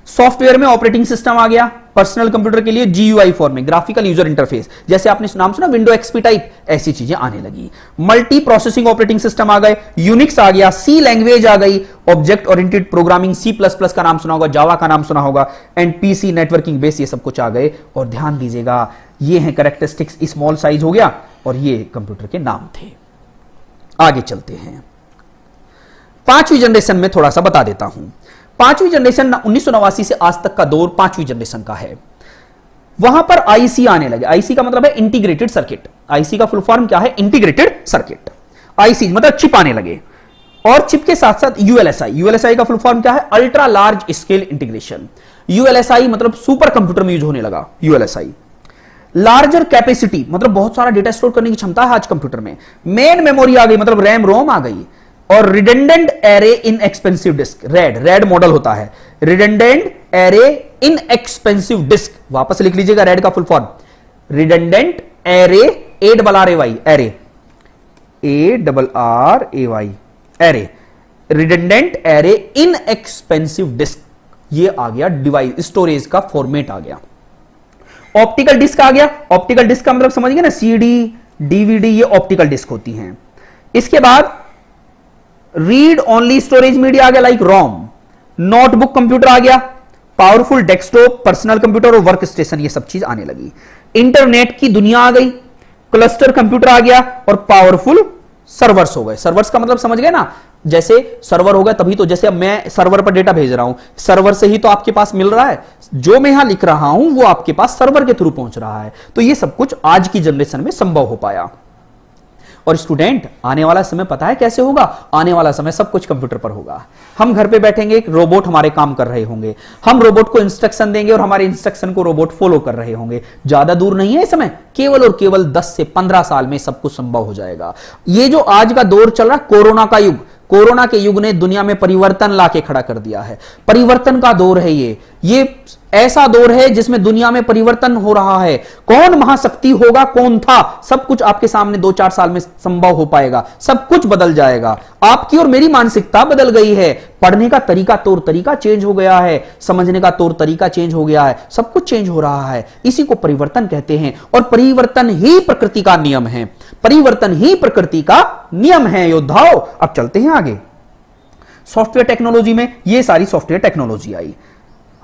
सॉफ्टवेयर में ऑपरेटिंग सिस्टम आ गया पर्सनल कंप्यूटर के लिए, जीयूआई फॉर्म में, ग्राफिकल यूजर इंटरफेस, जैसे आपने नाम सुना विंडो एक्सपी टाइप, ऐसी चीजें आने लगी। मल्टी प्रोसेसिंग ऑपरेटिंग सिस्टम आ गए, यूनिक्स आ गया, सी लैंग्वेज आ गई, object oriented programming, C plus plus का नाम सुना होगा, जावा का नाम सुना होगा, एंड पीसी नेटवर्किंग बेस, ये सब कुछ आ गए। और ध्यान दीजिएगा ये है कैरेक्टरिस्टिक्स, स्मॉल साइज हो गया और ये कंप्यूटर के नाम थे। आगे चलते हैं। पांचवी जनरेशन में थोड़ा सा बता देता हूं। पांचवी जनरेशन 1989 से आज तक का दौर पांचवी जनरेशन का है। वहां पर आईसी आने लगे। आईसी का मतलब है इंटीग्रेटेड सर्किट। आईसी का फुल फॉर्म क्या है? Integrated circuit. आईसी मतलब चिप आने लगे, और चिप के साथ साथ यूएलएसआई। यूएलएसआई का फुल फॉर्म क्या है? Ultra large scale integration. ULSI मतलब सुपर कंप्यूटर में यूज होने लगा यूएलएसआई। लार्जर कैपेसिटी मतलब बहुत सारा डेटा स्टोर करने की क्षमता है आज कंप्यूटर में। मेन मेमोरी आ गई मतलब रैम रोम आ गई। और redundant array inexpensive disk, RAID model होता है, redundant array inexpensive disk. वापस लिख लीजिएगा रेड का full form, redundant array, ARRAY, array, ARRAY, array, redundant array inexpensive disk. ये आ गया डिवाइस, स्टोरेज का फॉर्मेट आ गया। ऑप्टिकल डिस्क आ गया। ऑप्टिकल डिस्क का मतलब समझ गए ना, सीडी, डीवीडी, ये ऑप्टिकल डिस्क होती हैं। इसके बाद रीड ओनली स्टोरेज मीडिया आ गया लाइक रोम। नोटबुक कंप्यूटर आ गया, पावरफुल डेस्कटॉप, पर्सनल कंप्यूटर और वर्क स्टेशन, ये सब चीज आने लगी। इंटरनेट की दुनिया आ गई, क्लस्टर कंप्यूटर आ गया और पावरफुल सर्वर्स हो गए। सर्वर्स का मतलब समझ गए ना, जैसे सर्वर हो गया तभी तो, जैसे अब मैं सर्वर पर डेटा भेज रहा हूं, सर्वर से ही तो आपके पास मिल रहा है, जो मैं यहां लिख रहा हूं वो आपके पास सर्वर के थ्रू पहुंच रहा है। तो ये सब कुछ आज की जनरेशन में संभव हो पाया। और स्टूडेंट आने वाला समय पता है कैसे होगा? आने वाला समय सब कुछ कंप्यूटर पर होगा। हम घर पे बैठेंगे, एक रोबोट हमारे काम कर रहे होंगे, हम रोबोट को इंस्ट्रक्शन देंगे और हमारे इंस्ट्रक्शन को रोबोट फॉलो कर रहे होंगे। ज्यादा दूर नहीं है समय, केवल और केवल 10 से 15 साल में सब कुछ संभव हो जाएगा। ये जो आज का दौर चल रहा है, कोरोना का युग, कोरोना के युग ने दुनिया में परिवर्तन लाके खड़ा कर दिया है। परिवर्तन का दौर है ये। ये ऐसा दौर है जिसमें दुनिया में परिवर्तन हो रहा है। कौन महाशक्ति होगा, कौन था, सब कुछ आपके सामने 2-4 साल में संभव हो पाएगा। सब कुछ बदल जाएगा। आपकी और मेरी मानसिकता बदल गई है, पढ़ने का तरीका तौर तरीका चेंज हो गया है, समझने का तौर तरीका चेंज हो गया है, सब कुछ चेंज हो रहा है। इसी को परिवर्तन कहते हैं और परिवर्तन ही प्रकृति का नियम है। परिवर्तन ही प्रकृति का नियम है योद्धाओं। अब चलते हैं आगे। सॉफ्टवेयर टेक्नोलॉजी में ये सारी सॉफ्टवेयर टेक्नोलॉजी आई,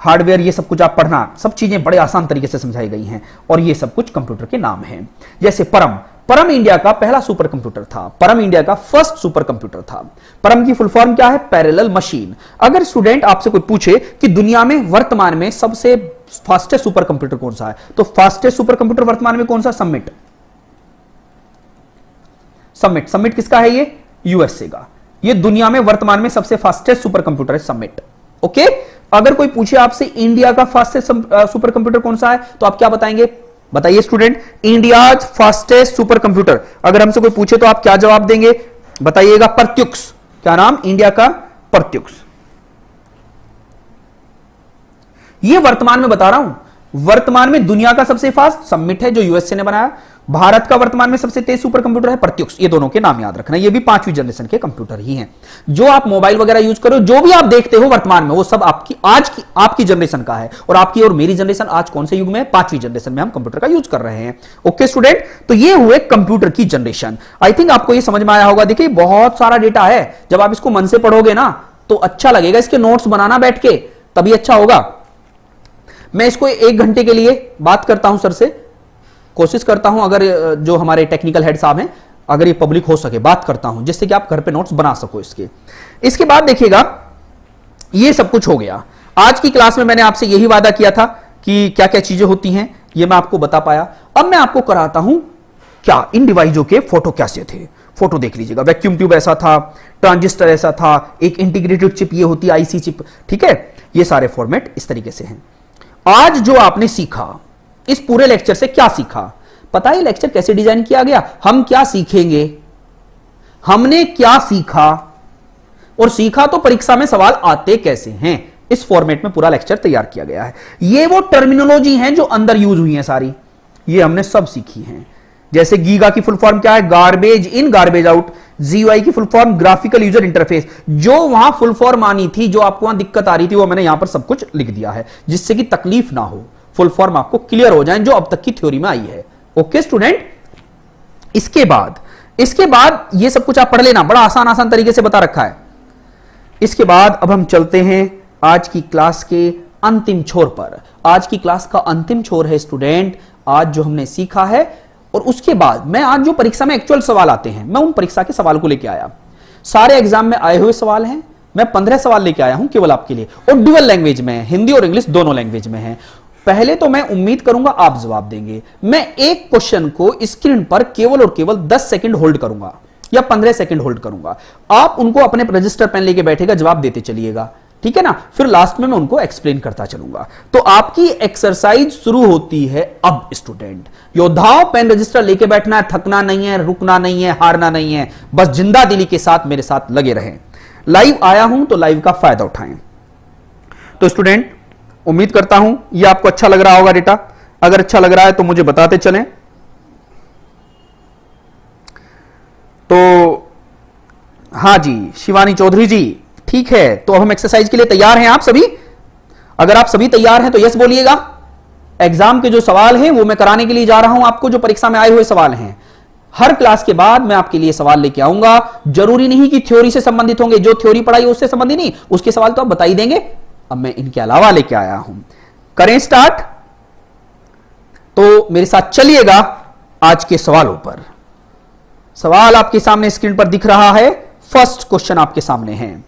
हार्डवेयर, ये सब कुछ आप पढ़ना, सब चीजें बड़े आसान तरीके से समझाई गई हैं और ये सब कुछ कंप्यूटर के नाम हैं। जैसे परम इंडिया का पहला सुपर कंप्यूटर था, परम इंडिया का फर्स्ट सुपर कंप्यूटर था। परम की फुल फॉर्म क्या है? Parallel machine. अगर स्टूडेंट आपसे कोई पूछे कि दुनिया में वर्तमान में सबसे फास्टेस्ट सुपर कंप्यूटर कौन सा है, तो फास्टेस्ट सुपर कंप्यूटर वर्तमान में कौन सा? समिट। समिट किसका है? ये यूएसए का। ये दुनिया में वर्तमान में सबसे फास्टेस्ट सुपर कंप्यूटर है समिट। ओके, अगर कोई पूछे आपसे इंडिया का फास्टेस्ट सुपर कंप्यूटर कौन सा है, तो आप क्या बताएंगे? बताइए student, India fastest super computer अगर हमसे कोई पूछे तो आप क्या जवाब देंगे? बताइएगा। प्रत्युक्स। क्या नाम? इंडिया का प्रत्युक्स। ये वर्तमान में बता रहा हूं, वर्तमान में दुनिया का सबसे फास्ट समिट है जो यूएसए ने बनाया। भारत का वर्तमान में सबसे तेज सुपर कंप्यूटर है प्रत्युक्स। ये दोनों के नाम याद रखना, ये भी 5वीं जनरेशन के कंप्यूटर ही हैं। जो आप मोबाइल वगैरह यूज करो, जो भी आप देखते हो वर्तमान में, वो सब आपकी जनरेशन का है। और आपकी और मेरी जनरेशन आज कौन से युग में है? 5वीं जनरेशन में हम कंप्यूटर का यूज कर रहे हैं। ओके स्टूडेंट, तो ये हुए कंप्यूटर की जनरेशन। आई थिंक आपको ये समझ में आया होगा। देखिए बहुत सारा डेटा है, जब आप इसको मन से पढ़ोगे ना तो अच्छा लगेगा। इसके नोट्स बनाना बैठ के, तभी अच्छा होगा। मैं इसको 1 घंटे के लिए बात करता हूं सर से, कोशिश करता हूं अगर जो हमारे टेक्निकल हेड साहब हैं, अगर ये पब्लिक हो सके, बात करता हूं जिससे कि आप घर पे नोट्स बना सको इसके बाद देखिएगा ये सब कुछ हो गया। आज की क्लास में मैंने आपसे यही वादा किया था कि क्या क्या चीजें होती हैं, ये मैं आपको बता पाया। अब मैं आपको कराता हूं क्या इन डिवाइसों के फोटो कैसे थे। फोटो देख लीजिएगा। वैक्यूम ट्यूब ऐसा था, ट्रांजिस्टर ऐसा था, एक इंटीग्रेटेड चिप ये होती है आईसी चिप, ठीक है। ये सारे फॉर्मेट इस तरीके से हैं। आज जो आपने सीखा, इस पूरे लेक्चर से क्या सीखा? पता है लेक्चर कैसे डिजाइन किया गया? हम क्या सीखेंगे, हमने क्या सीखा, और सीखा तो परीक्षा में सवाल आते कैसे हैं, इस फॉर्मेट में पूरा लेक्चर तैयार किया गया है। ये वो टर्मिनोलॉजी हैं जो अंदर यूज हुई हैं सारी, ये हमने सब सीखी हैं। जैसे गीगा की फुल फॉर्म क्या है? Garbage in garbage out. GUI की full form graphical user interface. जो वहां फुल फॉर्म आनी थी, जो आपको वहां दिक्कत आ रही थी, वो मैंने यहां पर सब कुछ लिख दिया है जिससे कि तकलीफ ना हो, फुल फॉर्म आपको क्लियर हो जाए जो अब तक की थ्योरी में आई है। ओके स्टूडेंट, इसके बाद ये सब कुछ आप पढ़ लेना, बड़ा आसान तरीके से बता रखा है। इसके बाद अब हम चलते हैं आज की क्लास के अंतिम छोर पर। आज की क्लास का अंतिम छोर है स्टूडेंट, आज जो हमने सीखा है, और उसके बाद मैं आज जो परीक्षा में एक्चुअल सवाल आते हैं, मैं उन परीक्षा के सवाल को लेके आया। सारे एग्जाम में आए हुए सवाल हैं, मैं 15 सवाल लेके आया हूं केवल आपके लिए, और ड्यूअल लैंग्वेज में है, हिंदी और इंग्लिश दोनों लैंग्वेज में है। पहले तो मैं उम्मीद करूंगा आप जवाब देंगे। मैं एक क्वेश्चन को स्क्रीन पर केवल और केवल 10 सेकंड होल्ड करूंगा या 15 सेकंड होल्ड करूंगा। आप उनको अपने रजिस्टर पेन लेके बैठेगा, जवाब देते चलिएगा, ठीक है ना। फिर लास्ट में मैं उनको एक्सप्लेन करता चलूंगा। तो आपकी एक्सरसाइज शुरू होती है अब स्टूडेंट। योद्धाओं, पेन रजिस्टर लेके बैठना है, थकना नहीं है, रुकना नहीं है, हारना नहीं है, बस जिंदा दिली के साथ मेरे साथ लगे रहें। लाइव आया हूं तो लाइव का फायदा उठाएं। तो स्टूडेंट, उम्मीद करता हूं ये आपको अच्छा लग रहा होगा डेटा। अगर अच्छा लग रहा है तो मुझे बताते चलें। तो हाँ जी, शिवानी चौधरी जी, ठीक है। तो अब हम एक्सरसाइज के लिए तैयार हैं आप सभी? अगर आप सभी तैयार हैं तो यस बोलिएगा। एग्जाम के जो सवाल हैं वो मैं कराने के लिए जा रहा हूं आपको, जो परीक्षा में आए हुए सवाल हैं। हर क्लास के बाद मैं आपके लिए सवाल लेके आऊंगा। जरूरी नहीं कि थ्योरी से संबंधित होंगे, जो थ्योरी पढ़ाई उससे संबंधित नहीं, उसके सवाल तो आप बता ही देंगे। अब मैं इनके अलावा लेके आया हूं। करें स्टार्ट? तो मेरे साथ चलिएगा आज के सवालों पर। सवाल आपके सामने स्क्रीन पर दिख रहा है। फर्स्ट क्वेश्चन आपके सामने है,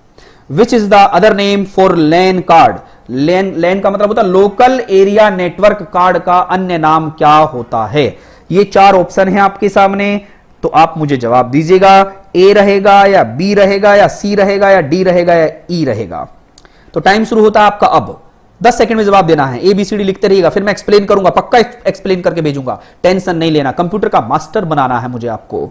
which is the other name for LAN card? LAN का मतलब होता है लोकल एरिया नेटवर्क कार्ड का अन्य नाम क्या होता है? ये 4 ऑप्शन है आपके सामने, तो आप मुझे जवाब दीजिएगा। ए रहेगा या बी रहेगा या सी रहेगा या डी रहेगा या ई रहेगा? तो टाइम शुरू होता है आपका अब। 10 सेकंड में जवाब देना है। ABCD लिखते रहिएगा, फिर मैं एक्सप्लेन करूंगा, पक्का एक्सप्लेन करके भेजूंगा, टेंशन नहीं लेना। कंप्यूटर का मास्टर बनाना है मुझे आपको।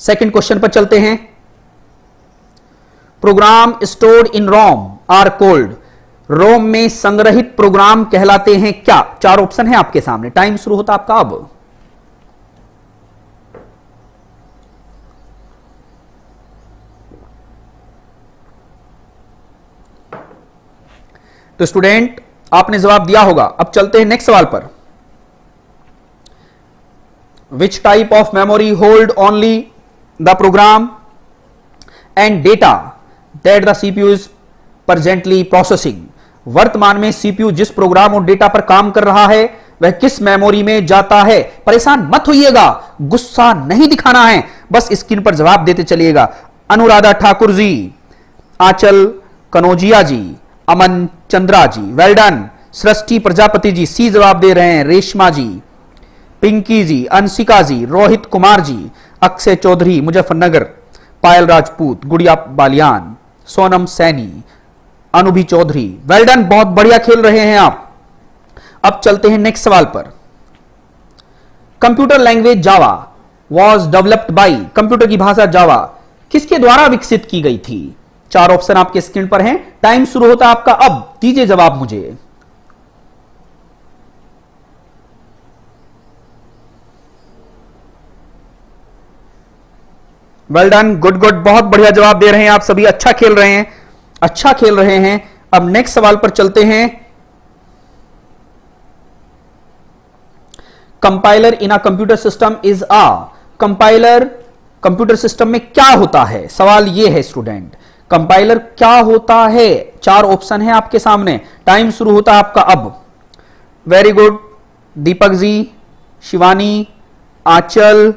सेकंड क्वेश्चन पर चलते हैं। Program stored in ROM are called, ROM में संग्रहित प्रोग्राम कहलाते हैं क्या? चार ऑप्शन है आपके सामने, टाइम शुरू होता आपका अब। तो स्टूडेंट आपने जवाब दिया होगा। अब चलते हैं नेक्स्ट सवाल पर। Which type of memory hold only the program and data that the CPU is presently processing, वर्तमान में सीपीयू जिस प्रोग्राम और डेटा पर काम कर रहा है वह किस मेमोरी में जाता है? परेशान मत होइएगा, गुस्सा नहीं दिखाना है, बस स्क्रीन पर जवाब देते चलिएगा। अनुराधा ठाकुर जी, आंचल कनौजिया जी, अमन चंद्रा जी, वेल डन। सृष्टि प्रजापति जी सी जवाब दे रहे हैं, रेशमा जी, पिंकी जी, अंशिका जी, रोहित कुमार जी, अक्षय चौधरी मुजफ्फरनगर, पायल राजपूत, गुड़िया बालियान, सोनम सैनी, अनुभि चौधरी, वेल डन, बहुत बढ़िया खेल रहे हैं आप। अब चलते हैं नेक्स्ट सवाल पर। Computer language Java was developed by, computer की भाषा जावा किसके द्वारा विकसित की गई थी? चार ऑप्शन आपके स्क्रीन पर हैं, टाइम शुरू होता आपका अब, दीजिए जवाब मुझे। वेल डन, गुड गुड, बहुत बढ़िया जवाब दे रहे हैं आप सभी, अच्छा खेल रहे हैं, अच्छा खेल रहे हैं। अब नेक्स्ट सवाल पर चलते हैं। Compiler in a computer system is a, compiler computer system में क्या होता है? सवाल यह है स्टूडेंट, कंपाइलर क्या होता है? चार ऑप्शन है आपके सामने, टाइम शुरू होता है आपका अब। वेरी गुड, दीपक जी, शिवानी, आंचल,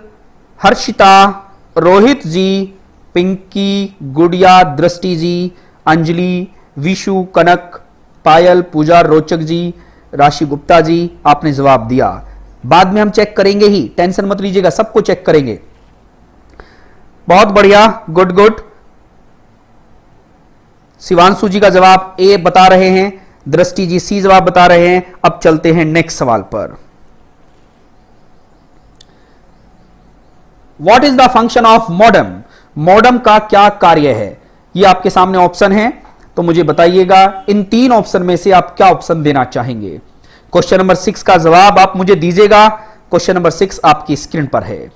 हर्षिता, रोहित जी, पिंकी, गुड़िया, दृष्टि जी, अंजलि, विशु, कनक, पायल, पूजा, रोचक जी, राशि गुप्ता जी, आपने जवाब दिया। बाद में हम चेक करेंगे ही, टेंशन मत लीजिएगा, सबको चेक करेंगे। बहुत बढ़िया, गुड गुड। शिवांशु जी का जवाब ए बता रहे हैं, दृष्टि जी सी जवाब बता रहे हैं। अब चलते हैं नेक्स्ट सवाल पर। What is the function of modem, modem का क्या कार्य है? ये आपके सामने ऑप्शन है, तो मुझे बताइएगा इन तीन ऑप्शन में से आप क्या ऑप्शन देना चाहेंगे। क्वेश्चन नंबर 6 का जवाब आप मुझे दीजिएगा। क्वेश्चन नंबर 6 आपकी स्क्रीन पर है।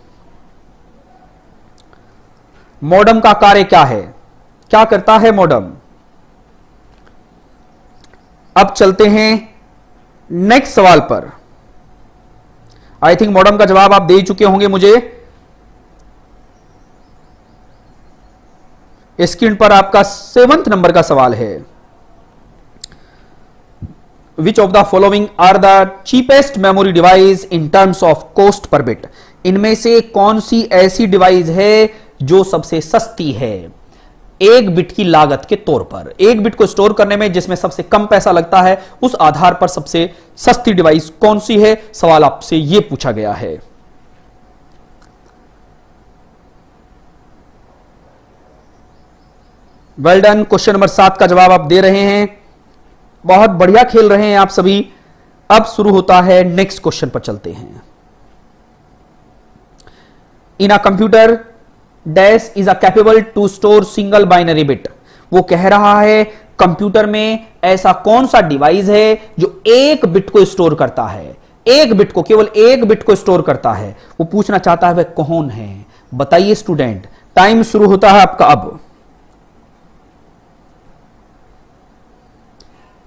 मॉडेम का कार्य क्या है, क्या करता है मॉडेम? अब चलते हैं नेक्स्ट सवाल पर। आई थिंक मॉडेम का जवाब आप दे चुके होंगे मुझे। स्क्रीन पर आपका 7th नंबर का सवाल है। Which of the following are the cheapest memory device in terms of cost per bit, इनमें से कौन सी ऐसी डिवाइस है जो सबसे सस्ती है एक बिट की लागत के तौर पर? एक बिट को स्टोर करने में जिसमें सबसे कम पैसा लगता है, उस आधार पर सबसे सस्ती डिवाइस कौन सी है? सवाल आपसे यह पूछा गया है। वेल डन, क्वेश्चन नंबर 7 का जवाब आप दे रहे हैं, बहुत बढ़िया खेल रहे हैं आप सभी। अब शुरू होता है नेक्स्ट क्वेश्चन पर चलते हैं। In a computer dash is a capable to store single binary bit, वो कह रहा है कंप्यूटर में ऐसा कौन सा डिवाइस है जो एक बिट को स्टोर करता है, एक बिट को, केवल एक बिट को स्टोर करता है। वो पूछना चाहता है वह कौन है, बताइए स्टूडेंट। टाइम शुरू होता है आपका अब।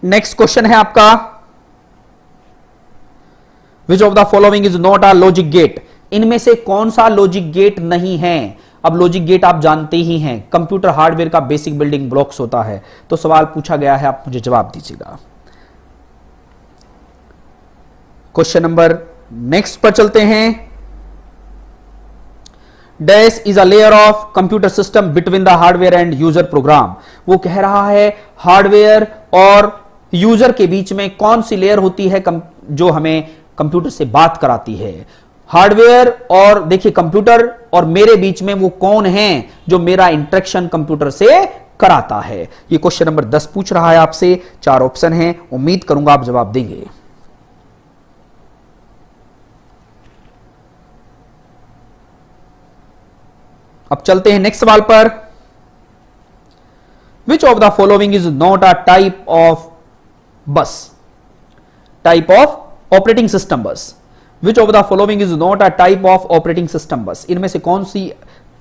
नेक्स्ट क्वेश्चन है आपका, which of the following is not a logic gate, इनमें से कौन सा लॉजिक गेट नहीं है? अब लॉजिक गेट आप जानते ही हैं, कंप्यूटर हार्डवेयर का बेसिक बिल्डिंग ब्लॉक्स होता है। तो सवाल पूछा गया है, आप मुझे जवाब दीजिएगा। क्वेश्चन नंबर नेक्स्ट पर चलते हैं। Dash is a layer of computer system between the hardware and user program, वो कह रहा है हार्डवेयर और यूजर के बीच में कौन सी लेयर होती है जो हमें कंप्यूटर से बात कराती है। हार्डवेयर और देखिए कंप्यूटर और मेरे बीच में वो कौन है जो मेरा इंटरेक्शन कंप्यूटर से कराता है। ये क्वेश्चन नंबर 10 पूछ रहा है आपसे, 4 ऑप्शन हैं, उम्मीद करूंगा आप जवाब देंगे। अब चलते हैं नेक्स्ट सवाल पर। Which of the following is not a type of बस, टाइप ऑफ ऑपरेटिंग सिस्टम बस, विच of the following is not a type of operating system बस, इनमें से कौन सी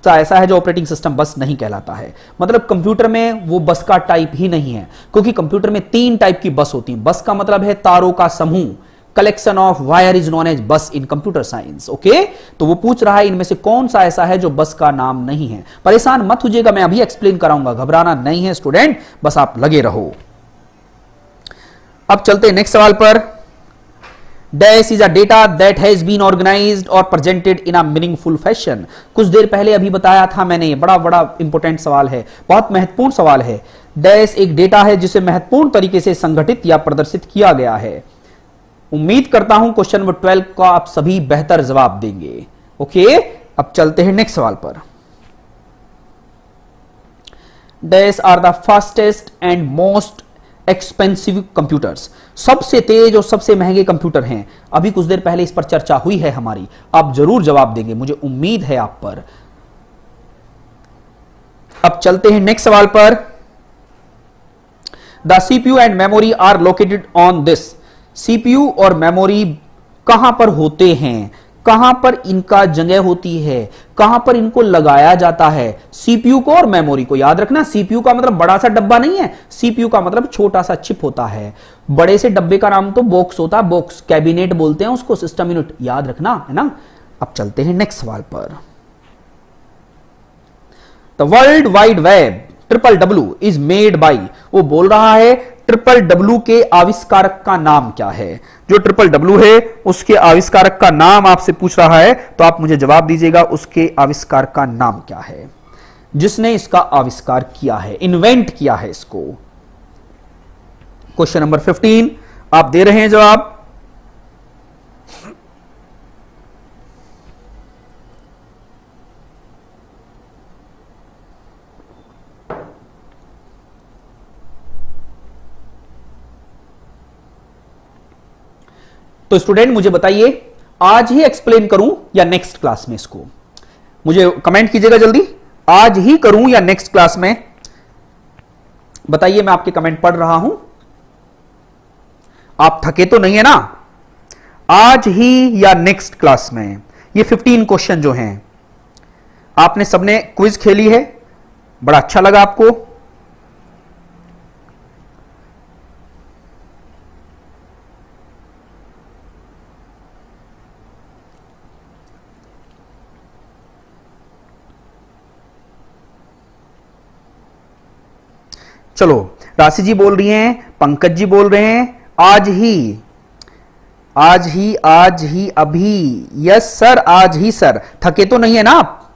ऐसा है जो ऑपरेटिंग सिस्टम बस नहीं कहलाता है। मतलब कंप्यूटर में वो बस का टाइप ही नहीं है, क्योंकि कंप्यूटर में 3 टाइप की बस होती है। बस का मतलब है तारों का समूह, collection of wire is known as bus in computer science. Okay, तो वो पूछ रहा है इनमें से कौन सा ऐसा है जो बस का नाम नहीं है। परेशान मत होइएगा, मैं अभी एक्सप्लेन कराऊंगा, घबराना नहीं है स्टूडेंट, बस आप लगे रहो। अब चलते हैं नेक्स्ट सवाल पर। Dash is a data that has been organized or presented in a meaningful fashion। कुछ देर पहले अभी बताया था मैंने, ये बड़ा बड़ा इंपॉर्टेंट सवाल है, बहुत महत्वपूर्ण सवाल है। डैश एक डेटा है जिसे महत्वपूर्ण तरीके से संगठित या प्रदर्शित किया गया है। उम्मीद करता हूं क्वेश्चन नंबर 12 का आप सभी बेहतर जवाब देंगे। ओके, अब चलते हैं नेक्स्ट सवाल पर। Dash are the fastest and most expensive computers, सबसे तेज और सबसे महंगे कंप्यूटर हैं। अभी कुछ देर पहले इस पर चर्चा हुई है हमारी, आप जरूर जवाब देंगे, मुझे उम्मीद है आप पर। अब चलते हैं नेक्स्ट सवाल पर। The CPU and memory are located on this, CPU और मेमोरी कहां पर होते हैं, कहां पर इनका जगह होती है, कहां पर इनको लगाया जाता है। सीपीयू को और मेमोरी को याद रखना, सीपीयू का मतलब बड़ा सा डब्बा नहीं है, सीपीयू का मतलब छोटा सा चिप होता है। बड़े से डब्बे का नाम तो बॉक्स होता है, बॉक्स कैबिनेट बोलते हैं उसको, सिस्टम यूनिट याद रखना है ना। अब चलते हैं नेक्स्ट सवाल पर। The world wide web WWW is made by, वो बोल रहा है WWW के आविष्कारक का नाम क्या है। जो WWW है उसके आविष्कारक का नाम आपसे पूछ रहा है, तो आप मुझे जवाब दीजिएगा उसके आविष्कार का नाम क्या है, जिसने इसका आविष्कार किया है, इन्वेंट किया है इसको। क्वेश्चन नंबर 15 आप दे रहे हैं जवाब। तो स्टूडेंट मुझे बताइए, आज ही एक्सप्लेन करूं या नेक्स्ट क्लास में इसको, मुझे कमेंट कीजिएगा जल्दी, आज ही करूं या नेक्स्ट क्लास में, बताइए। मैं आपके कमेंट पढ़ रहा हूं, आप थके तो नहीं है ना। आज ही या नेक्स्ट क्लास में। ये 15 क्वेश्चन जो हैं, आपने सबने क्विज खेली है, बड़ा अच्छा लगा आपको। चलो, राशि जी बोल रही हैं, पंकज जी बोल रहे हैं, आज ही अभी। यस सर, आज ही सर। थके तो नहीं है ना आप?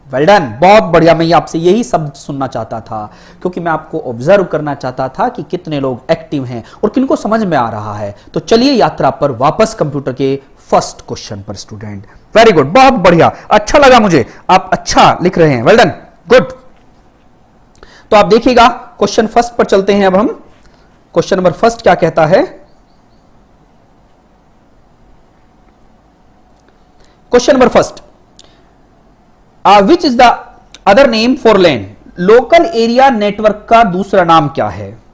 वेल डन, बहुत बढ़िया। मैं आपसे यही शब्द सुनना चाहता था, क्योंकि मैं आपको ऑब्जर्व करना चाहता था कि कितने लोग एक्टिव हैं और किनको समझ में आ रहा है। तो चलिए यात्रा पर वापस कंप्यूटर के फर्स्ट क्वेश्चन पर स्टूडेंट। वेरी गुड, बहुत बढ़िया, अच्छा लगा मुझे, आप अच्छा लिख रहे हैं, वेल डन, गुड। तो आप देखिएगा क्वेश्चन फर्स्ट पर चलते हैं। अब हम क्वेश्चन नंबर फर्स्ट क्या कहता है। Question number first, which is the other name for LAN, local area network का दूसरा नाम क्या है।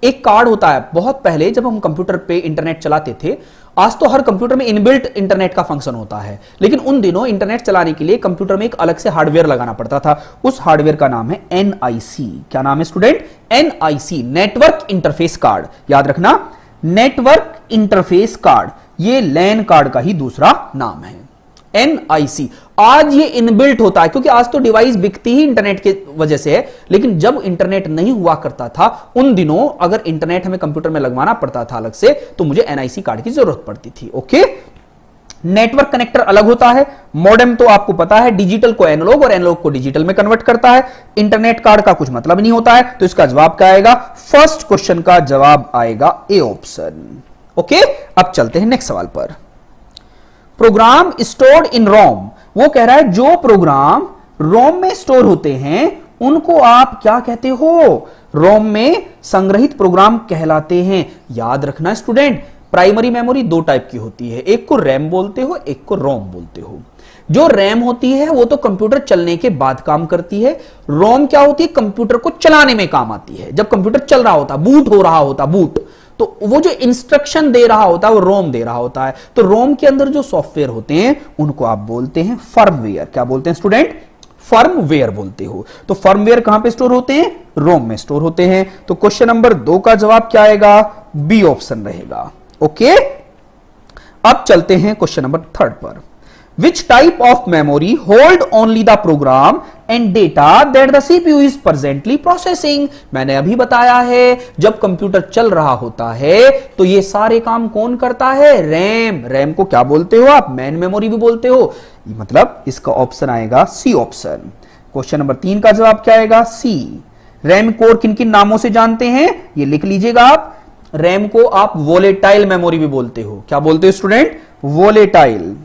एक कार्ड होता है, बहुत पहले जब हम कंप्यूटर पे इंटरनेट चलाते थे, आज तो हर कंप्यूटर में इनबिल्ट इंटरनेट का फंक्शन होता है, लेकिन उन दिनों इंटरनेट चलाने के लिए कंप्यूटर में एक अलग से हार्डवेयर लगाना पड़ता था। उस हार्डवेयर का नाम है NIC। क्या नाम है student? NIC, network interface card. याद रखना, नेटवर्क इंटरफेस कार्ड, ये लैन कार्ड का ही दूसरा नाम है, NIC। आज ये इनबिल्ट होता है, क्योंकि आज तो डिवाइस बिकती ही इंटरनेट के वजह से है, लेकिन जब इंटरनेट नहीं हुआ करता था उन दिनों अगर इंटरनेट हमें कंप्यूटर में लगवाना पड़ता था अलग से, तो मुझे NIC कार्ड की जरूरत पड़ती थी। ओके, नेटवर्क कनेक्टर अलग होता है, मॉडेम तो आपको पता है डिजिटल को एनालॉग और एनालॉग को डिजिटल में कन्वर्ट करता है। इंटरनेट कार्ड का कुछ मतलब नहीं होता है, तो इसका जवाब क्या आएगा? फर्स्ट क्वेश्चन का जवाब आएगा ए ऑप्शन। ओके, अब चलते हैं नेक्स्ट सवाल पर। प्रोग्राम स्टोर्ड इन रोम, वो कह रहा है जो प्रोग्राम रोम में स्टोर होते हैं उनको आप क्या कहते हो? रोम में संग्रहित प्रोग्राम कहलाते हैं। याद रखना स्टूडेंट, प्राइमरी मेमोरी दो टाइप की होती है, एक को रैम बोलते हो, एक को रोम बोलते हो। जो रैम होती है वो तो कंप्यूटर चलने के बाद काम करती है, रोम क्या होती है, कंप्यूटर को चलाने में काम आती है। जब कंप्यूटर चल रहा होता, बूट हो रहा होता, बूट, तो वो जो इंस्ट्रक्शन दे रहा होता है वो रोम दे रहा होता है। तो रोम के अंदर जो सॉफ्टवेयर होते हैं उनको आप बोलते हैं फर्मवेयर। क्या बोलते हैं स्टूडेंट? फर्मवेयर बोलते हो। तो फर्मवेयर कहां पे स्टोर होते हैं? रोम में स्टोर होते हैं। तो क्वेश्चन नंबर 2 का जवाब क्या आएगा? बी ऑप्शन रहेगा। ओके, अब चलते हैं क्वेश्चन नंबर 3 पर। Which type of memory hold only the program and data that the CPU is presently processing? मैंने अभी बताया है जब कंप्यूटर चल रहा होता है तो ये सारे काम कौन करता है? रैम। रैम को क्या बोलते हो आप? मेन मेमोरी भी बोलते हो। मतलब इसका ऑप्शन आएगा सी ऑप्शन। क्वेश्चन नंबर 3 का जवाब क्या आएगा? सी। रैम कोर किन किन नामों से जानते हैं? ये लिख लीजिएगा आप। रैम को आप वोलेटाइल मेमोरी भी बोलते हो। क्या बोलते हो स्टूडेंट? वोलेटाइल।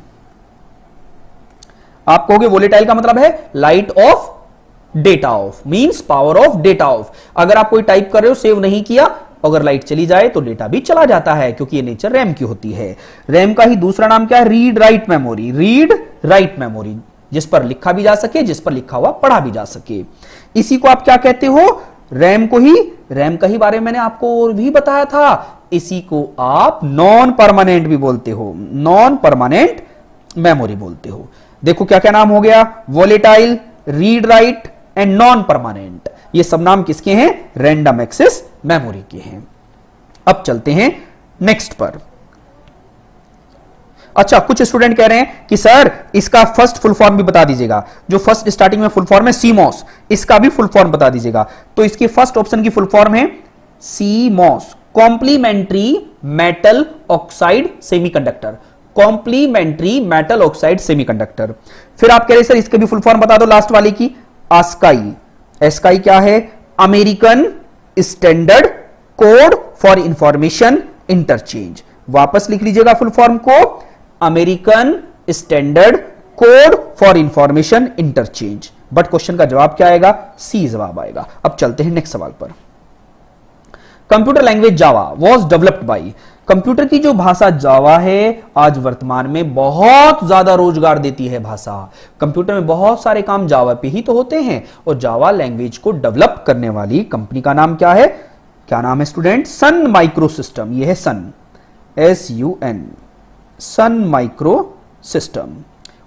आप कहोगे वोलेटाइल का मतलब है light of, data of, means power of, data of. अगर आप कोई टाइप कर रहे हो, सेव नहीं किया, अगर लाइट चली जाए तो डेटा भी चला जाता है, क्योंकि ये नेचर रैम की होती है। रैम का ही दूसरा नाम क्या है? Read write memory. Read write memory, जिस पर लिखा भी जा सके, जिस पर लिखा हुआ पढ़ा भी जा सके। इसी को आप क्या कहते हो? रैम को ही, रैम का ही बारे में मैंने आपको और भी बताया था, इसी को आप नॉन परमानेंट भी बोलते हो, नॉन परमानेंट मेमोरी बोलते हो। देखो क्या क्या नाम हो गया? Volatile, read write and non permanent. ये सब नाम किसके हैं? रैंडम एक्सेस मेमोरी के हैं। अब चलते हैं नेक्स्ट पर। अच्छा, कुछ स्टूडेंट कह रहे हैं कि सर इसका फर्स्ट फुल फॉर्म भी बता दीजिएगा। जो फर्स्ट स्टार्टिंग में फुल फॉर्म है सीमॉस, इसका भी फुल फॉर्म बता दीजिएगा। तो इसकी फर्स्ट ऑप्शन की फुल फॉर्म है CMOS, complementary metal oxide semiconductor. Complementary metal oxide semiconductor. फिर आप कह रहे सर इसके भी फुल फॉर्म बता दो लास्ट वाले की। आस्काई। एस्काई क्या है? American standard code for information interchange. वापस लिख लीजिएगा फुल फॉर्म को, American standard code for information interchange. But question का जवाब क्या आएगा? सी जवाब आएगा। अब चलते हैं नेक्स्ट सवाल पर। Computer language Java was developed by. Computer की जो भाषा जावा है आज वर्तमान में बहुत ज्यादा रोजगार देती है भाषा। कंप्यूटर में बहुत सारे काम जावा पे ही तो होते हैं, और जावा लैंग्वेज को डेवलप करने वाली कंपनी का नाम क्या है? क्या नाम है स्टूडेंट? Sun micro system. ये है सन, SUN, Sun micro system.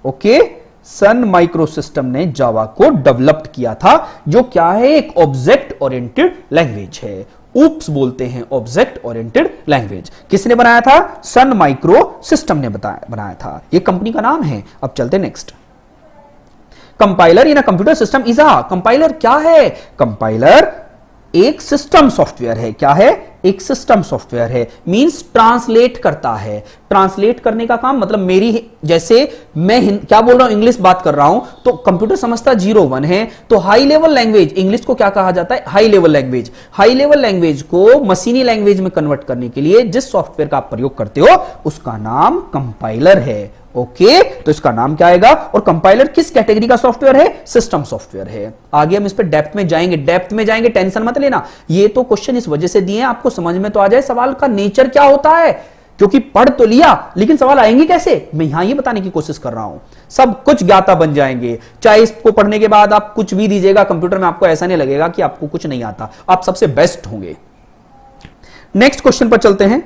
Okay, Sun micro system ने जावा को डेवलप्ड किया था, जो क्या है? एक ऑब्जेक्ट ओरिएंटेड लैंग्वेज है। ऊप्स बोलते हैं ऑब्जेक्ट ओरिएंटेड लैंग्वेज। किसने बनाया था? सन माइक्रो सिस्टम ने बनाया था। ये कंपनी का नाम है। अब चलते next. Compiler in a computer system is a. Compiler क्या है? कंपाइलर एक सिस्टम सॉफ्टवेयर है। क्या है? एक सिस्टम सॉफ्टवेयर है, मींस ट्रांसलेट करता है। ट्रांसलेट करने का काम मतलब मेरी, जैसे मैं क्या बोल रहा हूं, इंग्लिश बात कर रहा हूं तो कंप्यूटर समझता 0-1 है, तो हाई लेवल लैंग्वेज, इंग्लिश को क्या कहा जाता है? High level language. High level language को मशीनी लैंग्वेज में कन्वर्ट करने के लिए जिस सॉफ्टवेयर का आप प्रयोग करते हो उसका नाम कंपाइलर है। ओके, तो इसका नाम क्या आएगा? और कंपाइलर किस कैटेगरी का सॉफ्टवेयर है? सिस्टम सॉफ्टवेयर है। आगे हम इस पर डेप्थ में जाएंगे, टेंशन मत लेना। ये तो क्वेश्चन इस वजह से दिए हैं आपको समझ में तो आ जाए सवाल का नेचर क्या होता है, क्योंकि पढ़ तो लिया लेकिन सवाल आएंगे कैसे, मैं यहां ये बताने की कोशिश कर रहा हूं। सब कुछ ज्ञाता बन जाएंगे, चाहे इसको पढ़ने के बाद आप कुछ भी दीजिएगा कंप्यूटर में, आपको ऐसा नहीं लगेगा कि आपको कुछ नहीं आता, आप सबसे बेस्ट होंगे। नेक्स्ट क्वेश्चन पर चलते हैं।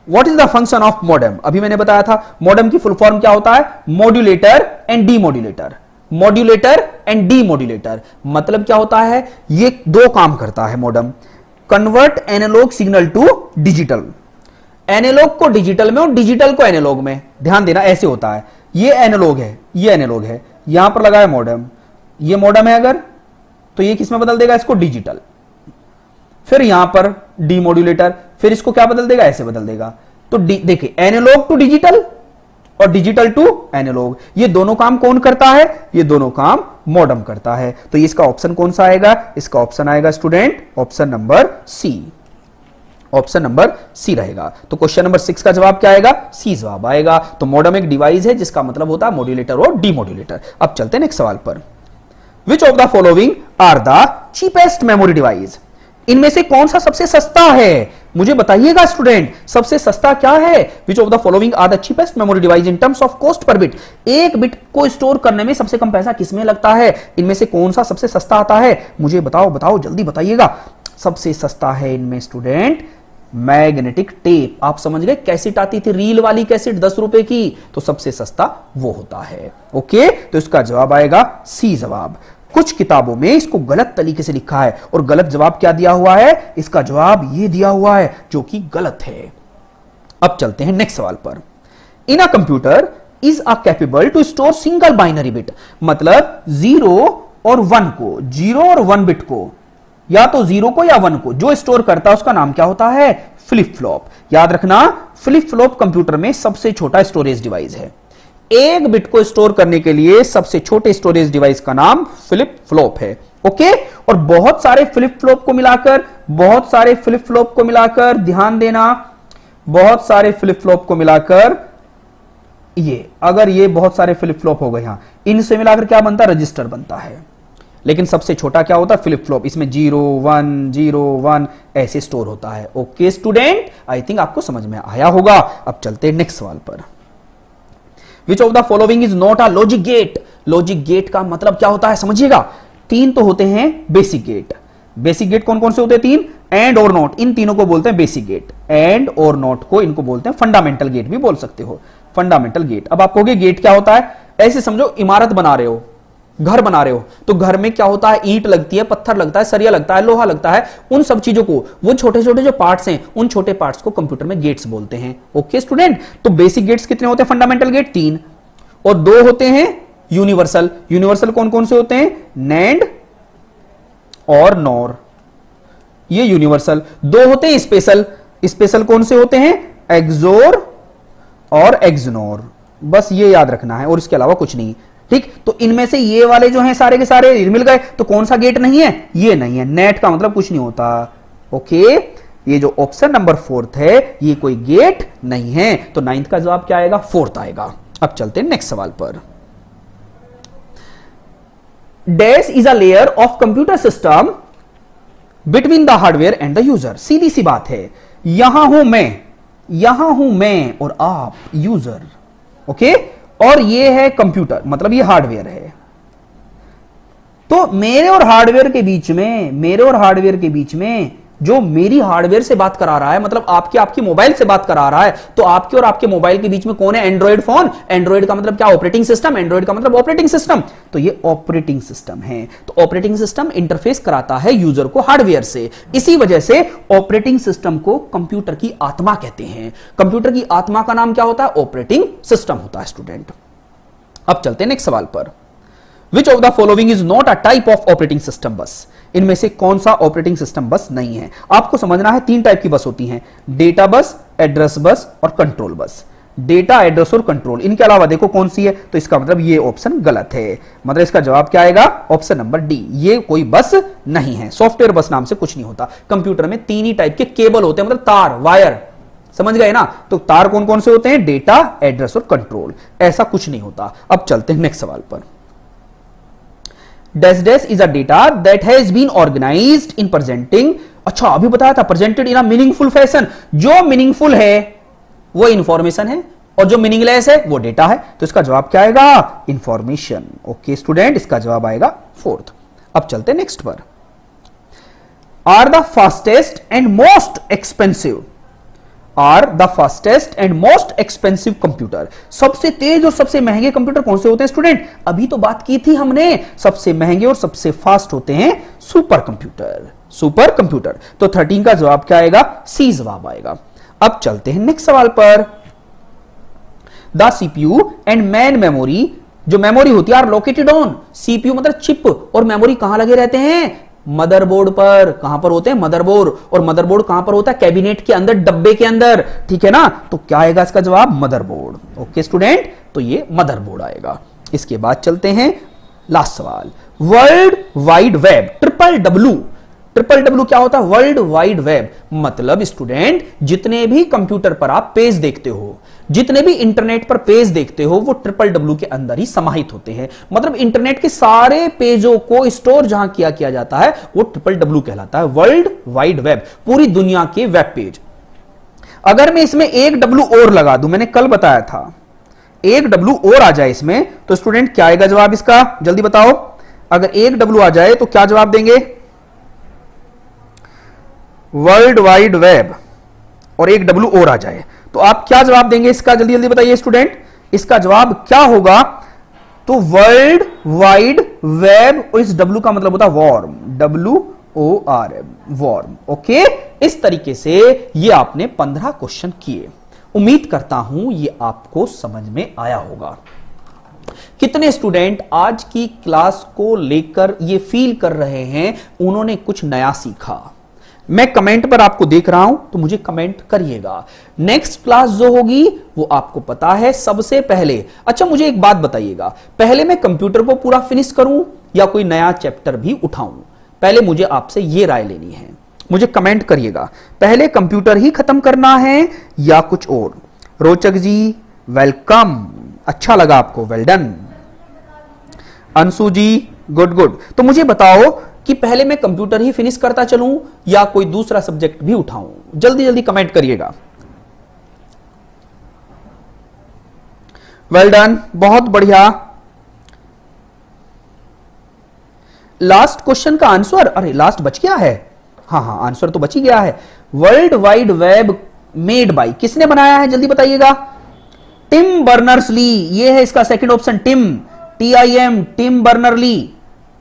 What is the function of modem? अभी मैंने बताया था मॉडेम की फुल फॉर्म क्या होता है? Modulator and demodulator. Modulator and demodulator मतलब क्या होता है? ये दो काम करता है modem. Convert analog signal to digital, analog को डिजिटल में और डिजिटल को एनालॉग में। ध्यान देना, ऐसे होता है। ये एनालॉग है, ये एनालॉग है, यहां पर लगा है मॉडेम, ये मॉडेम है अगर, तो ये किसमें बदल देगा? इसको डिजिटल। फिर यहां पर डीमॉड्यूलेटर, फिर इसको क्या बदल देगा? ऐसे बदल देगा। तो देखिए, एनालॉग टू डिजिटल और डिजिटल टू एनालॉग, ये दोनों काम कौन करता है? ये दोनों काम मॉडेम करता है। तो इसका ऑप्शन कौन सा आएगा? इसका ऑप्शन आएगा student option number C. Option number C रहेगा। तो क्वेश्चन नंबर 6 का जवाब क्या आएगा? सी जवाब आएगा। तो मॉडेम एक डिवाइस है जिसका मतलब होता है मॉड्यूलेटर और डीमॉड्यूलेटर। अब चलते हैं नेक्स्ट सवाल पर। Which of the following are the cheapest memory device? इनमें से कौन सा सबसे सस्ता है, मुझे बताइएगा स्टूडेंट, सबसे सस्ता क्या है? Which of the following are the cheapest memory device in terms of cost per bit? एक बिट को स्टोर करने में सबसे कम पैसा किसमें लगता है? इनमें से कौन सा सबसे सस्ता आता है? मुझे बताओ बताओ, जल्दी बताइएगा। सबसे सस्ता है इनमें स्टूडेंट मैग्नेटिक टेप। आप समझ गए, कैसेट आती थी रील वाली कैसेट 10 रुपए की, तो सबसे सस्ता वो होता है। ओके, तो इसका जवाब आएगा सी जवाब। कुछ किताबों में इसको गलत तरीके से लिखा है और गलत जवाब क्या दिया हुआ है? इसका जवाब ये दिया हुआ है जो कि गलत है। अब चलते हैं नेक्स्ट सवाल पर। In a computer is a capable to store single binary bit, मतलब 0 और 1 को, 0 और 1 बिट को, या तो 0 को या 1 को जो स्टोर करता है उसका नाम क्या होता है? Flip flop. याद रखना, फ्लिप फ्लॉप कंप्यूटर में सबसे छोटा स्टोरेज डिवाइस है। एक बिट को स्टोर करने के लिए सबसे छोटे स्टोरेज डिवाइस का नाम फ्लिप फ्लॉप है। ओके, और बहुत सारे फ्लिप फ्लॉप को मिलाकर ध्यान देना, बहुत सारे फ्लिप फ्लॉप को मिलाकर ये, अगर ये बहुत सारे फ्लिप फ्लॉप हो गए, यहां इनसे मिलाकर क्या बनता है? रजिस्टर बनता है। लेकिन सबसे छोटा क्या होता है? Flip flop. इसमें 0 1 0 1 ऐसे स्टोर होता है। ओके स्टूडेंट, आई थिंक आपको समझ में आया होगा। अब चलते हैं नेक्स्ट सवाल पर। Which of the following is not a logic gate? Logic gate का मतलब क्या होता है समझिएगा। 3 तो होते हैं बेसिक गेट। बेसिक गेट कौन कौन से होते हैं? 3। एंड और नॉट, इन तीनों को बोलते हैं बेसिक गेट। एंड और नॉट को इनको बोलते हैं फंडामेंटल गेट भी बोल सकते हो, फंडामेंटल गेट। अब आप कहोगे गेट क्या होता है? ऐसे समझो, इमारत बना रहे हो, घर बना रहे हो, तो घर में क्या होता है? ईंट लगती है, पत्थर लगता है, सरिया लगता है, लोहा लगता है। उन सब चीजों को, वो छोटे छोटे जो पार्ट्स हैं, उन छोटे पार्ट्स को कंप्यूटर में गेट्स बोलते हैं। ओके स्टूडेंट, तो बेसिक गेट्स कितने होते हैं? फंडामेंटल गेट 3, और 2 होते हैं यूनिवर्सल। यूनिवर्सल कौन कौन से होते हैं? नैंड और नॉर, ये यूनिवर्सल। 2 होते हैं स्पेशल। स्पेशल कौन से होते हैं? एक्सोर और एक्सनोर। बस ये याद रखना है और इसके अलावा कुछ नहीं। ठीक, तो इनमें से ये वाले जो हैं सारे के सारे मिल गए, तो कौन सा गेट नहीं है? ये नहीं है। नेट का मतलब कुछ नहीं होता। ओके, ये जो ऑप्शन नंबर 4 है ये कोई गेट नहीं है। तो 9th का जवाब क्या आएगा? 4th आएगा। अब चलते हैं नेक्स्ट सवाल पर। Dash is a layer of computer system between the hardware and the user. सीधी सी बात है, यहां हूं मैं और आप यूजर। ओके, और ये है कंप्यूटर, मतलब ये हार्डवेयर है। तो मेरे और हार्डवेयर के बीच में जो मेरी हार्डवेयर से बात करा रहा है, मतलब आपकी मोबाइल से बात करा रहा है, तो आपके और आपके मोबाइल के बीच में कौन है? Android phone. एंड्रॉइड का मतलब क्या? Operating system. एंड्रॉइड का मतलब ऑपरेटिंग सिस्टम। तो ये ऑपरेटिंग सिस्टम है। तो ऑपरेटिंग सिस्टम इंटरफेस कराता है यूजर को हार्डवेयर से। इसी वजह से ऑपरेटिंग सिस्टम को कंप्यूटर की आत्मा कहते हैं। कंप्यूटर की आत्मा का नाम क्या होता है? ऑपरेटिंग सिस्टम होता है स्टूडेंट। अब चलते हैं नेक्स्ट सवाल पर। Which of the following is not a type of operating system बस? इनमें से कौन सा ऑपरेटिंग सिस्टम बस नहीं है? आपको समझना है 3 टाइप की बस होती हैं, डेटा बस, एड्रेस बस और कंट्रोल बस। डेटा, एड्रेस और कंट्रोल, इनके अलावा देखो कौन सी है, तो इसका मतलब ये ऑप्शन गलत है। मतलब इसका जवाब क्या आएगा? ऑप्शन नंबर डी, ये कोई बस नहीं है। सॉफ्टवेयर बस नाम से कुछ नहीं होता। कंप्यूटर में 3 ही टाइप के केबल होते हैं, मतलब तार, वायर, समझ गए ना। तो तार कौन कौन से होते हैं? डेटा, एड्रेस और कंट्रोल। ऐसा कुछ नहीं होता। अब चलते हैं नेक्स्ट सवाल पर। Dash dash is a data that has been organized in presenting, अच्छा अभी बताया था, presented in a meaningful fashion. जो मीनिंगफुल है वो इंफॉर्मेशन है और जो मीनिंगलेस है वो डेटा है। तो इसका जवाब क्या आएगा? इंफॉर्मेशन। ओके स्टूडेंट, इसका जवाब आएगा 4th। अब चलते हैं नेक्स्ट पर। Are the fastest and most expensive computer, सबसे तेज और सबसे महंगे कंप्यूटर कौन से होते हैं स्टूडेंट? अभी तो बात की थी हमने, सबसे महंगे और सबसे फास्ट होते हैं सुपर कंप्यूटर। तो 13 का जवाब क्या आएगा? सी जवाब आएगा। अब चलते हैं नेक्स्ट सवाल पर। The CPU and main memory, जो मेमोरी होती है, आर लोकेटेड ऑन। सीपीयू मतलब चिप और मेमोरी कहां लगे रहते हैं? मदरबोर्ड पर। कहां पर होते हैं? मदरबोर्ड। और मदरबोर्ड कहां पर होता है? कैबिनेट के अंदर, डब्बे के अंदर। ठीक है ना, तो क्या आएगा इसका जवाब? मदरबोर्ड। ओके स्टूडेंट, तो ये मदरबोर्ड आएगा। इसके बाद चलते हैं लास्ट सवाल। World wide web, triple W, triple W क्या होता है? World wide web. मतलब स्टूडेंट, जितने भी कंप्यूटर पर आप पेज देखते हो, जितने भी इंटरनेट पर पेज देखते हो, वो ट्रिपल डब्ल्यू के अंदर ही समाहित होते हैं। मतलब इंटरनेट के सारे पेजों को स्टोर जहां किया जाता है वो ट्रिपल डब्ल्यू कहलाता है, वर्ल्ड वाइड वेब, पूरी दुनिया के वेब पेज। अगर मैं इसमें एक डब्ल्यू और लगा दूं, मैंने कल बताया था, एक डब्ल्यू और आ जाए इसमें, तो स्टूडेंट क्या आएगा जवाब इसका? जल्दी बताओ। अगर एक डब्ल्यू आ जाए तो क्या जवाब देंगे? वर्ल्ड वाइड वेब, और एक डब्ल्यू और आ जाए तो आप क्या जवाब देंगे इसका? जल्दी जल्दी बताइए स्टूडेंट, इसका जवाब क्या होगा? तो वर्ल्ड वाइड वेब, और इस डब्ल्यू का मतलब होता है वॉर्म, WORM, वॉर्म। ओके, इस तरीके से ये आपने 15 क्वेश्चन किए। उम्मीद करता हूं ये आपको समझ में आया होगा। कितने स्टूडेंट आज की क्लास को लेकर ये फील कर रहे हैं उन्होंने कुछ नया सीखा? मैं कमेंट पर आपको देख रहा हूं, तो मुझे कमेंट करिएगा। नेक्स्ट क्लास जो होगी वो आपको पता है सबसे पहले। अच्छा, मुझे एक बात बताइएगा, पहले मैं कंप्यूटर को पूरा फिनिश करूं या कोई नया चैप्टर भी उठाऊं? पहले मुझे आपसे ये राय लेनी है, मुझे कमेंट करिएगा। पहले कंप्यूटर ही खत्म करना है या कुछ और? रोचक जी वेलकम, अच्छा लगा आपको, वेल डन। अंशु जी गुड गुड। तो मुझे बताओ कि पहले मैं कंप्यूटर ही फिनिश करता चलूं या कोई दूसरा सब्जेक्ट भी उठाऊं? जल्दी जल्दी कमेंट करिएगा। वेल डन, बहुत बढ़िया। लास्ट क्वेश्चन का आंसर, अरे लास्ट बच गया है, हाँ आंसर तो बच ही गया है। World wide web made by, किसने बनाया है जल्दी बताइएगा? टिम बर्नर्स ली, ये है इसका second option, Tim, TIM, Tim Berners Lee.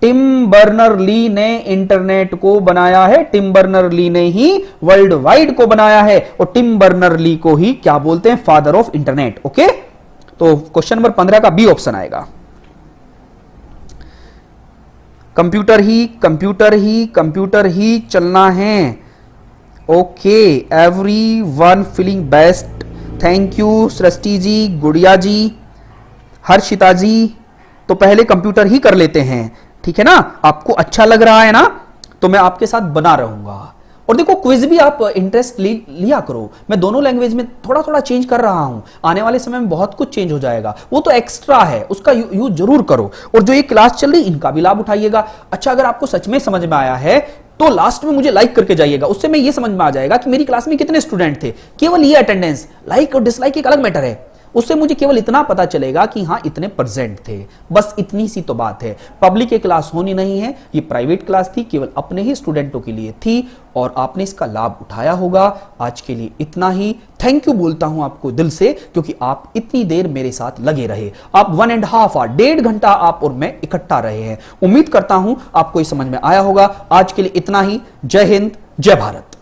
Tim Berners Lee ने इंटरनेट को बनाया है, टिम बर्नर ली ने ही वर्ल्ड वाइड को बनाया है, और टिम बर्नर ली को ही क्या बोलते हैं? Father of internet. ओके, तो क्वेश्चन नंबर 15 का बी ऑप्शन आएगा। कंप्यूटर ही कंप्यूटर ही कंप्यूटर ही चलना है। Okay, everyone feeling best, thank you Srishti ji, Gudiya ji, Harshita जी। तो पहले कंप्यूटर ही कर लेते हैं, ठीक है ना? आपको अच्छा लग रहा है ना? तो मैं आपके साथ बना रहूंगा। और देखो, क्विज भी आप इंटरेस्ट लिया करो। मैं दोनों लैंग्वेज में थोड़ा थोड़ा चेंज कर रहा हूं, आने वाले समय में बहुत कुछ चेंज हो जाएगा, वो तो एक्स्ट्रा है, उसका यूज जरूर करो। और जो ये क्लास चल रही इनका भी लाभ उठाइएगा। अच्छा, अगर आपको सच में समझ में आया है तो लास्ट में मुझे लाइक करके जाइएगा, उससे मैं ये समझ में आ जाएगा कि मेरी क्लास में कितने स्टूडेंट थे। केवल ये अटेंडेंस, लाइक और डिसलाइक एक अलग मैटर है, उससे मुझे केवल इतना पता चलेगा कि हाँ इतने प्रेजेंट थे, बस इतनी सी तो बात है। पब्लिक की क्लास होनी नहीं है, ये प्राइवेट क्लास थी, केवल अपने ही स्टूडेंटों के लिए थी, और आपने इसका लाभ उठाया होगा। आज के लिए इतना ही। थैंक यू बोलता हूं आपको दिल से, क्योंकि आप इतनी देर मेरे साथ लगे रहे। आप 1.5 आवर, 1.5 घंटा आप और मैं इकट्ठा रहे हैं। उम्मीद करता हूं आपको ये समझ में आया होगा। आज के लिए इतना ही। जय हिंद, जय भारत।